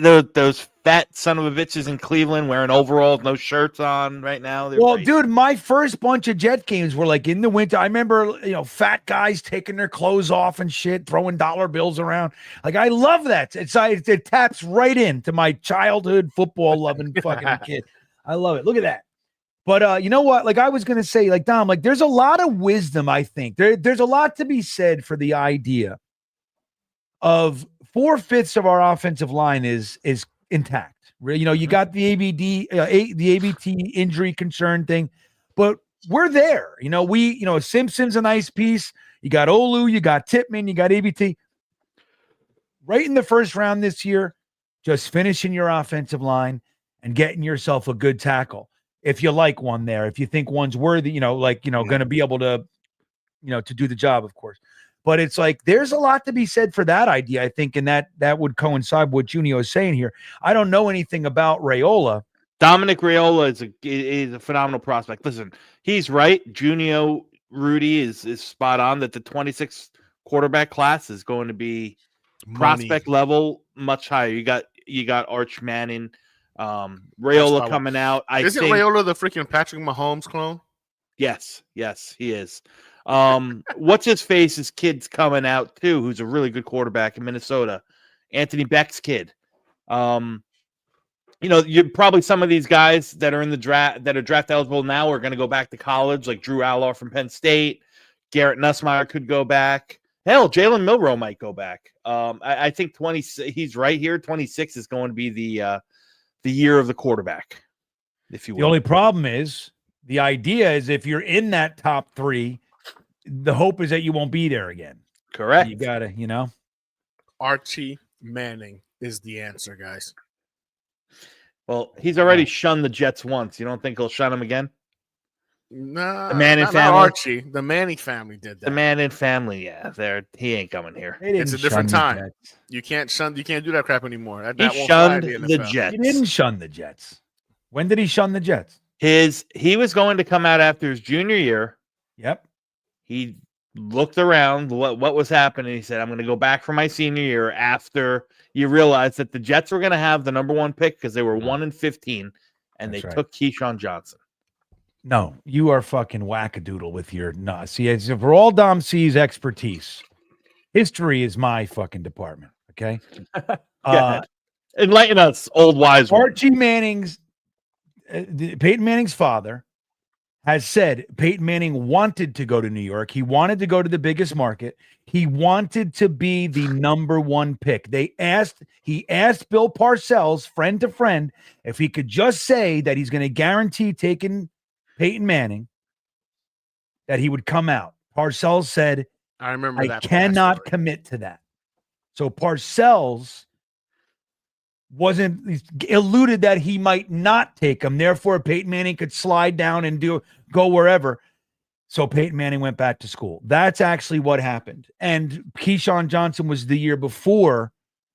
son of a bitches in Cleveland wearing overalls, no shirts on right now. Well, dude, my first bunch of Jet games were like in the winter. I remember, fat guys taking their clothes off and shit, throwing dollar bills around. Like, I love that. It taps right into my childhood football loving fucking kid. I love it. Look at that. But you know what? Like I was gonna say, like Dom, like there's a lot of wisdom. I think there's a lot to be said for the idea of 4/5 of our offensive line is intact. You got the ABT injury concern thing, but we're there. Simpson's a nice piece. You got Olu, you got Tippmann, you got ABT. Right in the first round this year, just finishing your offensive line and getting yourself a good tackle. If you like one there, if you think one's worthy, going to be able to, to do the job, of course. But it's like there's a lot to be said for that idea, I think, and that would coincide with what Junio is saying here. I don't know anything about Raiola. Dominic Raiola is a phenomenal prospect. Listen, he's right. Junio Rudy is spot on that the 26th quarterback class is going to be prospect level much higher. You got Arch Manning, Raiola coming out. Isn't Raiola the freaking Patrick Mahomes clone? Yes, he is. What's his face's kid's coming out too, who's a really good quarterback in Minnesota, Anthony Beck's kid. You probably some of these guys that are in the draft that are draft eligible now are going to go back to college, like Drew Allar from Penn State. Garrett Nussmeier could go back. Hell, Jalen Milroe might go back. I think he's right here. 26 is going to be the year of the quarterback, if you will. The only problem is the idea is if you're in that top 3, the hope is that you won't be there again. Correct. You gotta, Archie Manning is the answer, guys. Well, he's already shunned the Jets once. You don't think he'll shun him again? Nah, the Manning family. Not Archie. The Manning family did that. The Manning family, yeah. He ain't coming here. It's a different time. You can't do that crap anymore. That he shunned the Jets. He didn't shun the Jets. When did he shun the Jets? He was going to come out after his junior year. Yep. He looked around what was happening. He said, I'm going to go back for my senior year after you realize that the Jets were going to have the number 1 pick because they were 1-15, and they took Keyshawn Johnson. No, you are fucking wackadoodle with your See, for all Dom C's expertise, history is my fucking department. Okay. Enlighten us, old wise one. Archie Manning's Peyton Manning's father has said Peyton Manning wanted to go to New York. He wanted to go to the biggest market. He wanted to be the number 1 pick. He asked Bill Parcells, friend to friend, if he could just say that he's going to guarantee taking Peyton Manning, that he would come out. Parcells said, I remember that. I cannot commit to that. So Parcells eluded that he might not take him. Therefore, Peyton Manning could slide down and go wherever. So Peyton Manning went back to school. That's actually what happened. And Keyshawn Johnson was the year before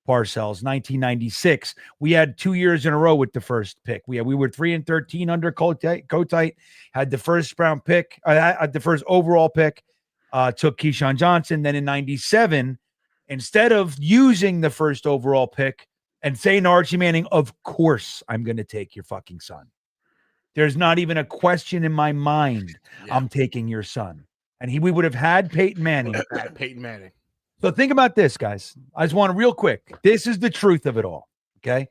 Parcells, 1996. We had 2 years in a row with the first pick. We were 3-13 under Kotite, had the first round pick, the first overall pick, took Keyshawn Johnson. Then in 97, instead of using the first overall pick and saying to Archie Manning, of course I'm going to take your fucking son. There's not even a question in my mind. Yeah. I'm taking your son. And we would have had Peyton Manning. So think about this, guys. I just want to real quick. This is the truth of it all. Okay.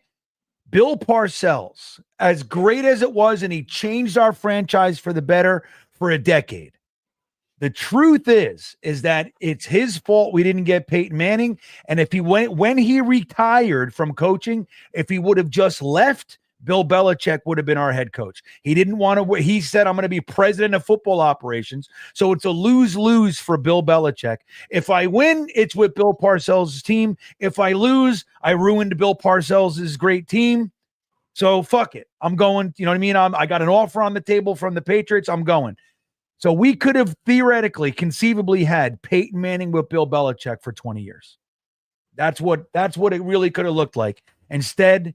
Bill Parcells, as great as it was, and he changed our franchise for the better for a decade. The truth is that it's his fault we didn't get Peyton Manning. And if he when he retired from coaching, if he would have just left, Bill Belichick would have been our head coach. He didn't want to. He said, I'm going to be president of football operations. So it's a lose-lose for Bill Belichick. If I win, it's with Bill Parcells' team. If I lose, I ruined Bill Parcells' great team. So fuck it. I'm going. You know what I mean? I got an offer on the table from the Patriots. I'm going. So we could have theoretically, conceivably had Peyton Manning with Bill Belichick for 20 years. That's what it really could have looked like. Instead,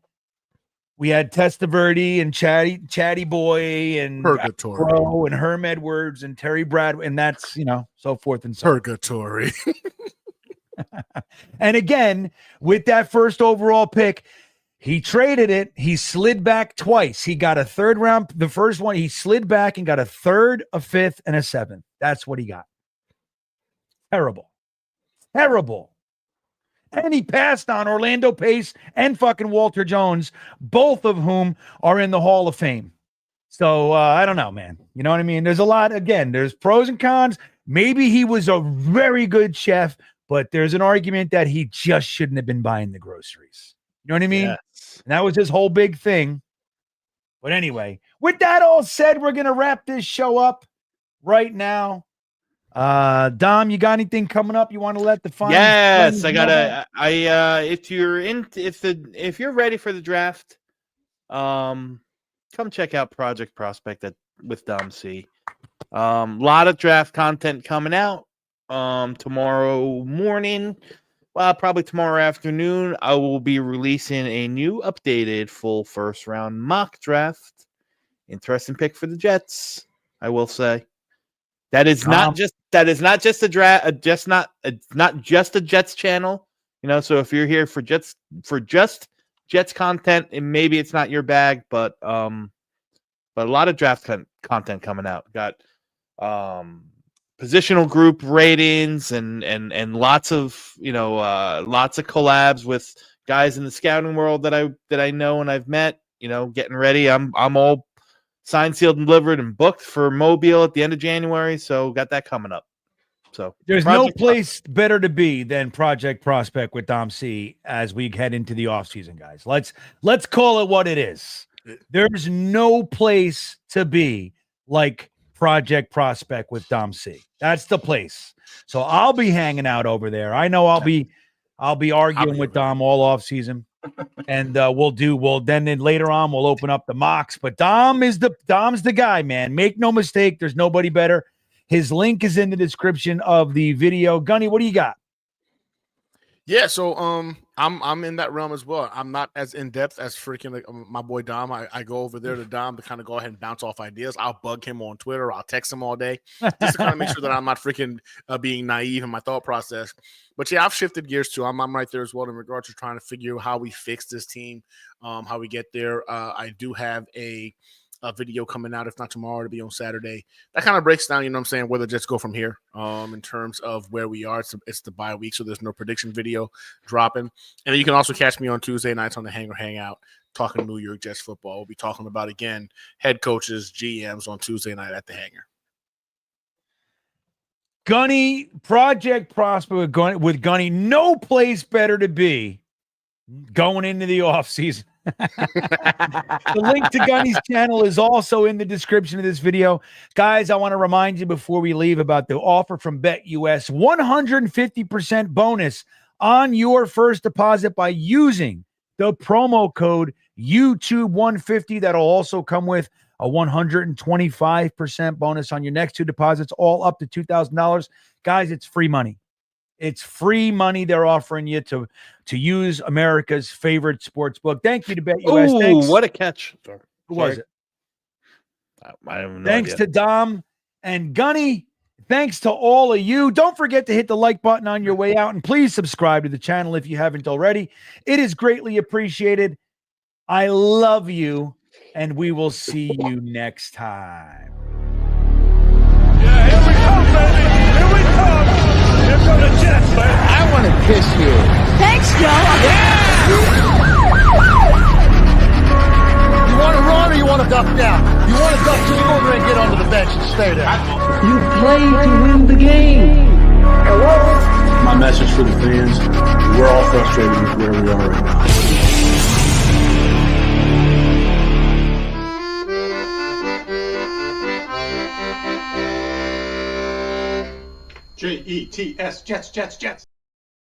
we had Testaverde and Chatty Boy and Purgatory and Herm Edwards and Terry Brad, and that's, so forth and so on. Purgatory. And again, with that first overall pick, he traded it. He slid back twice. He got a third round. The first one, he slid back and got a third, a fifth, and a seventh. That's what he got. Terrible. And he passed on Orlando Pace and fucking Walter Jones, both of whom are in the Hall of Fame. So I don't know, man. You know what I mean? There's a lot. Again, there's pros and cons. Maybe he was a very good chef, but there's an argument that he just shouldn't have been buying the groceries. You know what I mean? Yes. And that was his whole big thing. But anyway, with that all said, we're going to wrap this show up right now. Dom, you got anything coming up you want to let the fans? Yes, I gotta. If you're ready for the draft, come check out Project Prospect with Dom C. Lot of draft content coming out. Tomorrow morning, probably tomorrow afternoon, I will be releasing a new updated full first round mock draft. Interesting pick for the Jets, I will say. That is not just a draft, not just a Jets channel, So if you're here for just Jets content, and maybe it's not your bag, but a lot of draft content coming out. Got positional group ratings and lots of lots of collabs with guys in the scouting world that I know and I've met. Getting ready. I'm all signed, sealed, and delivered and booked for Mobile at the end of January. So got that coming up. So there's no place better to be than Project Prospect with Dom C as we head into the offseason, guys. Let's call it what it is. There's no place to be like Project Prospect with Dom C. That's the place. So I'll be hanging out over there. I know I'll be arguing with Dom all offseason. And then later on we'll open up the mocks. But Dom's the guy, man. Make no mistake, there's nobody better. His link is in the description of the video. Gunny, what do you got? Yeah, so I'm in that realm as well. I'm not as in depth as freaking my boy Dom. I go over there to Dom to kind of go ahead and bounce off ideas. I'll bug him on Twitter. I'll text him all day just to kind of make sure that I'm not freaking being naive in my thought process. But yeah, I've shifted gears too. I'm right there as well in regards to trying to figure out how we fix this team, how we get there. I do have a video coming out, if not tomorrow, to be on Saturday. That kind of breaks down, where the Jets go from here in terms of where we are. It's the bye week, so there's no prediction video dropping. And then you can also catch me on Tuesday nights on the Hangar Hangout talking New York Jets football. We'll be talking about, again, head coaches, GMs on Tuesday night at the Hangar. Gunny, Project Prosper with Gunny. No place better to be going into the offseason. The link to Gunny's channel is also in the description of this video. Guys, I want to remind you before we leave about the offer from BetUS. 150% bonus on your first deposit by using the promo code YouTube150. That'll also come with a 125% bonus on your next 2 deposits, all up to $2,000. Guys, it's free money. It's free money they're offering you to use America's favorite sports book. Thank you to BetUS. Thanks. What a catch. Sorry. Who was it? I have no Thanks idea. to Dom and Gunny. Thanks to all of you. Don't forget to hit the like button on your way out, and please subscribe to the channel if you haven't already. It is greatly appreciated. I love you, and we will see you next time. Yeah, here we come, baby. Here we come. Here come the Jets, baby. I want to kiss you. Thanks, Joe. You want to run or you want to duck down? You want to duck, just go over and get onto the bench and stay there. You play to win the game. My message for the fans, we're all frustrated with where we are right now. Jets, Jets, Jets.